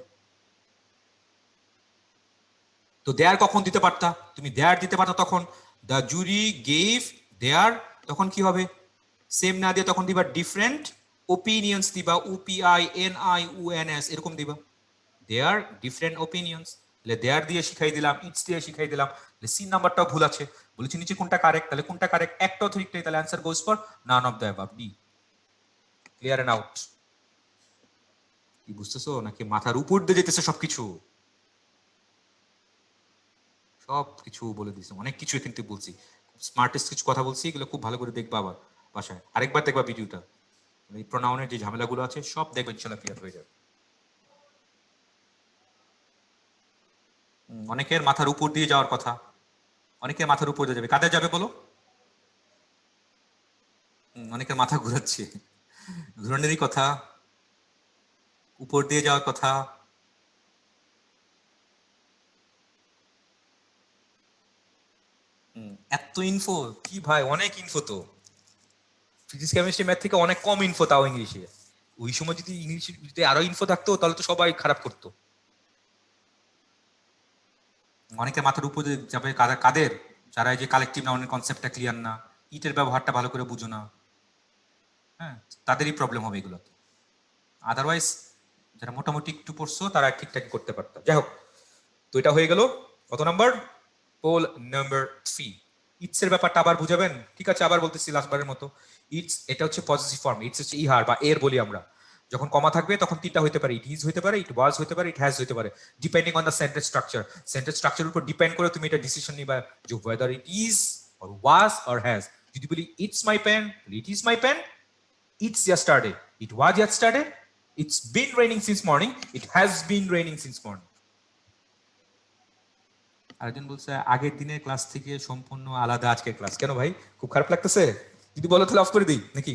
তো দেয়ার কখন দিতে পারতা? তুমি দেয়ার দিতে পারতা তখন, দ্য জুরি গেভ দেয়ার, তখন কি হবে? সেম না দিয়ে তখন দিবা ডিফারেন্ট ওপিনিয়ন্স দিবা, UPINIONS এরকম দিবা, দেয়ার ডিফারেন্ট ওপিনিয়ন্স। তাহলে দেয়ার দিয়ে শিখাই দিলাম, ইটস দিয়ে শিখাই দিলাম। তাহলে সি নাম্বারটাও ভুল আছে। বলেছি নিচে কোনটা কারেক্ট, তাহলে কোনটা কারেক্ট? একটাও ঠিক নেই, তাহলে answer goes for none of the above, D. Clear and out? কি বুঝতেছো নাকি মাথার উপর দিয়ে যেতেছে সবকিছু? সব কিছু বলে দিছি, অনেক কিছু কিন্তু বলছি, স্মার্টেস্ট কিছু কথা বলছি, এগুলো খুব ভালো করে দেখবা আবার বাসায়, আরেকবার দেখবা ভিডিওটা। এই প্রোনাউনের যে ঝামেলাগুলো আছে সব দেখবেন, ইনশাআল্লাহ ক্লিয়ার হয়ে যাবে। অনেকের মাথার উপর দিয়ে যাওয়ার কথা, অনেকের মাথার উপর দিয়ে যাবে, কাদের যাবে বলো? অনেকের মাথা ঘুরাচ্ছে, ঘুরানোরই কথা, উপর দিয়ে যাওয়ার কথা। এত ইনফো কি ভাই, অনেক ইনফো তো। ফিজিক্স কেমিস্ট্রি ম্যাথ থেকে অনেক কম ইনফো, তাও ইংলিশে। ওই সময় যদি ইংলিশে যদি আরো ইনফো থাকতো তাহলে তো সবাই খারাপ করতো। অনেকের মাথার উপরে যাবে কাদের, যারা এই যে কালেকটিভ নাউনের কনসেপ্টটা ক্লিয়ার না, ইটের ব্যবহারটা ভালো করে বুঝো না, হ্যাঁ, তাদেরই প্রবলেম হবে এগুলোতে। আদারওয়াইজ যারা মোটামুটি একটু পড়ছো তারা ঠিকঠাক করতে পারতো। যাই হোক, তো এটা হয়ে গেল কত নাম্বার? Pole number 3। ইটস এর ব্যাপারটা আবার বুঝাবেন? ঠিক আছে, আবার বলতেছি লাস্টবারের মতো। ইটস এটা হচ্ছে পজিটিভ ফর্ম, ইটস হচ্ছে ইহার বা এর বলি আমরা। যখন কমা থাকবে তখন তিনটা হতে পারে, ইট ইজ হতে পারে, ইট ওয়াজ হতে পারে, ইট হ্যাজ হতে পারে, depending on the sentence structure. Sentence স্ট্রাকচারের উপর ডিপেন্ড করে তুমি এটা ডিসিশন নিবা যে whether it is or was or has. যদি বলি it's my pen, it is my pen. It's yesterday, it was yesterday, It's been raining since morning. It has been raining since morning. আরেকজন বলছে আগের দিনের class থেকে সম্পূর্ণ আলাদা আজকের ক্লাস। কেন ভাই, খুব খারাপ লাগতেছে? যদি বলো তাহলে অফ করে দিই নাকি?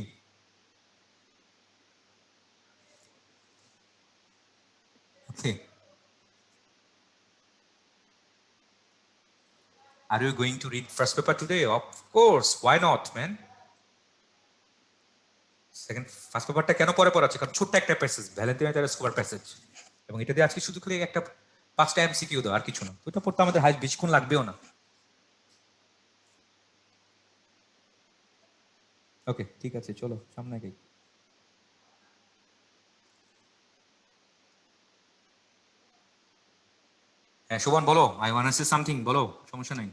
Okay. Are you going to read first paper today? Of course. Why not, man? Second first পেপারটা কেন পরে পড়াচ্ছে? কারণ ছোট্ট একটা প্যাসেজ, ভ্যালেন্টিন স্কোয়ার প্যাসেজ, এবং এটা দিয়ে আজকে শুধু খালি একটা 5টা এমসিকিউ দাও, আর কিছু না। ওইটা পড়তে আমাদের হাই বেশিক্ষণ লাগবেও না। ওকে, ঠিক আছে, চলো সামনে যাই। হ্যাঁ শোভন বলো, I want to say something, বলো, সমস্যা নাই।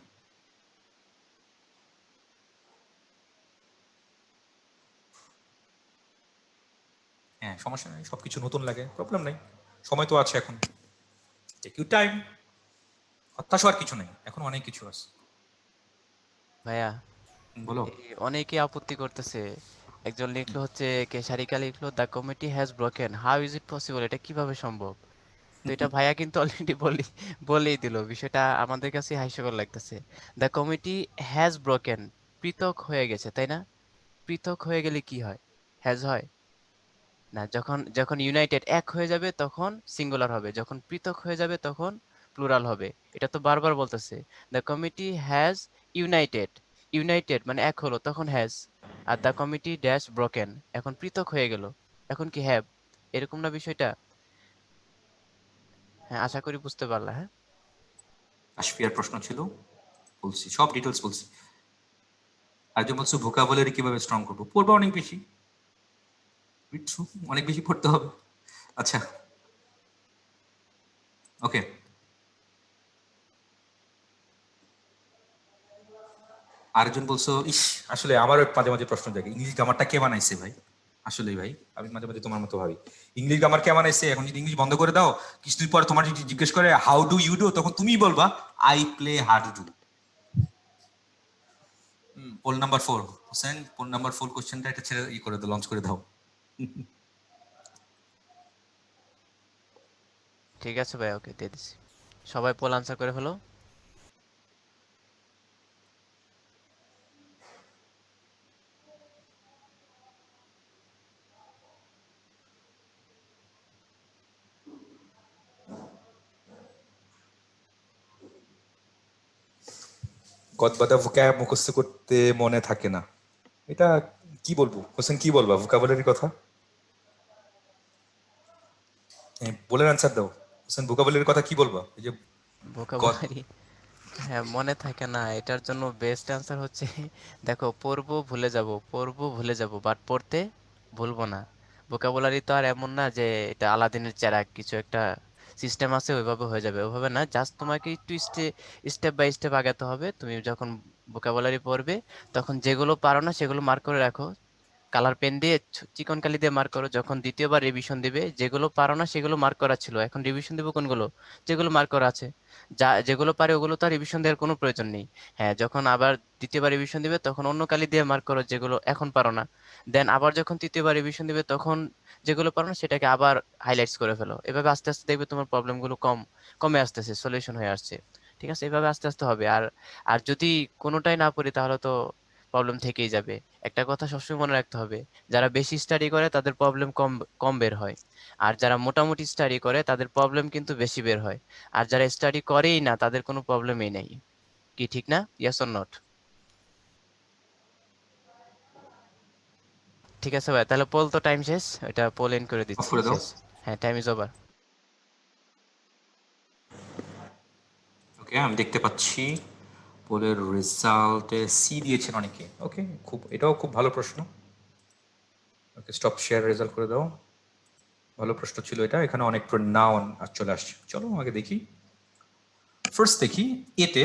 হ্যাঁ সমস্যা নাই, সবকিছু নতুন লাগে, প্রবলেম নাই, সময় তো আছে এখন, টেক ইউ টাইম, হতাশ হওয়ার কিছু নেই, এখন অনেক কিছু আছে। ভাইয়া, বলো। অনেকে আপত্তি করতেছে। একজন লিখলো হচ্ছে, কেশারিকা লিখলো, the committee has broken, how is it possible, এটা কিভাবে সম্ভব? তো এটা ভাইয়া কিন্তু অলরেডি বলেই দিল, বিষয়টা আমাদের কাছে হাস্যকর লাগতেছে। দ্য কমিটি হ্যাজ ব্রোকেন, পৃথক হয়ে গেছে, তাই না? পৃথক হয়ে গেলে কি হয়? হ্যাজ হয় না। যখন যখন ইউনাইটেড এক হয়ে যাবে তখন সিঙ্গুলার হবে, যখন পৃথক হয়ে যাবে তখন প্লুরাল হবে। এটা তো বারবার বলতেছে, the committee has United, United মানে এক হলো, তখন has. Are the committee dash broken, এখন পৃথক হয়ে গেল, এখন কি হ্যাভ? এরকম না বিষয়টা? হ্যাঁ, আশা করি বুঝতে পারলা। হ্যাঁ, আশফিয়ার প্রশ্ন ছিল, বলছি সব ডিটেলস বলছি। আরেকজন বলছো ভোকাবুলারি কিভাবে স্ট্রং করবো? পড়বা অনেক বেশি, অনেক বেশি পড়তে হবে। আচ্ছা, ওকে। আরেকজন বলছো, ইস, আসলে আমারও মাঝে মাঝে প্রশ্ন জাগে, ইংলিশ গ্রামারটা কে বানাইছে ভাই? আসলেই ভাই, আমি মাঝে মাঝে তোমার মতো ভাবি, ইংলিশ গ্রামার কে বানাইছে? এখন যদি ইংলিশ বন্ধ করে দাও, কিছুদিন পর তোমার যদি জিজ্ঞেস করে হাউ ডু ইউ ডু, তখন তুমিই বলবা I play hard do. Poll number 4, Hossain, poll number 4 কোশ্চেনটা এটা ছেড়ে করে দাও, লঞ্চ করে দাও। ঠিক আছে ভাই, ওকে দিয়ে দিছি। সবাই পোল আনসার করে ফেলো। গদবাদা ভোক্যাব মুখস্থ করতে মনে থাকে না, এটা কি বলবো? হোসেন কি বলবা ভোকাবুলারির কথা? বলে অ্যান্সার দাও। হোসেন ভোকাবুলারির কথা কি বলবা? এই যে গদ, ভোকাবুলারি, হ্যাঁ, মনে থাকে না, এটার জন্য বেস্ট অ্যান্সার হচ্ছে দেখো, পড়বো ভুলে যাব, পড়বো ভুলে যাব, বাট পড়তে ভুলবো না। ভোকাবুলারি তো আর এমন না যে এটা আলাদিনের চেরাগ, কিছু একটা সিস্টেম আছে ওইভাবে হয়ে যাবে, ওইভাবে না। জাস্ট তোমাকে একটু স্টেপ বাই স্টেপ আগাতে হবে। তুমি যখন ভোকাবুলারি পড়বে, তখন যেগুলো পারো না সেগুলো মার্ক করে রাখো, কালার পেন দিয়ে চিকন কালি দিয়ে মার্ক করো। যখন দ্বিতীয়বার রিভিশন দিবে, যেগুলো পারো না সেগুলো মার্ক করা ছিল, এখন রিভিশন দিব কোনগুলো? যেগুলো মার্ক করা আছে। যেগুলো পারে ওগুলো তো আর রিভিশন দেওয়ার কোনো প্রয়োজন নেই। হ্যাঁ, যখন আবার দ্বিতীয়বার রিভিশন দিবে তখন অন্য কালি দিয়ে মার্ক করো যেগুলো এখন পারো না। দেন আবার যখন তৃতীয়বার রিভিশন দিবে তখন যেগুলো পারো না সেটাকে আবার হাইলাইটস করে ফেলো। এভাবে আস্তে আস্তে দেখবে তোমার প্রবলেমগুলো কমে আসতেছে, সলিউশন হয়ে আসছে। ঠিক আছে, এভাবে আস্তে আস্তে হবে। আর আর যদি কোনোটাই না পড়ি তাহলে তো প্রবলেম থেকেই যাবে। একটা কথা সবসময় মনে রাখতে হবে, যারা বেশি স্টাডি করে তাদের প্রবলেম কম কম বের হয়, আর যারা মোটামুটি স্টাডি করে তাদের প্রবলেম কিন্তু বেশি বের হয়। আর যারা স্টাডি করেই না তাদের কোনো প্রবলেমই নেই। কি ঠিক না? Yes or not? ঠিক আছে ভাই, তাহলে পোল তো টাইম শেষ, এটা পোল এন্ড করে অফ দিচ্ছি, করে দাও। শেষ। হ্যাঁ, টাইম ইজ ওভার। ওকে, আমি দেখতে পাচ্ছি পোলের রেজাল্টে সি দিয়েছেন অনেকে। ওকে, খুব, এটাও খুব ভালো প্রশ্ন। ওকে, স্টপ শেয়ার, রেজাল্ট করে দাও। ভালো প্রশ্ন ছিল এটা, এখানে অনেক নাউন চলে আসছে। চলো আগে দেখি, ফার্স্ট দেখি এতে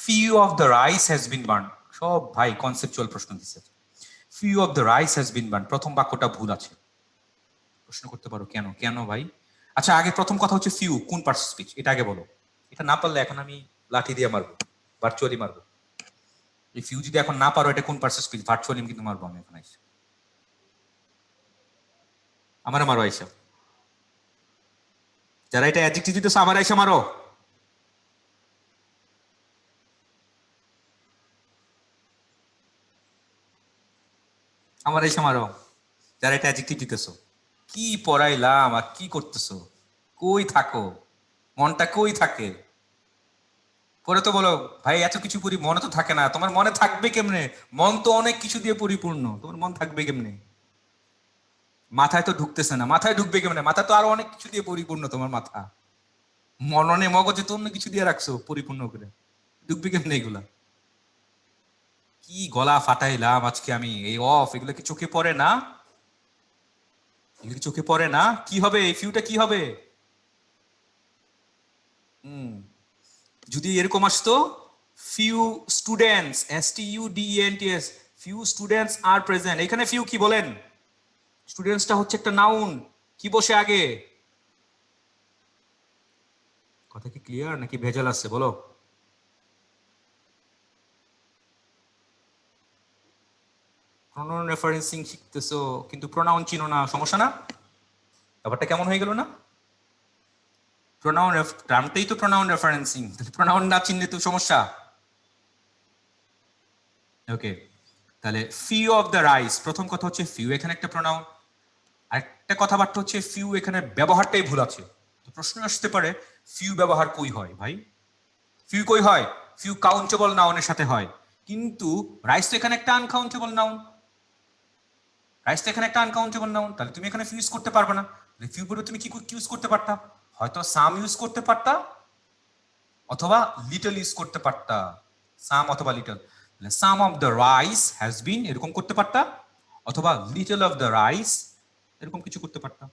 few of the rice has been burn. সব ভাই কনসেপচুয়াল প্রশ্ন দিচ্ছে। Few of the rice has been burn, প্রথম বাক্যটা ভুল আছে। প্রশ্ন করতে পারো কেন, কেন ভাই? আচ্ছা, আগে প্রথম কথা হচ্ছে ফিউ কোন পার্টস স্পিচ, এটা আগে বলো। এটা না পারলে এখন আমি লাঠি দিয়ে মারবো, ভার্চুয়ালি মারবো। এই ফিউ যদি এখন না পারো এটা কোন পার্টস স্পিচ, ভার্চুয়ালি কিন্তু মারবো আমি এখন আইসা, আমার মারো আইসা। যারা এটা অ্যাডজেক্টিভ দিতেছো আবার এসে মারো। আমার এসে মারো যারা এটা অ্যাডজেক্টিভ দিতেছো। কি পড়াইলাম আর কি করতেছো? কই থাকো? মনটা কই থাকে? পরে তো বলো ভাই এত কিছু পড়ি মনে তো থাকে না। তোমার মনে থাকবে কেমনে? মন তো অনেক কিছু দিয়ে পরিপূর্ণ, তোমার মন থাকবে কেমনে? মাথায় তো ঢুকতেছে না। মাথায় ঢুকবে কেমনে? মাথা তো আরো অনেক কিছু দিয়ে পরিপূর্ণ, তোমার মাথা মননে মগজে তো অন্য কিছু দিয়ে রাখছো পরিপূর্ণ করে, ঢুকবে কেমনে এগুলা? কি গলা ফাটাইলাম আজকে আমি! এই অফ এগুলো কি চোখে পড়ে না? এগুলো কি চোখে পড়ে না? কি হবে এই ফিউটা, কি হবে? হুম, যদি এরকম আসতো few students, STUDENTS, few students are present, এখানে ফিউ কি বলেন? স্টুডেন্টসটা হচ্ছে একটা নাউন, কি বসে আগে? কথা কি ক্লিয়ার নাকি ভেজাল আছে বলো? প্রোনাউন রেফারেন্সিং শিখতেছো কিন্তু প্রোনাউন চিনো না, সমস্যা না? ব্যাপারটা কেমন হয়ে গেল না? প্রোনাউন টার্মটাই তো প্রোনাউন রেফারেন্সিং, তাহলে প্রোনাউন না চিনলে তো সমস্যা। ওকে, তাহলে ফিউ অফ দ্য রাইস, প্রথম কথা হচ্ছে ফিউ এখানে একটা প্রোনাউন। আরেকটা কথাবার্তা হচ্ছে ফিউ এখানে ব্যবহারটাই ভুল আছে। তো প্রশ্ন আসতে পারে ফিউ ব্যবহার কই হয় ভাই? ফিউ কই হয়? ফিউ কাউন্টেবল নাউনের সাথে হয়, কিন্তু রাইস তো এখানে একটা আনকাউন্টেবল নাউন। রাইস তো এখানে একটা আনকাউন্টেবল নাউন, তাহলে তুমি এখানে ফিউ ইউজ করতে পারবে না। ফিউ পরে তুমি কি ইউজ করতে পারতা? হয়তো সাম ইউজ করতে পারতা, অথবা লিটল ইউজ করতে পারতা। সাম অথবা little, some of the rice has been এরকম করতে পারতা, অথবা লিটল অফ দ্য রাইস এরকম কিছু করতে পারতা।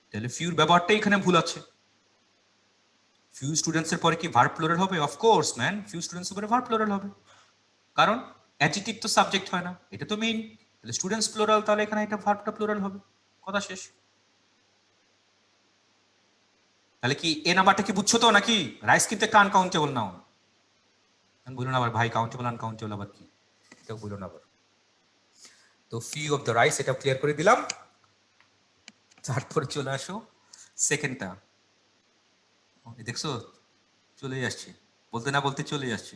তাহলে ফিউর ব্যবহারটাই এখানে ভুল আছে। ফিউ স্টুডেন্টস এর পরে কি ভার্ব প্লুরাল হবে? অফকোর্স ম্যান, ফিউ স্টুডেন্টস এর পরে ভার্ব প্লুরাল হবে, কারণ অ্যাডজেক্টিভ তো সাবজেক্ট হয় না, এটা তো মেইন। তাহলে স্টুডেন্টস প্লুরাল, তাহলে এখানে এটা ভার্বটা প্লুরাল হবে, কথা শেষ। তাহলে কি এ নাম্বারটা কি বুঝছো তো নাকি? রাইস কিন্তু একটা আনকাউন্টেবল নাউন। বলুন আবার ভাই কাউন্টেবল আনকাউন্টেবল আবার কি, এটাও বলুন আবার। তো ফিউ অফ দ্য রাইস এটা ক্লিয়ার করে দিলাম। তারপরে চলে আসো সেকেন্ডটা। দেখছো চলেই আসছে, বলতে না বলতে চলে আসছে।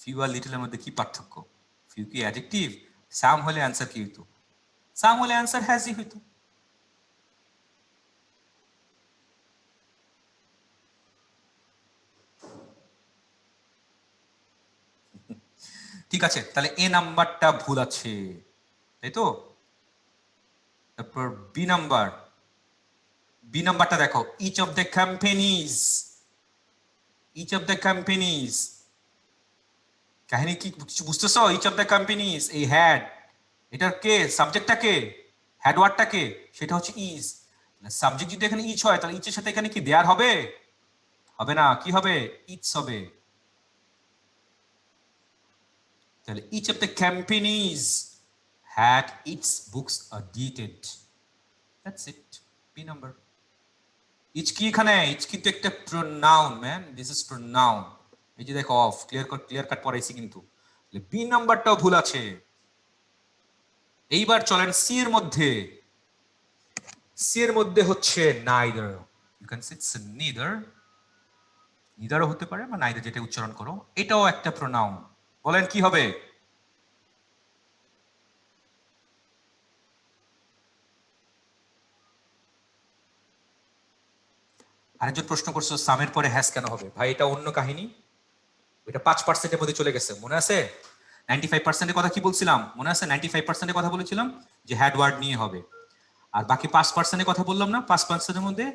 ফিউ আর লিটলের মধ্যে কি পার্থক্য? ফিউ কি অ্যাডজেক্টিভ? সাম হলে অ্যান্সার কি হইতো? সাম হলে অ্যান্সার হ্যাজই হইতো। ঠিক আছে, তাহলে এ নাম্বারটা ভুল আছে, তাই তো? তারপর বি নাম্বার, বি নাম্বারটা দেখো, each of the companies, each of the companies, কাহিনী কি কিছু বুঝতেছো? ইচ অফ দ্য কোম্পানিজ, এই হ্যাড, এটার কে সাবজেক্টটা কে, হ্যাড ওয়ার্ডটা কে? সেটা হচ্ছে ইজ। সাবজেক্ট যদি এখানে ইচ হয় তাহলে ইচের সাথে এখানে কি দেয়ার হবে? হবে না, কি হবে? ইটস হবে। তাহলে each of the companies had its books audited, that's it, B number. Each কি এখানে? ইচ কিন্তু একটা pronoun man, this is pronoun. এই যে দেখো অফ ক্লিয়ার কাট পড়াইছি কিন্তু, বি নাম্বারটাও ভুল আছে। এইবার চলেন সি এর মধ্যে। সি এর মধ্যে হচ্ছে neither, you can say it's neither, নিদারও হতে পারে বা নাইদার, যেটা উচ্চারণ করো, এটাও একটা প্রোনাউন। বলেন কি হবে? আরেকজন প্রশ্ন করছো সামের পরে হ্যাজ কেন হবে? ভাই এটা অন্য কাহিনী, এটা 5%-এর মধ্যে চলে গেছে, মনে আছে? 95%-এর কথা কি বলছিলাম মনে আছে? 95%-এর কথা বলেছিলাম যে হ্যাড ওয়ার্ড নিয়ে হবে, আর বাকি 5%-এর কথা বললাম না? 5%-এর মধ্যে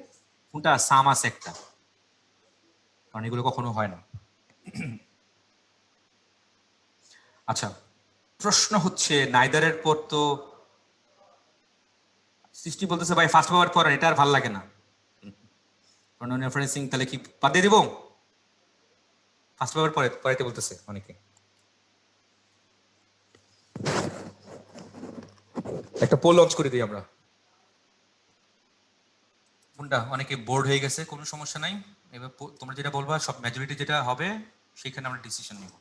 কোনটা? সাম আছে একটা, কারণ এগুলো কখনো হয় না। আচ্ছা, প্রশ্ন হচ্ছে নাইদারের পর তো সৃষ্টি বলতেছে ভাই ফার্স্ট পাওয়ার পর এটা আর ভাল লাগে না, প্রোনাউন রেফারেন্সিং তাহলে কি বাদ দিয়ে দিব? ফার্স্ট পাওয়ার পরে পরেতে বলতেছে অনেকে। একটা পোল লঞ্চ করে দিই আমরা। কোনটা? অনেকে বোর্ড হয়ে গেছে, কোনো সমস্যা নাই। এবার তোমরা যেটা বলবা সব মেজরিটি যেটা হবে সেখানে আমরা ডিসিশন নিব।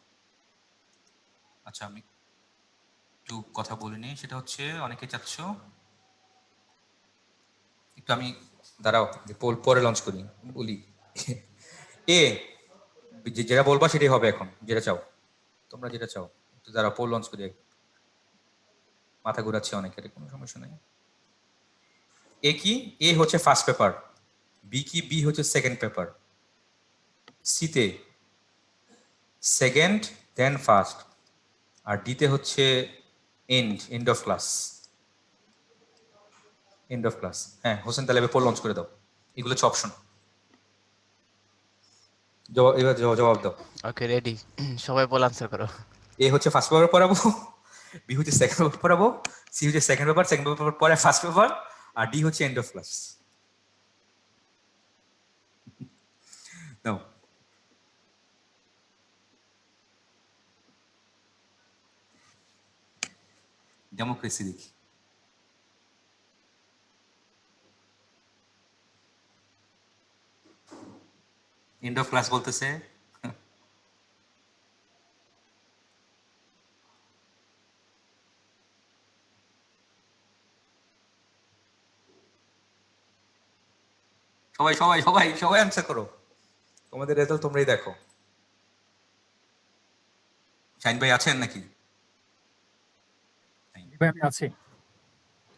আচ্ছা, আমি একটু কথা বলিনি, সেটা হচ্ছে অনেকে চাচ্ছ একটু আমি দাঁড়াও পোল পরে লঞ্চ করি বলি। এ যেটা বলবা সেটাই হবে এখন, যেটা চাও তোমরা, যেটা চাও। তো দাঁড়াও পোল লঞ্চ করি, মাথা ঘুরাচ্ছে অনেকের, কোনো সমস্যা নাই। এ কি? এ হচ্ছে ফার্স্ট পেপার। বি কি? বি হচ্ছে সেকেন্ড পেপার। সিতে সেকেন্ড দেন ফার্স্ট, আর ডিতে হচ্ছে end of class. And of class. হ্যাঁ হোসেন, তাহলে এবার পোল লঞ্চ করে দাও। এগুলো হচ্ছে অপশন। এবার জবাব দাও। ওকে, রেডি। সবাই বল আনসার করো। এ হচ্ছে ফার্স্ট পেপার পড়াবো, বি হচ্ছে সেকেন্ড পেপার পড়াবো, সি হচ্ছে সেকেন্ড পেপার পরে ফার্স্ট পেপার, আর ডি হচ্ছে end of class. Now democracy দেখি। এন্ড অফ ক্লাস বলতেছে। সবাই সবাই সবাই সবাই আনসার করো, তোমাদের রেজাল্ট তোমরাই দেখো। শাইন ভাই আছেন নাকি? জি ভাই আমি আছি।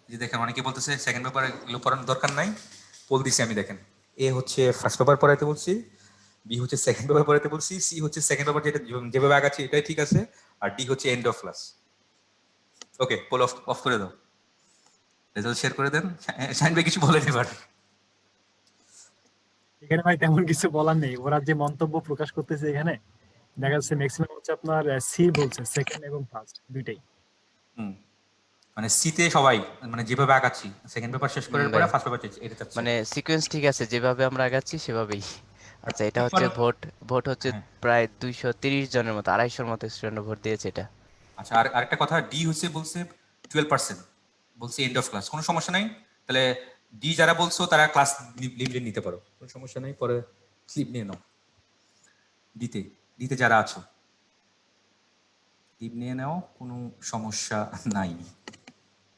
যে দেখেন অনেকে বলতেছে সেকেন্ড পেপার এগুলো পড়ানোর দরকার নাই, পোল দিছি আমি। দেখেন এ হচ্ছে ফার্স্ট পেপার পড়াইতে বলছি, বি হচ্ছে সেকেন্ড পেপার পড়াইতে বলছি, সি হচ্ছে সেকেন্ড পেপার যেটা যেভাবে আগাচ্ছি এটাই ঠিক আছে, আর ডি হচ্ছে end of class. Okay poll off off করে দাও, রেজাল্ট শেয়ার করে দেন। শাইন ভাই কিছু বলেন এবার। এখানে ভাই তেমন কিছু বলার নেই, ওরা যে মন্তব্য প্রকাশ করতেছে এখানে দেখা যাচ্ছে ম্যাক্সিমাম হচ্ছে আপনার সি বলছে, সেকেন্ড এবং ফার্স্ট দুইটাই। হুম, মানে সিতে সবাই মানে যেভাবে আগাচ্ছি সেকেন্ড পেপার শেষ করার পরে ভাই, ফার্স্ট পেপার এটা চাচ্ছে। মানে সিকোয়েন্স ঠিক আছে, যেভাবে আমরা আগাচ্ছি সেভাবেই। আচ্ছা, এটা হচ্ছে পেপার। ভোট। ভোট হচ্ছে হ্যাঁ প্রায় 230 জনের মতো, 250-র মতো স্টুডেন্ট ভোট দিয়েছে এটা। আচ্ছা, আর আরেকটা কথা, ডি হচ্ছে বলছে 12%, বলছে এন্ড অফ ক্লাস, কোনো সমস্যা নাই। তাহলে ডি যারা বলছো তারা ক্লাস লিভ নিতে পারো, কোনো সমস্যা নাই, পরে স্লিপ নিয়ে নাও। ডিতে ডিতে যারা আছো লিভ নিয়ে নাও, কোনো সমস্যা নাই।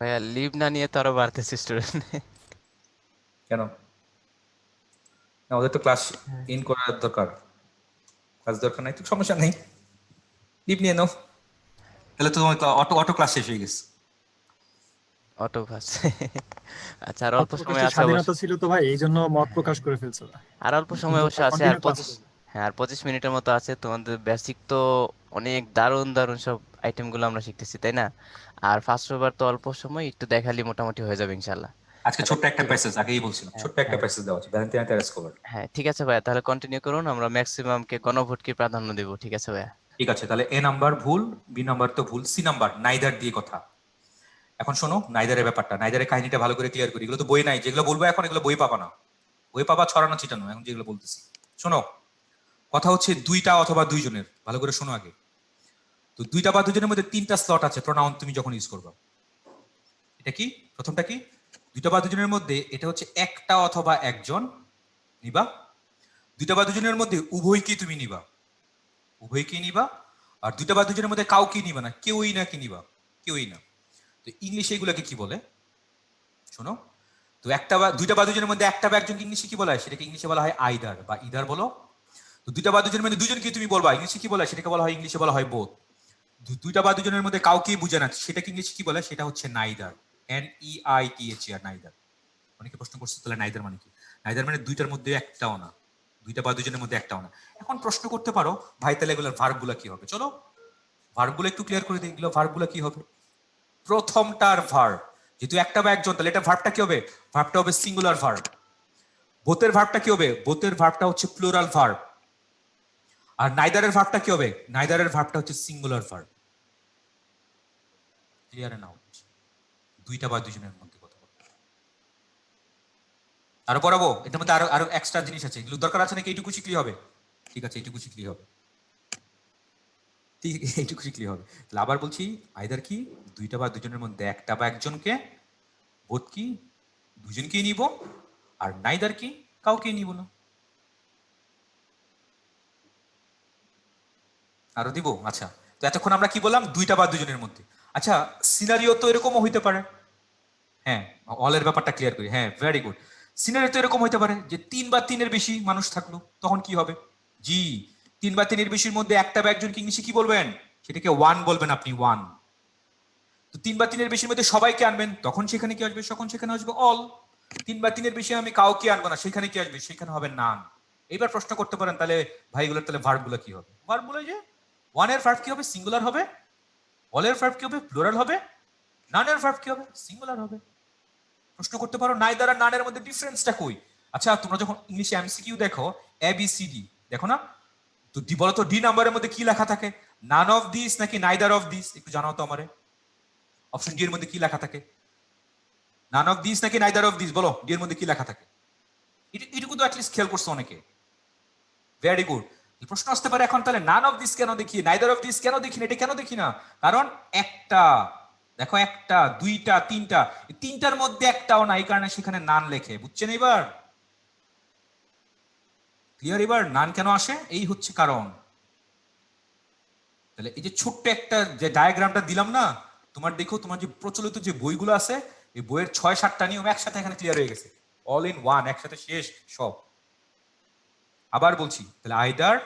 ভাইয়া, লিভ না নিয়ে তো আরো বাড়তেছে স্টুডেন্ট। কেন না? ওদের তো ক্লাস হ্যাঁ। ইন করার দরকার, ক্লাস দরকার নাই তো সমস্যা নেই, লিভ নিয়ে নাও। তাহলে তো তোমার অটো অটো ক্লাস শেষ হয়ে গেছে। Auto pass. আচ্ছা, আর মত অল্প সময় প্রকাশের আছে অবশ্য। স্বাধীনতা ছিল তো ভাই, এই জন্য মত প্রকাশ করে ফেলছে ওরা। আর অল্প সময় কিন্তু অবশ্য ওরা আছে, আর কন্টিনিউ ক্লাস 25। করবে। হ্যাঁ, আর 25 মিনিটের মতো আছে। তোমাদের বেসিক তো অনেক দারুণ দারুণ সব আইটেমগুলো আমরা শিখতেছি, তাই না? আর ফার্স্ট ওভার তো অল্প সময়, একটু দেখালি মোটামুটি হয়ে যাবে ইনশাল্লাহ। আজকে আচ্ছা, ছোট্ট একটা ঠিক আছে। প্যাসেজ আগেই বলছিলাম, হ্যাঁ, ছোট্ট একটা হ্যাঁ, প্যাসেজ দেওয়া আছে, ভ্যালেন্টিনা টেরেস কভার। হ্যাঁ, ঠিক আছে ভাইয়া, তাহলে কন্টিনিউ করুন। আমরা ম্যাক্সিমামকে গণভোটকে প্রাধান্য দেব, ঠিক আছে ভাইয়া? ঠিক আছে, তাহলে এ নাম্বার ভুল, বি নাম্বার তো ভুল, সি নাম্বার নাইদার দিয়ে কথা। এখন শোনো নাইদারের ব্যাপারটা, নাইদারের কাহিনীটা ভালো করে ক্লিয়ার করি। এগুলো তো বই নাই, যেগুলো বলবো এখন এগুলো বই পাবা না, বই পাবা ছড়ানো ছিটানো। এখন যেগুলো বলতেছি শোনো, কথা হচ্ছে দুইটা অথবা দুইজনের, ভালো করে শোনো আগে। তো দুইটা বা দুজনের মধ্যে তিনটা স্লট আছে প্রোনাউন তুমি যখন ইউজ করবা। এটা কি? প্রথমটা কি? দুইটা বা দুজনের মধ্যে এটা হচ্ছে একটা অথবা একজন নিবা। দুইটা বা দুজনের মধ্যে উভয়কে তুমি নিবা, উভয়কে নিবা। আর দুইটা বা দুজনের মধ্যে কাউকে নিবা না, কেউই না কি নিবা, কেউই না। তো ইংলিশে এগুলোকে কি বলে শোনো। তো একটা বা দুইটা বা দুজনের মধ্যে একটা বা একজনকে ইংলিশে কি বলা হয়? সেটাকে ইংলিশে বলা হয় আইদার বা ইদার বলো। তো দুইটা বা দুজনের মধ্যে দুজনকে তুমি বলবা, ইংলিশে কি বলা হয়? সেটাকে বলা হয় ইংলিশে বলা হয় বোথ। দুইটা বা দুজনের মধ্যে কাউকেই বুঝে না, সেটাকে ইংলিশে কি বলে? সেটা হচ্ছে নাইদার, NEITHER, নাইদার। অনেকে প্রশ্ন করছে তাহলে নাইদার মানে কি? নাইদার মানে দুইটার মধ্যে একটাও না, দুইটা বা দুজনের মধ্যে একটাও না। এখন প্রশ্ন করতে পারো ভাই তাহলে এগুলোর ভার্বগুলো কি হবে? চলো ভার্বগুলো একটু ক্লিয়ার করে দিই, এগুলো ভার্বগুলো কি হবে। প্রথমটার ভার্ব, যেহেতু একটা বা একজন, তাহলে এটা ভার্বটা কি হবে? ভার্বটা হবে সিঙ্গুলার ভার্ব। বোথের ভার্বটা কি হবে? বোথের ভার্বটা হচ্ছে প্লুরাল ভার্ব। আর নাইদারের ভার্বটা কি হবে? নাইদারের ভার্বটা হচ্ছে singular verb. Clear and out. দুইটা বা দুজনের মধ্যে কথা বলবো। আরো পড়াবো, এটার মধ্যে আরো আরো এক্সট্রা জিনিস আছে, এগুলো দরকার আছে নাকি? এইটুকু শিখলেই হবে? ঠিক আছে, এইটুকু শিখলেই হবে, ঠিক এইটুকু শিখলেই হবে। তাহলে আবার বলছি, আইদার কি? দুইটা বা দুজনের মধ্যে একটা বা একজনকে, বোথ কি? দুজনকেই নিব। আর নাইদার কি? কাউকেই নিব না। আরো দিব? আচ্ছা, তো এতক্ষণ আমরা কি বললাম? দুইটা বা দুজনের মধ্যে। আচ্ছা, সিনারিও তো এরকমও হইতে পারে। হ্যাঁ, অলের ব্যাপারটা ক্লিয়ার করি। হ্যাঁ, ভেরি গুড। সিনারি তো এরকম হইতে পারে যে 3 বা 3 এর বেশি মানুষ থাকলো, তখন কি হবে? জি, 3 বা 3 এর বেশির মধ্যে একটা বা একজনকে ইংলিশে কি বলবেন? সেটাকে ওয়ান বলবেন আপনি, ওয়ান। তো 3 বা 3 এর বেশির মধ্যে সবাইকে আনবেন, তখন সেখানে কি আসবে? তখন সেখানে আসবে অল। 3 বা 3 এর বেশি আমি কাউকে আনবো না, সেখানে কি আসবে? সেখানে হবে নান। এইবার প্রশ্ন করতে পারেন তাহলে ভাইগুলোর তাহলে ভার্ব গুলো কি হবে? ভার্ব গুলো যে ওয়ানের ভার্ব কি হবে? সিঙ্গুলার হবে। অলের ভার্ব কি হবে? প্লুরাল হবে। নানের ভার্ব কি হবে? সিঙ্গুলার হবে। প্রশ্ন করতে পারো নাইদার আর নানের মধ্যে ডিফারেন্সটা কই? আচ্ছা, তোমরা যখন ইংলিশে এমসিকিউ দেখো, এ বি সি ডি দেখো না, তো ডি বলো তো, ডি নাম্বারের মধ্যে কি লেখা থাকে? নান অফ দিস নাকি নাইদার অফ দিস? একটু জানাও তো আমারে। অপশন ডি এর মধ্যে কি লেখা থাকে? নান অফ দিস নাকি নাইদার অফ দিস? বলো, ডি এর মধ্যে কি লেখা থাকে? এটুকু তো অ্যাটলিস্ট খেয়াল করছো অনেকে। Very good. প্রশ্ন আসতে পারে এখন তাহলে নান অফ দিস কেন দেখি, নাইদার অফ দিস কেন দেখি না, এটা কেন দেখি না? কারণ একটা, দেখো একটা, দুইটা, তিনটা, এই তিনটার মধ্যে একটাও না, এই কারণে সেখানে নান লেখে। বুঝছেন এবার? ক্লিয়ার এবার নান কেন আসে? এই হচ্ছে কারণ। তাহলে এই যে ছোট্ট একটা যে ডায়াগ্রামটা দিলাম না, তোমার দেখো, তোমার যে প্রচলিত যে বইগুলো আছে, এই বইয়ের 6-7টা নিয়ম একসাথে এখানে ক্লিয়ার হয়ে গেছে। অল ইন ওয়ান, একসাথে শেষ সব। আবার বলছি, তাহলে আইদার,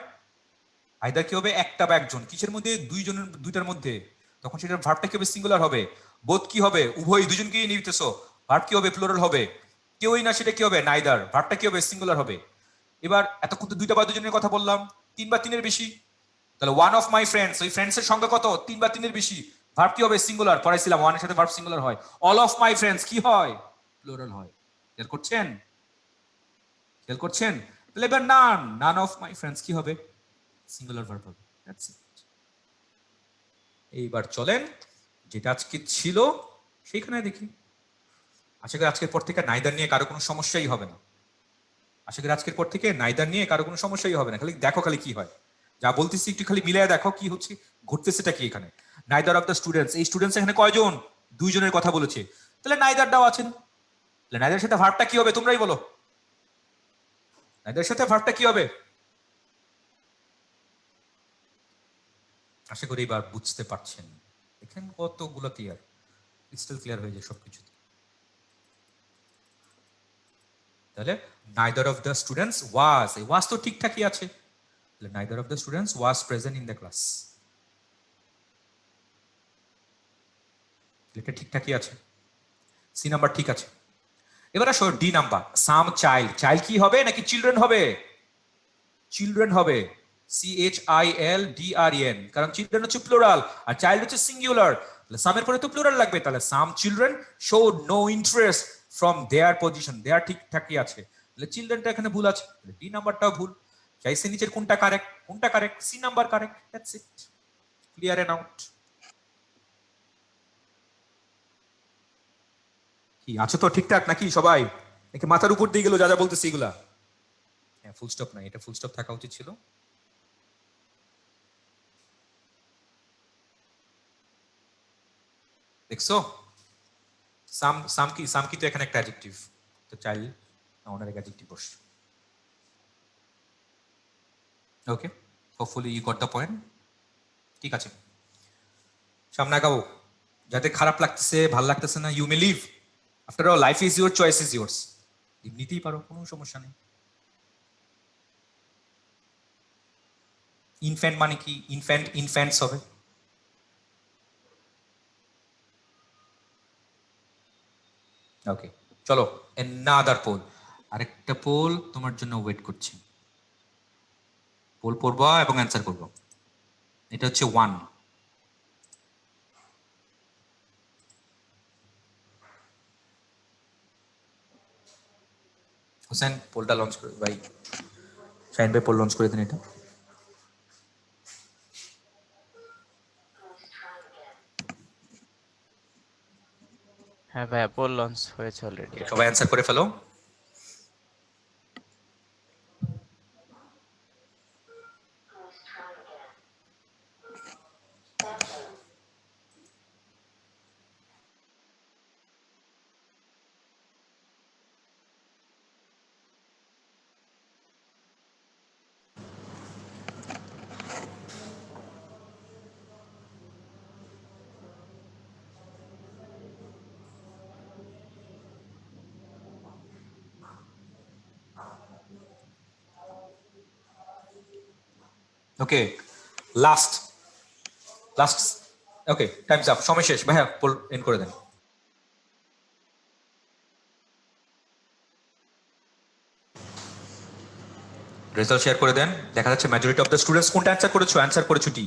আইদার কি হবে? একটা বা একজন, কিসের মধ্যে? দুইজনের, দুইটার মধ্যে, তখন সেটার ভার্বটা কি হবে? সিঙ্গুলার হবে। বোধ কি হবে? উভয়, দুজনকেই নিতেছো, ভার্ব কি হবে? প্লুরাল হবে। কেউই না, সেটা কি হবে? নাইদার, ভার্বটা কি হবে? সিঙ্গুলার হবে। এবার এতক্ষণ তো দুইটা বা দুজনের কথা বললাম, 3 বা 3 এর বেশি, তাহলে ওয়ান অফ মাই ফ্রেন্ডস, ওই ফ্রেন্ডস এর সংখ্যা কত? 3 বা 3 এর বেশি, ভার্ব কি হবে? সিঙ্গুলার। পড়াইছিলাম ওয়ানের সাথে ভার্ব সিঙ্গুলার হয়। অল অফ মাই ফ্রেন্ডস কি হয়? প্লুরাল হয়। খেয়াল করছেন? খেয়াল করছেন? তাহলে এবার নান, নান অফ মাই ফ্রেন্ডস কি হবে? সিঙ্গুলার ভার্ব হবে। That's it. এইবার চলেন যেটা আজকে ছিল সেইখানে দেখি। আশা করি আজকের পর থেকে নাইদার নিয়ে কারো কোনো সমস্যাই হবে না। আশা করি আজকের পর থেকে নাইদার নিয়ে কারো কোনো সমস্যাই হবে না। খালি দেখো খালি কি হয়, যা বলতেছি একটু খালি মিলিয়ে দেখো কি হচ্ছে, ঘটতেছেটা কি এখানে। নাইদার অফ দ্য স্টুডেন্টস, এই স্টুডেন্টস এখানে কয়জন? দুইজনের কথা বলেছে, তাহলে নাইদারটাও আছেন। তাহলে নাইদার সাথে ভার্বটা কি হবে? তোমরাই বলো, নাইদার সাথে ভার্বটা কি হবে? আশা করি এবার বুঝতে পারছেন। দেখেন কতগুলো ক্লিয়ার, ক্রিস্টাল ক্লিয়ার হয়ে যায় সবকিছু। তাহলে নাইদার অফ দ্য স্টুডেন্টস ওয়াজ, এই ওয়াজ তো ঠিকঠাকই আছে, তাহলে neither of the students was present in the class, এটা ঠিকঠাকই আছে। সি নাম্বার ঠিক আছে। এবার আসো ডি নাম্বার, সাম চাইল্ড। চাইল্ড কি হবে নাকি চিলড্রেন হবে? চিলড্রেন হবে। CHILDREN, কারণ চিলড্রেন হচ্ছে প্লুরাল আর চাইল্ড হচ্ছে সিঙ্গুলার, তাহলে সামের পরে তো প্লুরাল লাগবে। তাহলে some children show no interest from their position, their ঠিকঠাকই আছে, তাহলে চিলড্রেনটা এখানে ভুল আছে, তাহলে ডি নাম্বারটাও ভুল। চাইছে নিচের কোনটা কারেক্ট? কোনটা correct? C number correct. That's it, clear and out. কি আছো তো ঠিকঠাক নাকি সবাই? নাকি মাথার উপর দিয়ে গেল যা যা বলতেছি এগুলা? হ্যাঁ, ফুল স্টপ নাই, এটা ফুল স্টপ থাকা উচিত ছিল। দেখছো, সাম, সাম কি, সাম কি তো এখানে একটা অ্যাডজেক্টিভ, তো চাইল্ড নাউনের এক অ্যাডজেক্টিভ বসে। Okay, hopefully you got the point. ঠিক আছে, সামনে আগাবো। যাতে খারাপ লাগতেছে, ভাল লাগতেছে না, you may leave. After all life is your, choice is yours. Leave নিতেই পারো, কোনো সমস্যা নেই। ইনফ্যান্ট মানে কি? ইনফ্যান্ট, ইনফ্যান্টস হবে। ওকে, চলো অ্যানাদার পোল, আরেকটা পোল তোমার জন্য ওয়েট করছি। পোল পড়বা এবং অ্যান্সার করবো। এটা হচ্ছে ওয়ান। হোসেন পোলটা লঞ্চ করে ভাই, শাহিন ভাই পোল লঞ্চ করে দিন এটা। হ্যাঁ ভাইয়া, পোল লঞ্চ হয়েছে অলরেডি। সবাই অ্যান্সার করে ফেলো। Okay, last last okay, time's up, সময় শেষ ভাইয়া, পোল এন্ড করে দেন। রেজাল্ট শেয়ার করে দেন। দেখা যাচ্ছে মেজরিটি অফ দ্য স্টুডেন্টস কোনটা অ্যান্সার করেছো? অ্যান্সার করেছো ডি।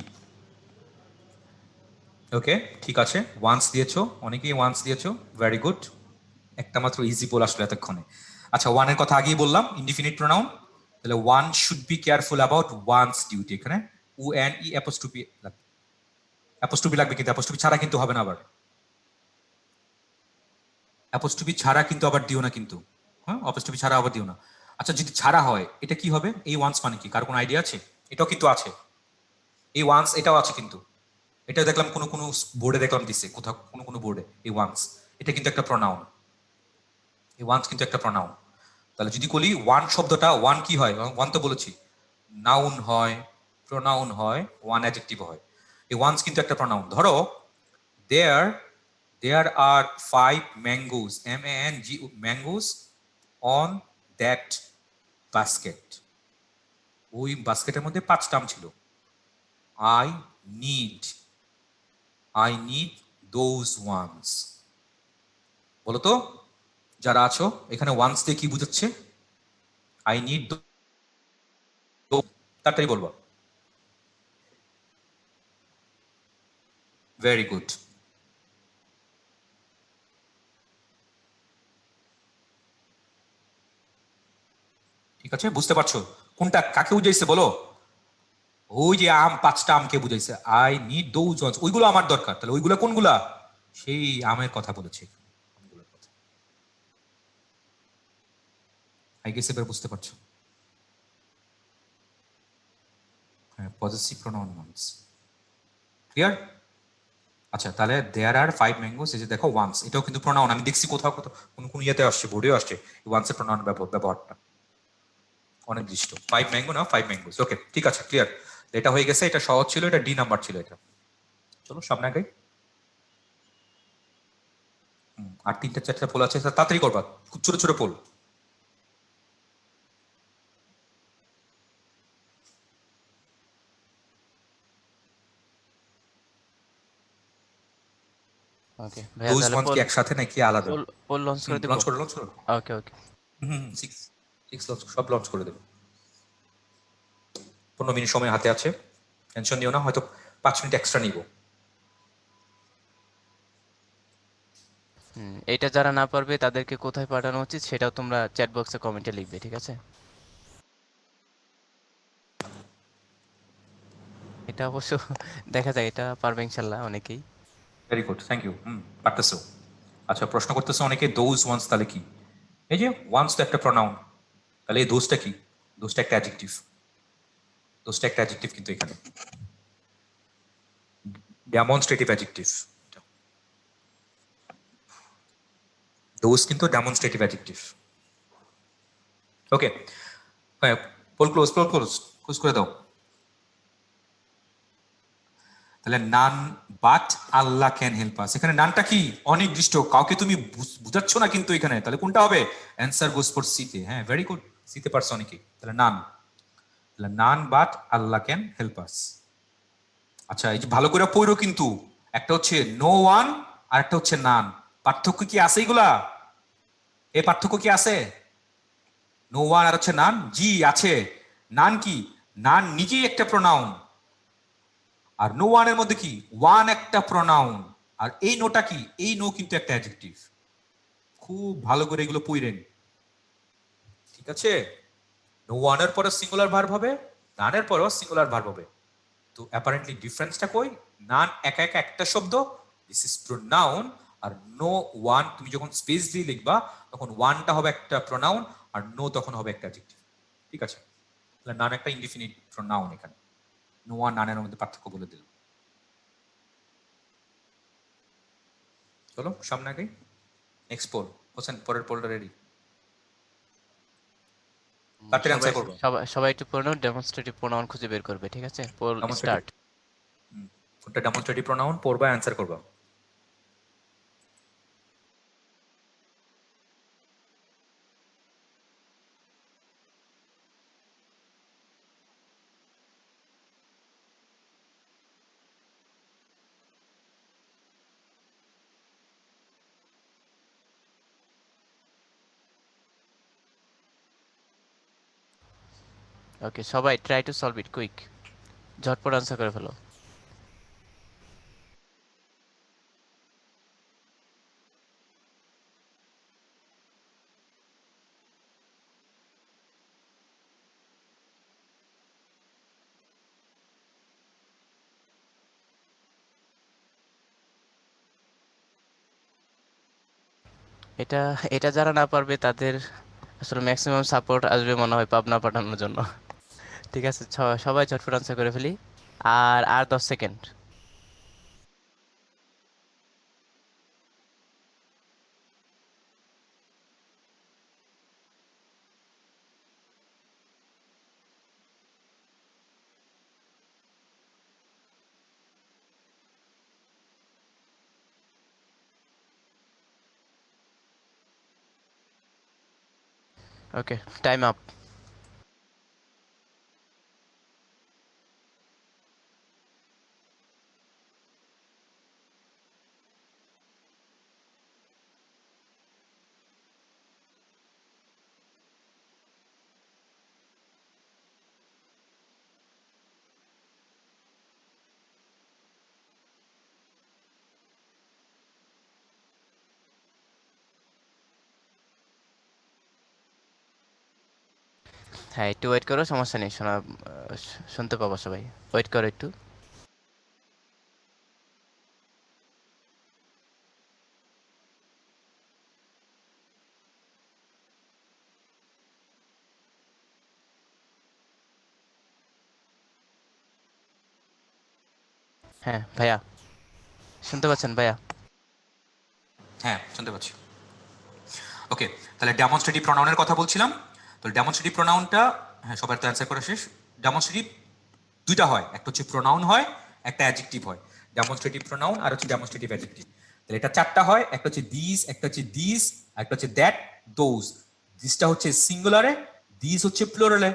ওকে, ঠিক আছে, ওয়ান্স দিয়েছো, অনেকেই ওয়ান্স দিয়েছো, ভেরি গুড। একটা মাত্র ইজি পোল আসলে এতক্ষণে। আচ্ছা, ওয়ানের কথা আগেই বললাম, ইনডিফিনিট প্রোনাউন। তাহলে one should be careful about one's duty. এখানে উ এন ই অ্যাপোস্ট্রোফি লাগবে, অ্যাপোস্ট্রোফি লাগবে, কিন্তু অ্যাপোস্ট্রোফি ছাড়া কিন্তু হবে না আবার, অ্যাপোস্ট্রোফি ছাড়া কিন্তু আবার দিও না কিন্তু, হ্যাঁ, অ্যাপোস্ট্রোফি ছাড়া আবার দিও না। আচ্ছা, যদি ছাড়া হয় এটা কি হবে? এই ওয়ান্স মানে কি, কার কোনো আইডিয়া আছে? এটাও কিন্তু আছে, এই ওয়ান্স এটাও আছে কিন্তু, এটা দেখলাম কোনো কোনো বোর্ডে দেখলাম দিছে, কোথাও কোনো কোনো বোর্ডে এই ওয়ান্স, এটা কিন্তু একটা প্রনাউন, এই ওয়ান্স কিন্তু একটা প্রনাউন। তাহলে যদি বলি ওয়ান শব্দটা, ওয়ান কি হয়? ওয়ান তো বলেছি, নাউন হয়, প্রনাউন হয়, ওয়ান অ্যাডজেক্টিভ হয়। এই ওয়ান্স কিন্তু একটা প্রনাউন। ধরো there there are 5 mangoes, MANG mangoes on that basket. ওই বাস্কেটের মধ্যে 5টা আম ছিল। I need I need those ones. বলো তো যারা আছো এখানে, ওয়ান্স দিয়ে কি বুঝাচ্ছে? আই নিড, তাড়াতাড়ি বলবো। Very good. ঠিক আছে, বুঝতে পারছো কোনটা কাকে বুঝাইছে বলো? ওই যে আম, 5টা আমকে বুঝাইছে, আই নিড দোজ ওয়ান্স, ওইগুলো আমার দরকার। তাহলে ওইগুলো কোনগুলা? সেই আমের কথা বলেছে, আমগুলোর কথা। আই গেস এবার বুঝতে পারছো। হ্যাঁ, পজিটিভ প্রোনাউন ওয়ান্স, ক্লিয়ার? আচ্ছা, তাহলে দেয়ার আর 5 ম্যাঙ্গোস, এই যে দেখো ওয়ান্স, এটাও কিন্তু প্রোনাউন। আমি দেখছি কোথাও কোথাও কোন কোন ইয়েতে আসছে, বোর্ডেও আসছে ওয়ান্সের প্রোনাউন ব্যবহারটা অনির্দিষ্ট। 5 ম্যাঙ্গো না, 5 ম্যাঙ্গোস। ওকে, ঠিক আছে, ক্লিয়ার। এটা হয়ে গেছে, এটা সহজ ছিল, এটা ডি নাম্বার ছিল এটা। চলো সামনে আগে। আর 3টা 4টা পোল আছে, তাড়াতাড়ি করবা, খুব ছোট ছোট পোল। ওকে ভাইয়া, দোজ তাহলে ওয়ান্স কি পোল একসাথে নাকি আলাদা? পোল পোল লঞ্চ করে দিব। লঞ্চ করো, লঞ্চ করো। ওকে ওকে। সিক্স সিক্স লঞ্চ, সব লঞ্চ করে দেবো। 15 মিনিট সময় হাতে আছে, টেনশন নিও না, হয়তো 5 মিনিট এক্সট্রা নিব। এটা যারা না পারবে তাদেরকে কোথায় পাঠানো উচিত সেটাও তোমরা চ্যাট বক্সে কমেন্টে লিখবে, ঠিক আছে? এটা অবশ্য দেখা যায় এটা পারবে ইনশাল্লাহ অনেকেই। Very good, thank you. পারতেছো। আচ্ছা, প্রশ্ন করতেছো অনেকে দোজ ওয়ান্স তাহলে কি? এই যে ওয়ান্স তো একটা প্রোনাউন, তাহলে এই দোজটা কি? দোজটা একটা অ্যাডজেক্টিভ, দোজটা একটা অ্যাডজেক্টিভ কিন্তু এখানে ডেমনস্ট্রেটিভ অ্যাডজেক্টিভ। দোজ কিন্তু ডেমনস্ট্রেটিভ অ্যাডজেক্টিভ। ওকে, হ্যাঁ, poll close, poll close, close করে দাও। তাহলে none but Allah can help us, এখানে নানটা কি? অনির্দিষ্ট, কাউকে তুমি বুঝাচ্ছ না কিন্তু এখানে, তাহলে কোনটা হবে? অ্যান্সার গোস ফর সিতে। হ্যাঁ, ভেরি গুড, সিতে পারছো অনেকে। তাহলে নান, তাহলে none but Allah can help আস। আচ্ছা, এই যে ভালো করে পড়ো কিন্তু, একটা হচ্ছে নো ওয়ান আর একটা হচ্ছে নান। পার্থক্য কি আছে এগুলা? এই পার্থক্য কি আছে? নো ওয়ান আর হচ্ছে নান, জি আছে। নান কি? নান নিজেই একটা প্রোনাউন, আর নো ওয়ানের মধ্যে কি? ওয়ান একটা প্রোনাউন। আর এই নোটা কি? এই নো কিন্তু একটা অ্যাডজেক্টিভ। খুব ভালো করে এগুলো পড়েন, ঠিক আছে? নো ওয়ানের পরে সিঙ্গুলার ভার্ব হবে, নানের পরেও সিঙ্গুলার ভার্ব হবে। তো অ্যাপারেন্টলি ডিফারেন্সটা কই? নান একা একা একটা শব্দ, দিস ইজ প্রোনাউন। আর নো ওয়ান তুমি যখন স্পেস দিয়ে লিখবা তখন ওয়ানটা হবে একটা প্রোনাউন, আর নো তখন হবে একটা অ্যাডজেক্টিভ, ঠিক আছে? তাহলে নান একটা ইনডিফিনিট প্রোনাউন এখানে। নো ওয়ান নানের মধ্যে পার্থক্য বলে দিল। চলো সামনে আগে, নেক্সট পোল। হোসেন, পরের পোলটা রেডি, তাড়াতাড়ি সবাই অ্যান্সার করবো। সবাই সবাই একটু প্রোনাউন, ডেমনস্ট্রেটিভ প্রোনাউন খুঁজে বের করবে, ঠিক আছে? Poll demonstrative, start. কোনটা ডেমনস্ট্রেটিভ প্রোনাউন পড়বা, অ্যান্সার করবা। ওকে, সবাই try to solve it quick, ঝটপট আনসার করে ফেলো। এটা এটা যারা না পারবে তাদের আসলে ম্যাক্সিমাম সাপোর্ট আসবে মনে হয় পাবনা পাঠানোর জন্য। ঠিক আছে, সবাই ঝটপট আনসার করে ফেলি। আর 10 সেকেন্ড। ওকে, টাইম আপ। হ্যাঁ, একটু ওয়েট করো, সমস্যা নেই, শুনতে পাবো সবাই। ওয়েট করো একটু। হ্যাঁ ভাইয়া, শুনতে পাচ্ছেন ভাইয়া? হ্যাঁ, শুনতে পাচ্ছি। ওকে, তাহলে ডেমনস্ট্রেটিভ প্রোনাউনের কথা বলছিলাম। তো ডেমনস্ট্রেটিভ প্রোনাউনটা, হ্যাঁ সবার তো অ্যান্সার করা শেষ। ডেমনস্ট্রেটিভ দুইটা হয়, একটা হচ্ছে প্রোনাউন হয়, একটা অ্যাডজেক্টিভ হয়। ডেমনস্ট্রেটিভ প্রোনাউন আর হচ্ছে ডেমনস্ট্রেটিভ অ্যাডজেক্টিভ। তাহলে এটা চারটা হয়, একটা হচ্ছে দিস, একটা হচ্ছে দিস, একটা হচ্ছে দ্যাট, দোজ। দিসটা হচ্ছে সিঙ্গুলারে, দিস হচ্ছে প্লুরালে,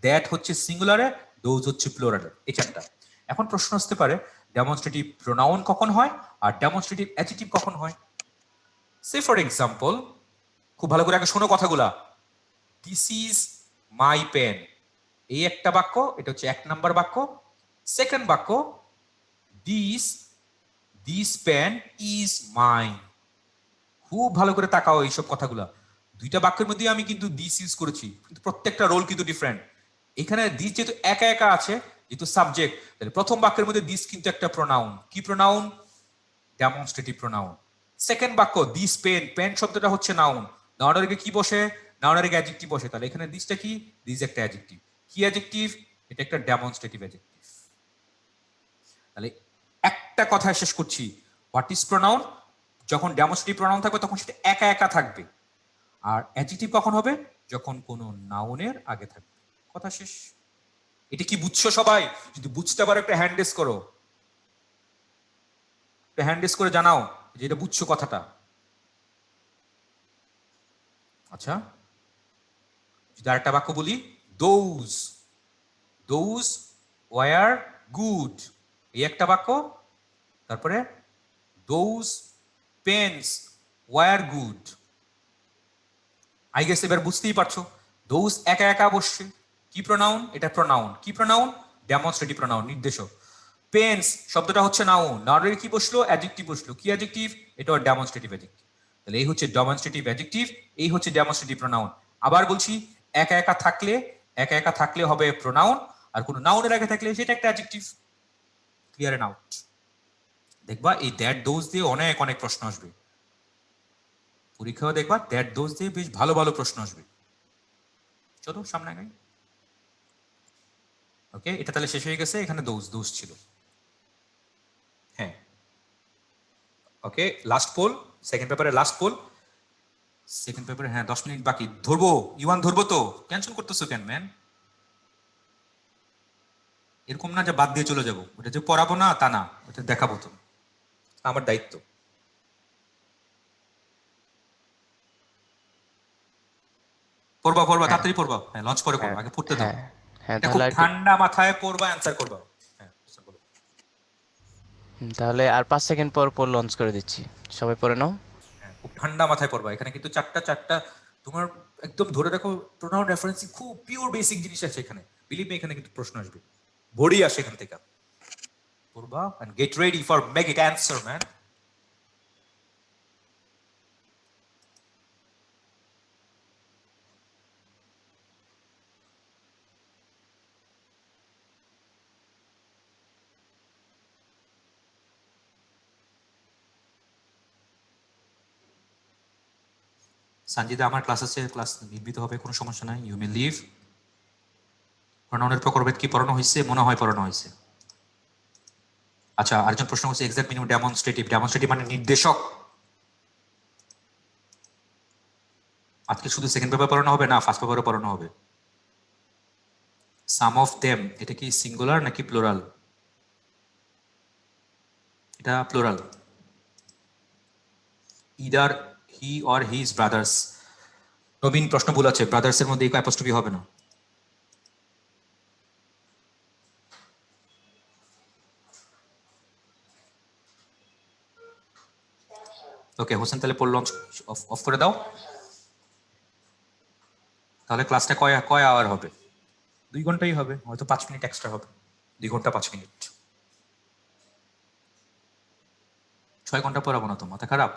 দ্যাট হচ্ছে সিঙ্গুলারে, দোজ হচ্ছে প্লুরালে। এই চারটা। এখন প্রশ্ন আসতে পারে ডেমনস্ট্রেটিভ প্রোনাউন কখন হয় আর ডেমনস্ট্রেটিভ অ্যাডজেক্টিভ কখন হয়। সে ফর এক্সাম্পল, খুব ভালো করে আগে শোনো কথাগুলা। দিস ইজ মাই পেন, এই একটা বাক্য, এটা হচ্ছে 1 নাম্বার বাক্য। সেকেন্ড বাক্য, this this pen is mine. খুব ভালো করে তাকাও এইসব কথাগুলা। দুইটা বাক্যের মধ্যে আমি কিন্তু দিস ইউজ করেছি, কিন্তু প্রত্যেকটা রোল কিন্তু ডিফারেন্ট। এখানে দিস যেহেতু একা একা আছে, যেহেতু সাবজেক্ট, তাহলে প্রথম বাক্যের মধ্যে দিস কিন্তু একটা প্রোনাউন। কি প্রোনাউন? Demonstrative pronoun. সেকেন্ড বাক্য, দিস পেন, পেন শব্দটা হচ্ছে নাউন। নাউনের আগে কি বসে? নাউনের আগে অ্যাডজেক্টিভ বসে। তাহলে এখানে দিসটা কি? দিস একটা অ্যাডজেক্টিভ। কি অ্যাডজেক্টিভ? এটা একটা ডেমনস্ট্রেটিভ অ্যাডজেক্টিভ। তাহলে একটা কথা শেষ করছি, হোয়াট ইজ প্রোনাউন? যখন ডেমনস্ট্রেটিভ প্রোনাউন থাকবে তখন সেটা একা একা থাকবে। আর অ্যাডজেক্টিভ কখন হবে? যখন কোনো নাউনের আগে থাকবে। কথা শেষ। এটা কি বুঝছো সবাই? যদি বুঝতে পারো একটা হ্যান্ড রেজ করো, একটা হ্যান্ড রেজ করে জানাও যে এটা বুঝছো কথাটা। আচ্ছা, যদি আরেকটা বাক্য বলি, দোজ দোজ ওয়ার গুড, এই একটা বাক্য। তারপরে those pens were good. I guess এবার বুঝতেই পারছো, দোজ একা একা বসছে। কি প্রোনাউন? এটা প্রোনাউন। কি প্রোনাউন? ডেমনস্ট্রেটিভ প্রোনাউন, নির্দেশক। পেন্স শব্দটা হচ্ছে নাউন, নাউনের কি বসলো? অ্যাডজেক্টিভ বসলো। কি অ্যাডজেক্টিভ? এটা ডেমনস্ট্রেটিভ অ্যাডজেক্টিভ। তাহলে এই হচ্ছে ডেমনস্ট্রেটিভ অ্যাডজেক্টিভ, এই হচ্ছে ডেমনস্ট্রেটিভ প্রোনাউন। আবার বলছি, একা একা থাকলে, একা একা থাকলে হবে প্রোনাউন, আর কোনো নাউনের আগে থাকলে সেটা একটা অ্যাডজেক্টিভ। Clear and out. দেখবা এই দ্যাট দোজ দিয়ে অনেক অনেক প্রশ্ন আসবে পরীক্ষাও, দেখবা দ্যাট দোজ দিয়ে বেশ ভালো ভালো প্রশ্ন আসবে। চলো সামনে আগাই। ওকে, এটা তাহলে শেষ হয়ে গেছে, এখানে দোজ দোজ ছিল। হ্যাঁ, ওকে, লাস্ট পোল, সেকেন্ড পেপারে লাস্ট পোল। সেকেন্ড পেপারে হ্যাঁ 10 মিনিট বাকি। ধরবো ইওয়ান, ধরবো তো? টেনশন করতেছো কেন ম্যান? এরকম না যে বাদ দিয়ে চলে যাবো, ওটা যে পড়াবো না তা না, ওটা দেখাবো তো, আমার দায়িত্ব। পড়বা পড়বা, হ্যাঁ তাড়াতাড়ি পড়বা। হ্যাঁ, লঞ্চ করে হ্যাঁ পড়বা, আগে পড়তে দাও। হ্যাঁ হ্যাঁ, এটা খুব তাহলে আর একটু। ঠান্ডা মাথায় পড়বা, অ্যান্সার করবা। হ্যাঁ, বলো। তাহলে আর 5 সেকেন্ড পর পর লঞ্চ করে দিচ্ছি, সবাই পড়ে নাও। হ্যাঁ, খুব ঠান্ডা মাথায় পড়বা। এখানে কিন্তু চারটা চারটা তোমার একদম ধরে রাখো, প্রোনাউন রেফারেন্সিং খুব পিওর বেসিক জিনিস আছে এখানে। বিলিভ মি, এখানে কিন্তু প্রশ্ন আসবে, বোর্ডই আসে এখান থেকে। পড়বা and get ready for make it answer man. Sanjida আমার ক্লাস আছে, ক্লাস নির্বিত হবে, কোনো সমস্যা নাই, ইউ মে লিভ। প্রণয়নের প্রকারভেদ কি পড়ানো হয়েছে? মনে হয় পড়ানো হয়েছে। আচ্ছা, আরেকজন প্রশ্ন হচ্ছে এক্সাক্ট মিনিমাম ডেমনস্ট্রেটিভ। ডেমনস্ট্রেটিভ মানে নির্দেশক। আজকে শুধু সেকেন্ড পেপার পড়ানো হবে না, ফার্স্ট পেপারও পড়ানো হবে। সাম অফ দেম, এটা কি সিঙ্গুলার নাকি প্লুরাল? এটা plural. Either he or his brothers. Nabin প্রশ্ন ভুল আছে, ব্রাদার্স এর মধ্যে অ্যাপোস্ট্রফি হবে না। ওকে হোসেন, তাহলে পোল লঞ্চ অফ করে দাও। তাহলে ক্লাসটা কয় আওয়ার হবে? 2 ঘন্টাই হবে, হয়তো 5 মিনিট এক্সট্রা হবে। 2 ঘন্টা 5 মিনিট। 6 ঘন্টা পড়াবো না তো, মাথা খারাপ?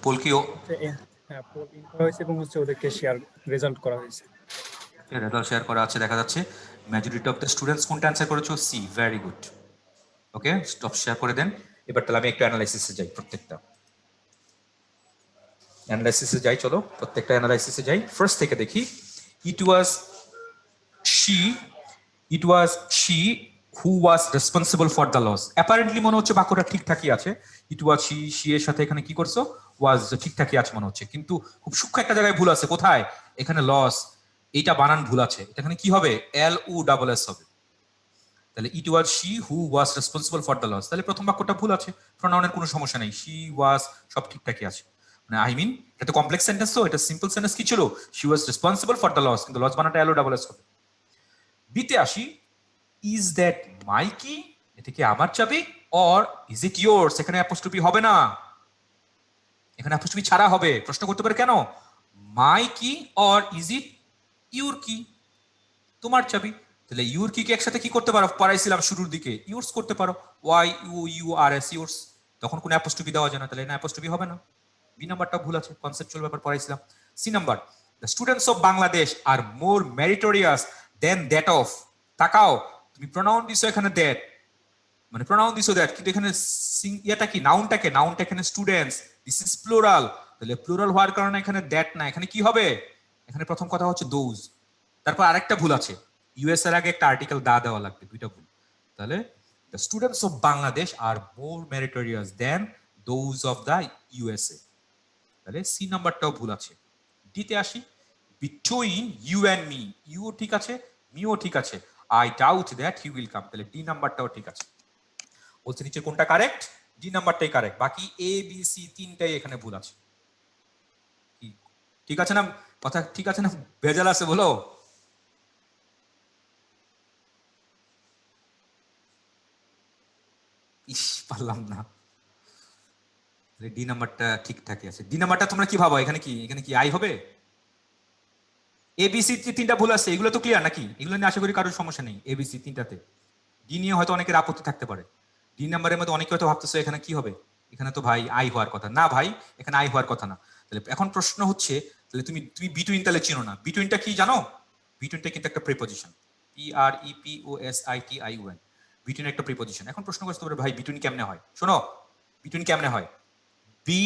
পোল কি হ্যাঁ, পোল ইন করা হয়েছে এবং ওদেরকে শেয়ার রেজাল্ট করা হয়েছে। রেজাল্ট শেয়ার করা আছে, দেখা যাচ্ছে মেজরিটি অফ দ্য স্টুডেন্টস কোনটা অ্যান্সার করেছো? C, very good. Okay stop share করে দেন। এবার তাহলে আমি একটু অ্যানালাইসিসে যাই, প্রত্যেকটা অ্যানালাইসিসে যাই, চলো প্রত্যেকটা অ্যানালাইসিসে যাই। ফার্স্ট থেকে দেখি, it was she who was responsible for the loss. Apparently মনে হচ্ছে বাক্যটা ঠিকঠাকই আছে। ইট ওয়াজ শি এর সাথে এখানে কি করছো? ওয়াজ ঠিকঠাকই আছে মনে হচ্ছে, কিন্তু খুব সূক্ষ্ম একটা জায়গায় ভুল আছে। কোথায়? এখানে লস, এইটা বানান ভুল আছে। এখানে কি হবে? LUSS হবে। তাহলে it was she who was responsible for the loss. তাহলে প্রথম বাক্যটা ভুল আছে, প্রোনাউনের কোনো সমস্যা নেই, শি ওয়াজ সব ঠিকঠাকই আছে। মানে আই মিন এটা তো কমপ্লেক্স সেন্টেন্স, তো এটা সিম্পল সেন্টেন্স কি ছিল? She was responsible for the loss, কিন্তু লস বানানটা LOSS হবে। বিতে আসি, ইজ দ্যাট মাই কি, এটা কি আমার চাবি? অর ইজ ইট ইয়োরস, এখানে অ্যাপোস্ট্রফি হবে না, এখানে অ্যাপোস্ট্রফি ছাড়া হবে। প্রশ্ন করতে পারে কেন? মাই কি অর ইজ ইট ইউর কি, তোমার চাবি। তাহলে ইউর কি একসাথে কি করতে পারো? পড়াইছিলাম শুরুর দিকে, ইউরস করতে পারো, YUURS ইউরস, তখন কোনো অ্যাপোস্ট্রফি দেওয়া যায় না, তাহলে না অ্যাপোস্ট্রফি হবে না। বি নাম্বারটা ভুল আছে, কনসেপচুয়াল ব্যাপার পড়াইছিলাম। C number, the students of Bangladesh are more meritorious than that of. তাকাও, তুমি প্রোনাউন দিছো এখানে দ্যাট, মানে প্রোনাউন দিছো দ্যাট, কিন্তু এখানে ইয়াটা কি? নাউনটাকে, নাউনটা এখানে স্টুডেন্টস, দিস ইজ প্লুরাল। তাহলে প্লুরাল হওয়ার কারণে এখানে দ্যাট না, এখানে কি হবে? এখানে প্রথম কথা হচ্ছে দোজ। তারপর আরেকটা ভুল আছে, ইউএস এর আগে একটা আর্টিকেল দেওয়া লাগবে, দুইটা ভুল। তাহলে the students of Bangladesh are more meritorious than those of the USA. তাহলে সি নাম্বারটাও ভুল আছে। ডিতে আসি, between you and me, you ঠিক আছে, মিও ঠিক আছে, I doubt that he will come, তাহলে ডি নাম্বারটাও ঠিক আছে। বলছে নিচে কোনটা কারেক্ট? ডি নাম্বারটাই কারেক্ট, বাকি ABC তিনটাই এখানে ভুল আছে। ঠিক আছে না? কথা ঠিক আছে না? ভেজাল আছে বলো? ইস, পারলাম না। ডি নাম্বারটা ঠিকঠাকই আছে। ডি নাম্বারটা তোমরা কি ভাবো? এখানে কি আই হবে? ABC তিনটা ভুল আছে, এগুলো তো ক্লিয়ার নাকি? এগুলো নিয়ে আশা করি কারোর সমস্যা নেই। ABC তিনটাতে ডি নিয়ে হয়তো অনেকের আপত্তি থাকতে পারে। ডি নাম্বারের মধ্যে অনেকে হয়তো ভাবতেছে এখানে কি হবে, এখানে তো ভাই আই হওয়ার কথা না, ভাই এখানে আই হওয়ার কথা না। তাহলে এখন প্রশ্ন হচ্ছে, তাহলে তুমি বিটুইন তাহলে চিনো না। বিটুইনটা কি জানো? বিটুইনটা কিন্তু একটা প্রিপোজিশন, PREPOSITION, বিটুইন একটা প্রিপোজিশন। এখন প্রশ্ন করতে পারে ভাই বিটুইন কেমনে হয়? শোনো, বিটুইন কেমনে হয়? বি,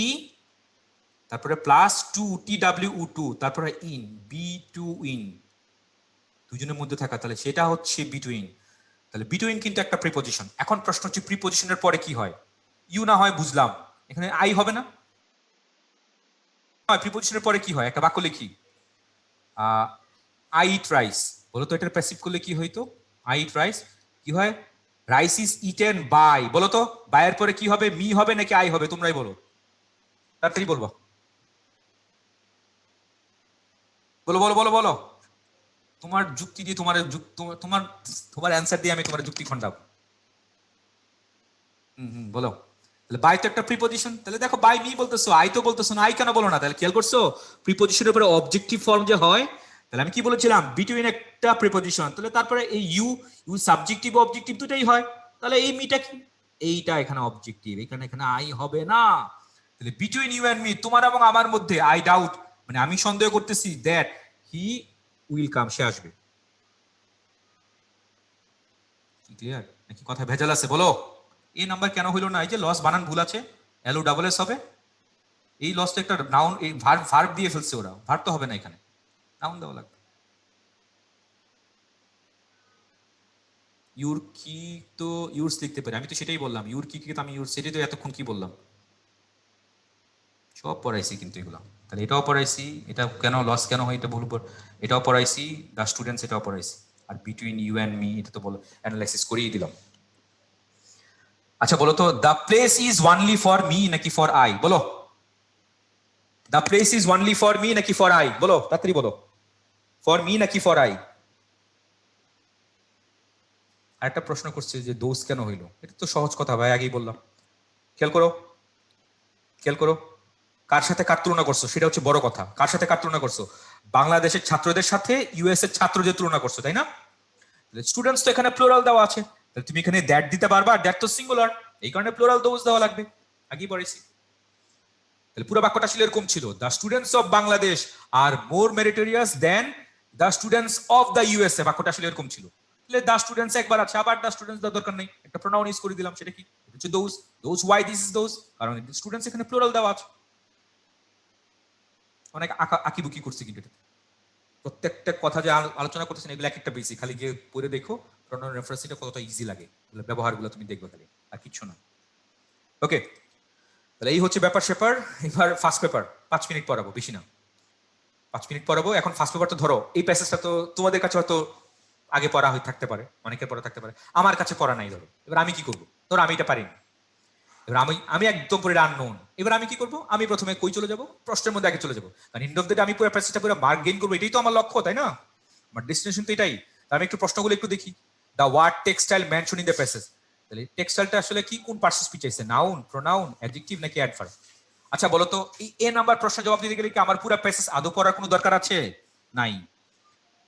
তারপরে প্লাস টু, TWO2, তারপরে ইন, B2 ইন, দুজনের মধ্যে থাকা, তাহলে সেটা হচ্ছে বিটুইন। তাহলে বিটুইন কিন্তু একটা প্রিপোজিশন। এখন প্রশ্ন হচ্ছে প্রিপোজিশনের পরে কি হয়? ইউ না হয় বুঝলাম, এখানে আই হবে না? প্রিপোজিশনের পরে কি হয়? একটা বাক্য লিখি, আই ইট রাইস, বলো তো এটার প্যাসিভ করলে কি হইতো? আই ইট রাইস, কি হয়? রাইস ইজ ইটেন বাই, বলো তো বাইয়ের পরে কি হবে? মি হবে নাকি আই হবে? তোমরাই বলো, তাড়াতাড়ি বলবো, বলো বলো বলো বলো। তোমার যুক্তি দিয়ে তোমার তোমার অ্যান্সার দিয়ে আমি তোমার যুক্তি খন্ডাবো। বলো। তাহলে বাই তো একটা প্রিপজিশন, তাহলে দেখো বাই মি বলতেছো, আই তো বলতেছো না, আই কেন বলো না? তাহলে খেয়াল করছো প্রিপজিশনের উপরে অবজেক্টিভ ফর্ম যে হয়, তাহলে আমি কি বলেছিলাম বিটুইন একটা প্রিপজিশন, তাহলে তারপরে এই ইউ ইউ সাবজেক্টিভ অবজেক্টিভ দুটাই হয়, তাহলে এই মিটা কি, এইটা এখানে অবজেক্টিভ, এখানে এখানে আই হবে না। তাহলে বিটুইন ইউ এন্ড মি, তোমার এবং আমার মধ্যে, আই ডাউট মানে আমি সন্দেহ করতেছি দ্যাট হি উইল কাম, সে আসবে। কি ক্লিয়ার নাকি কথা ভেজাল আছে বলো? এই নাম্বার কেন হইলো না? এই যে লস বানান ভুল আছে, এলও ডাবল এস হবে, এই লস তো একটা নাউন, এই ভার্ব ভার্ব দিয়ে ফেলছে ওরা, ভার্ব তো হবে না এখানে, নাউন দেওয়া লাগবে। ইউর কি তো ইউরস লিখতে পারি, আমি তো সেটাই বললাম, ইউর কি তো আমি ইউর, সেটাই তো এতক্ষণ কি বললাম, সব পড়াইছি কিন্তু এগুলো। তাহলে এটাও পড়াইছি, এটা কেন লস কেন হয় এটা ভুল, এটাও পড়াইছি, দ্য স্টুডেন্টস এটাও পড়াইছি, আর বিটুইন ইউ অ্যান্ড মি এটা তো বলো অ্যানালাইসিস করেই দিলাম। আচ্ছা বলো তো, the place is only for me নাকি ফর আই, বলো। The place is only for me নাকি ফর আই, বলো তাড়াতাড়ি বলো, ফর মি নাকি ফর আই। আরেকটা প্রশ্ন করছে যে দোষ কেন হইলো, এটা তো সহজ কথা ভাই, আগেই বললাম। খেয়াল করো, খেয়াল করো, কার সাথে কার তুলনা করছো সেটা হচ্ছে বড় কথা। কার সাথে কার তুলনা করছো? বাংলাদেশের ছাত্রদের সাথে ইউএস এর ছাত্রদের তুলনা করছো, তাই না? স্টুডেন্টস তো এখানে প্লুরাল দেওয়া আছে, তাহলে তুমি এখানে দ্যাট দিতে পারবা, দ্যাট তো সিঙ্গুলার, এই কারণে প্লুরাল দোজ দেওয়া লাগবে, আগেই পড়েছি। তাহলে পুরো বাক্যটা আসলে এরকম ছিল, the students of Bangladesh are more meritorious than the students of the USA, বাক্যটা আসলে এরকম ছিল। তাহলে দ্য স্টুডেন্টস একবার আছে, আবার দ্য স্টুডেন্টস দেওয়ার দরকার নেই, একটা প্রোনাউন ইউজ করে দিলাম, সেটা কি? এটা হচ্ছে those. Those, why this is those, কারণ স্টুডেন্টস এখানে প্লুরাল দেওয়া আছে। অনেক আঁকিবুকি করছে কিন্তু এটা, প্রত্যেকটা কথা যে আলোচনা করতেছেন এগুলো এক একটা বেসিক, খালি গিয়ে পড়ে দেখো প্রোনাউন রেফারেন্সটা কতটা ইজি লাগে, এগুলো ব্যবহারগুলো তুমি দেখবে খালি, আর কিছু না। ওকে, তাহলে এই হচ্ছে ব্যাপার স্যাপার। এবার ফার্স্ট পেপার 5 মিনিট পড়াবো, বেশি না, 5 মিনিট পড়াবো। এখন ফার্স্ট পেপার তো ধরো, এই প্যাসেজটা তো তোমাদের কাছে হয়তো আগে পড়া হয়ে থাকতে পারে, অনেকের পড়া থাকতে পারে, আমার কাছে পড়া নাই। ধরো এবার আমি কি করবো, ধরো আমি এটা পারি না, এবার আমি আমি একদম পুরো আননোন, এবার আমি কি করবো, আমি প্রথমে কই চলে যাব, প্রশ্নের মধ্যে আগে চলে যাবো, কারণ এন্ড অফ দ্য ডে আমি পুরো প্যাসেজটা পুরো মার্ক গেইন করবো, এটাই তো আমার লক্ষ্য, তাই না? আমার ডেস্টিনেশন তো এটাই। তা আমি একটু প্রশ্নগুলো একটু দেখি। The word textile mention in the passage, তাহলে টেক্সটাইলটা আসলে কি, কোন পার্টিসিপেট চাইছে, নাউন, প্রোনাউন, অ্যাডজেক্টিভ নাকি অ্যাডভার্ব? আচ্ছা বলো তো, এই এ নাম্বার প্রশ্ন জবাব দিতে গেলে কি আমার পুরো প্যাসেজ আদৌ পড়ার কোনো দরকার আছে? নাই।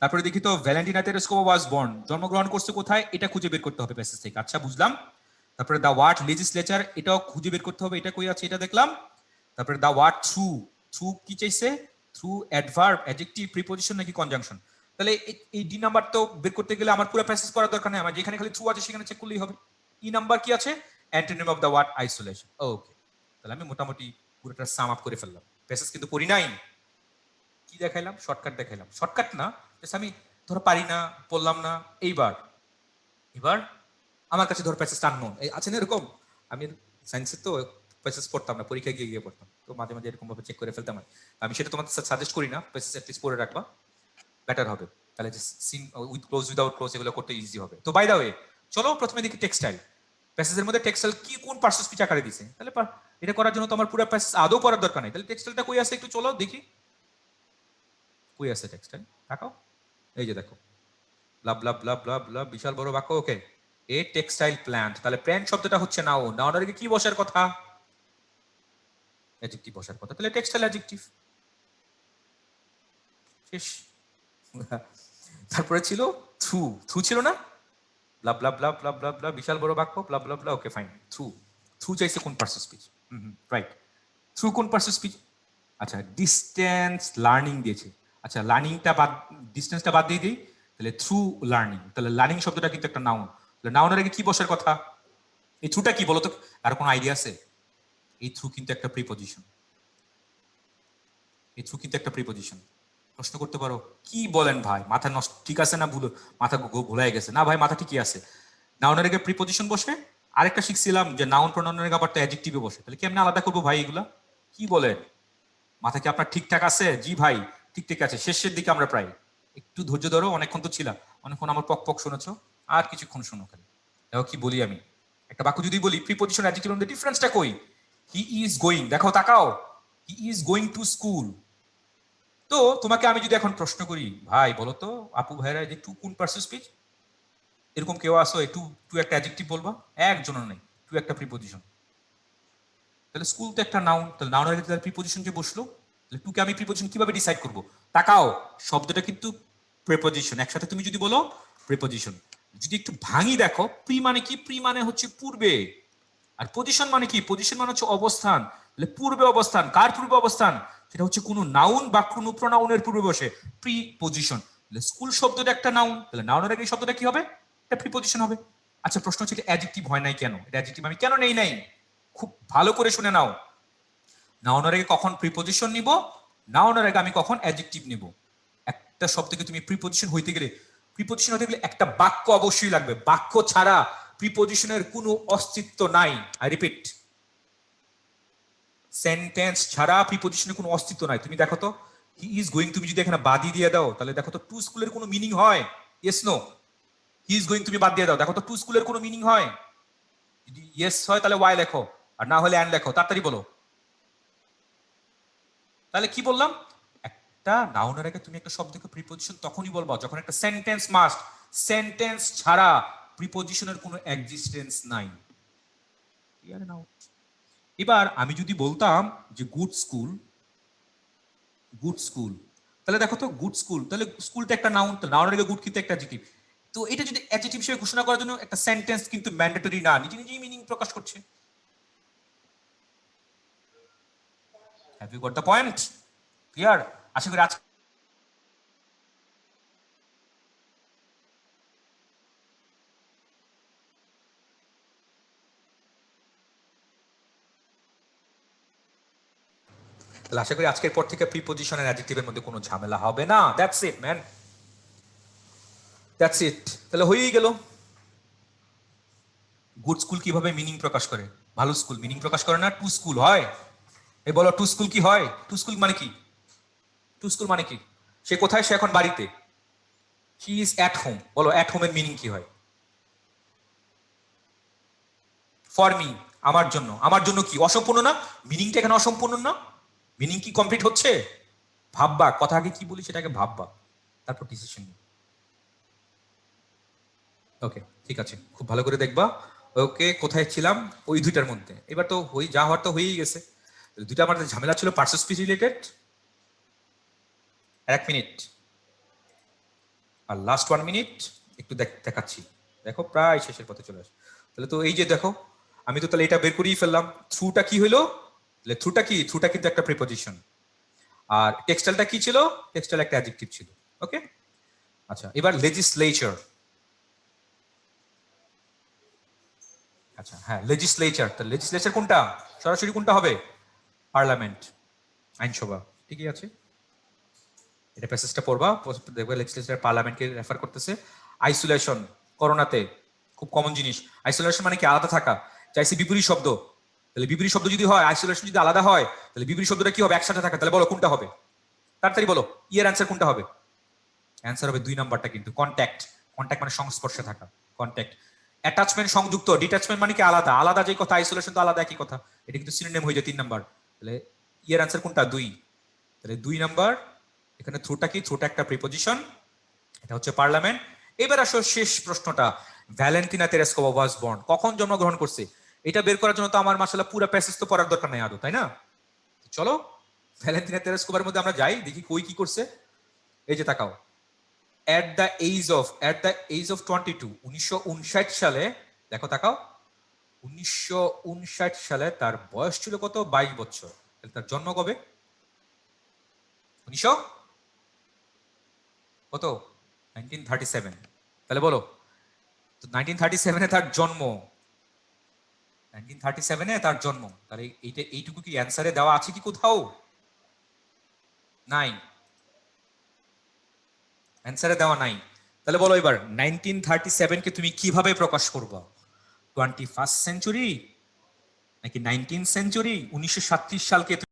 তারপরে দেখি তো, ভ্যালেন্টিনা তেরেস্কোভা ওয়াজ বর্ন, জন্মগ্রহণ করছে কোথায়, এটা খুঁজে বের করতে হবে প্যাসেজ থেকে, আচ্ছা বুঝলাম। তারপরে দ্য ওয়ার্ড লেজিসলেচার, এটাও খুঁজে বের করতে হবে, এটা কই আছে, এটা দেখলাম। তারপরে দ্য ওয়ার্ড থ্রু, থ্রু কি চাইছে, থ্রু অ্যাডভার্ব, অ্যাডজেক্টিভ, প্রিপজিশন নাকি কনজাংশন? তাহলে এই ডি নাম্বার তো বের করতে গেলে আমার পুরো প্যাসেজ পড়ার দরকার নেই, আমার যেখানে খালি থ্রু আছে সেখানে চেক করলেই হবে। ই নাম্বার কি আছে, antonym of the word isolation. Okay, তাহলে আমি মোটামুটি পুরোটা সাম আপ করে ফেললাম, প্যাসেজ কিন্তু পড়ি নাই। কি দেখাইলাম, শর্টকাট দেখাইলাম, শর্টকাট না, আমি ধরো পারি না, বললাম না। এইবার এবার আমার কাছে ধরো প্যাসেজ আননোন আছে না, এরকম আমি সায়েন্সে তো প্যাসেজ পড়তাম না, পরীক্ষায় গিয়ে গিয়ে পড়তাম, তো মাঝে মাঝে এরকম ভাবে চেক করে ফেলতাম। আমি সেটা তোমাদের সাজেস্ট করি না, প্যাসেজ অ্যাটলিস্ট পড়ে রাখবা, বেটার হবে, তাহলে যে সিন উইথ ক্লোজ উইদাউট ক্লোজ এগুলো করতে ইজি হবে। তো বাই দা ওয়ে, চলো প্রথমে দেখি টেক্সটাইল, প্যাসেজের মধ্যে টেক্সটাইল কি কোন পার্সেস পিচ আকারে দিছে, তাহলে এটা করার জন্য তো আমার পুরো প্যাসেজ আদৌ পড়ার দরকার নেই, তাহলে টেক্সটাইলটা কই আছে একটু চলো দেখি, কই আছে টেক্সটাইল, দেখাও, এই যে দেখো, ব্লা ব্লা ব্লা ব্লা ব্লা, বিশাল বড় বাক্য। ওকে, এ টেক্সটাইল প্ল্যান্ট, তাহলে প্ল্যান্ট শব্দটা হচ্ছে নাউন, নাউনের আগে কি বসার কথা, অ্যাডজেক্টিভ বসার কথা, তাহলে টেক্সটাইল অ্যাডজেক্টিভ, শেষ। তারপরে ছিল থ্রু, থ্রু ছিল না, ব্লা ব্লা ব্লা ব্লা ব্লা ব্লা, বিশাল বড় বাক্য, ব্লা ব্লা ব্লা। ওকে ফাইন, থ্রু, থ্রু চাইছে কোন পার্সেস স্পিচ, রাইট, থ্রু কোন পার্সেস স্পিচ, আচ্ছা ডিস্টেন্স লার্নিং দিয়েছে, আচ্ছা লার্নিংটা বাদ, ডিস্টেন্সটা বাদ দিয়ে দিই, তাহলে থ্রু লার্নিং, তাহলে লার্নিং শব্দটা কিন্তু একটা নাউন, তাহলে নাউনের আগে কি বসার কথা, এই থ্রুটা কি বলতো, আর কোনো আইডিয়া আছে? এই থ্রু কিন্তু একটা প্রিপজিশন, এই থ্রু কিন্তু একটা প্রিপজিশন। প্রশ্ন করতে পারো কি বলেন ভাই, মাথা নষ্ট ঠিক আছে না, ভুল মাথা ভুলাই গেছে না? ভাই মাথা ঠিকই আছে, নাউনের আগে প্রিপজিশন বসে, আরেকটা শিখছিলাম যে নাউন প্রোনাউনের আগে আবার তো অ্যাডজেক্টিভে বসে, তাহলে কেমনে আলাদা করবো ভাই এগুলা, কি বলেন? মাথা কি আপনার ঠিকঠাক আছে? জি ভাই ঠিক আছে, শেষের দিকে আমরা প্রায়, একটু ধৈর্য ধরো, অনেকক্ষণ তো ছিলাম, অনেকক্ষণ আমার পক পক শুনেছো, আর কিছুক্ষণ শোনো খালি। দেখো কি বলি আমি, একটা বাক্য যদি বলি প্রিপজিশন অ্যাডজেক্টিভ মধ্যে ডিফারেন্সটা কই, হি ইজ গোয়িং, দেখো তাকাও, হি ইজ গোয়িং টু স্কুল। তো তোমাকে আমি যদি এখন প্রশ্ন করি, ভাই বলো তো আপু ভাইরা যে টু কোন পার্সেস স্পিচ, এরকম কেউ আসো টু টু একটা অ্যাডজেক্টিভ বলবা, একজনও নেই, টু একটা প্রিপজিশন, তাহলে স্কুল তো একটা নাউন, তাহলে নাউনের আগে তাহলে প্রিপজিশন যে বসলো, তাহলে টুকে আমি প্রিপজিশন কিভাবে ডিসাইড করব? তাকাও, শব্দটা কিন্তু প্রিপজিশন, একসাথে তুমি যদি বলো প্রিপজিশন। যদি একটু ভাঙি দেখো, প্রি মানে কি? প্রি মানে হচ্ছে পূর্বে, আর পজিশন মানে কি? পজিশন মানে হচ্ছে অবস্থান। তাহলে পূর্বে অবস্থান, কার পূর্বে অবস্থান? সেটা হচ্ছে কোনো নাউন বা কোনো প্রোনাউনের পূর্বে বসে, প্রি পজিশন। তাহলে স্কুল শব্দটা একটা নাউন, তাহলে নাউনের আগে এই শব্দটা কি হবে? এটা প্রিপজিশন হবে। আচ্ছা, প্রশ্ন হচ্ছে এটা অ্যাডজেক্টিভ হয় নাই কেন? এটা অ্যাডজেক্টিভ আমি কেন নেই নাই? খুব ভালো করে শুনে নাও, নাউনের আগে কখন প্রিপজিশন নিব, নাউনের আগে আমি কখন অ্যাডজেক্টিভ নিব। একটা শব্দকে তুমি প্রিপজিশন হইতে গেলে, প্রিপজিশন হতে গেলে একটা বাক্য অবশ্যই লাগবে, বাক্য ছাড়া প্রিপজিশনের কোনো অস্তিত্ব নাই। আই রিপিট, সেন্টেন্স ছাড়া প্রিপজিশনের কোনো অস্তিত্ব নাই। তুমি দেখো তো, হি ইজ গোয়িং তুমি যদি এখানে বাদই দিয়ে দাও, তাহলে দেখো তো টু স্কুলের কোনো মিনিং হয়? Yes no? He is going তুমি বাদ দিয়ে দাও, দেখো তো টু স্কুলের কোনো মিনিং হয়? যদি ইয়েস হয় তাহলে ওয়াই লেখো, আর না হলে অ্যান্ড লেখো, তাড়াতাড়ি বলো। তাহলে কি বললাম? একটা নাউনের আগে তুমি একটা শব্দকে প্রিপজিশন তখনই বলবা যখন একটা সেন্টেন্স মাস্ট, সেন্টেন্স ছাড়া প্রিপজিশনের কোনো এক্সিস্টেন্স নাই। Clear now? এবার আমি যদি বলতাম যে গুড স্কুল, গুড স্কুল, তাহলে দেখো তো গুড স্কুল, তাহলে স্কুলটা একটা নাউন, তো নাউনের আগে গুড কিন্তু একটা অ্যাডজেক্টিভ। তো এটা যদি অ্যাডজেক্টিভ হিসেবে ঘোষণা করার জন্য একটা সেন্টেন্স কিন্তু ম্যান্ডেটরি না, নিজে নিজেই মিনিং প্রকাশ করছে। Have you got the point? Clear? আশা করি আজকে তাহলে আশা করি আজকের পর থেকে প্রিপজিশন আর অ্যাডজেক্টিভের মধ্যে কোনো ঝামেলা হবে না। That's it man, that's it. তাহলে হয়েই গেল। গুড স্কুল কিভাবে মিনিং প্রকাশ করে? ভালো স্কুল মিনিং প্রকাশ করে না? টু স্কুল হয়? এই বলো, টু স্কুল কি হয়? টু স্কুল মানে কি? টু স্কুল মানে কি? সে কোথায়? সে এখন বাড়িতে। He is at home. বলো, অ্যাট হোমের মিনিং কি হয়? ফর মি, আমার জন্য। আমার জন্য কি অসম্পূর্ণ না? মিনিংটা এখানে অসম্পূর্ণ না? মিনিং কি কমপ্লিট হচ্ছে? ভাববা, কথা আগে কি বলি সেটাকে ভাববা, তারপর ডিসিশন নিও। ওকে, ঠিক আছে, খুব ভালো করে দেখবা। ওকে, কোথায় ছিলাম? ওই দুইটার মধ্যে। এবার তো যা হওয়ার তো হয়েই গেছে। দুইটা আমাদের ঝামেলা ছিল পার্সন স্পিচ রিলেটেড। 1 মিনিট আর লাস্ট 1 মিনিট একটু দেখাচ্ছি। দেখো প্রায় শেষের পথে চলে আসে। তাহলে তো এই যে দেখো, আমি তো তাহলে এটা বের করেই ফেললাম। থ্রুটা কি হলো? তাহলে থ্রুটা কি? থ্রুটা কিন্তু একটা প্রিপজিশন। আর টেক্সটাইলটা কি ছিল? টেক্সটাইল একটা অ্যাডজেক্টিভ ছিল। ওকে, আচ্ছা, এবার লেজিসলেচার। আচ্ছা হ্যাঁ, লেজিসলেচার। তাহলে লেজিসলেচার কোনটা? সরাসরি কোনটা হবে? পার্লামেন্ট, আইনসভা। ঠিকই আছে, এটা প্যাসেজটা পড়বা, দেখবে লেজিসলেচার পার্লামেন্টকে রেফার করতেছে। আইসোলেশন, করোনাতে খুব কমন জিনিস। আইসোলেশন মানে কি? আলাদা থাকা। চাইছি বিপরীত শব্দ, তাহলে বিপরীত শব্দ যদি হয়, আইসোলেশন যদি আলাদা হয়, তাহলে বিপরীত শব্দটা কি হবে? একসাথে থাকা। তাহলে বলো কোনটা হবে? তাড়াতাড়ি বলো, ইয়ের অ্যান্সার কোনটা হবে? অ্যান্সার হবে 2 নাম্বারটা কিন্তু, কন্ট্যাক্ট। কন্ট্যাক্ট মানে সংস্পর্শে থাকা, কন্ট্যাক্ট। অ্যাটাচমেন্ট সংযুক্ত, ডিটাচমেন্ট মানে কি? আলাদা। আলাদা যে কথা, আইসোলেশন তো আলাদা, একই কথা। এটা কিন্তু সিনোনিম হয়ে যায় 3 নাম্বার। তাহলে ইয়ের অ্যান্সার কোনটা? 2। তাহলে 2 নাম্বার। এখানে থ্রুটা কি? থ্রুটা একটা প্রিপজিশন, এটা হচ্ছে পার্লামেন্ট। এবার আসো শেষ প্রশ্নটা, ভ্যালেন্টিনা তেরেস্কোভা ওয়াজ বর্ন, কখন জন্মগ্রহণ করছে? এটা বের করার জন্য তো আমার মাশাআল্লাহ পুরো প্যাসেজ তো পড়ার দরকার নাই আদৌ, তাই না? চলো ভ্যালেন্টিনা তেরেস্কোভার মধ্যে আমরা যাই, দেখি কই কি করছে। এই যে তাকাও, at the age of 22, 1959 সালে, দেখো তাকাও, 1959 সালে তার বয়স ছিল কত? 22 বছর। তাহলে তার জন্ম কবে? 1900 কত? 1937। তাহলে বলো তো, 1937-এ তার জন্ম, 1937-এ তার জন্ম। তাহলে এইটুকু কি অ্যান্সারে দেওয়া আছে কি কোথাও? নাই, অ্যান্সারে দেওয়া নাই। তাহলে বলো এবার 1937-কে তুমি কিভাবে প্রকাশ করবা? 21st সেঞ্চুরি নাকি 19th সেঞ্চুরি? 1937 সালকে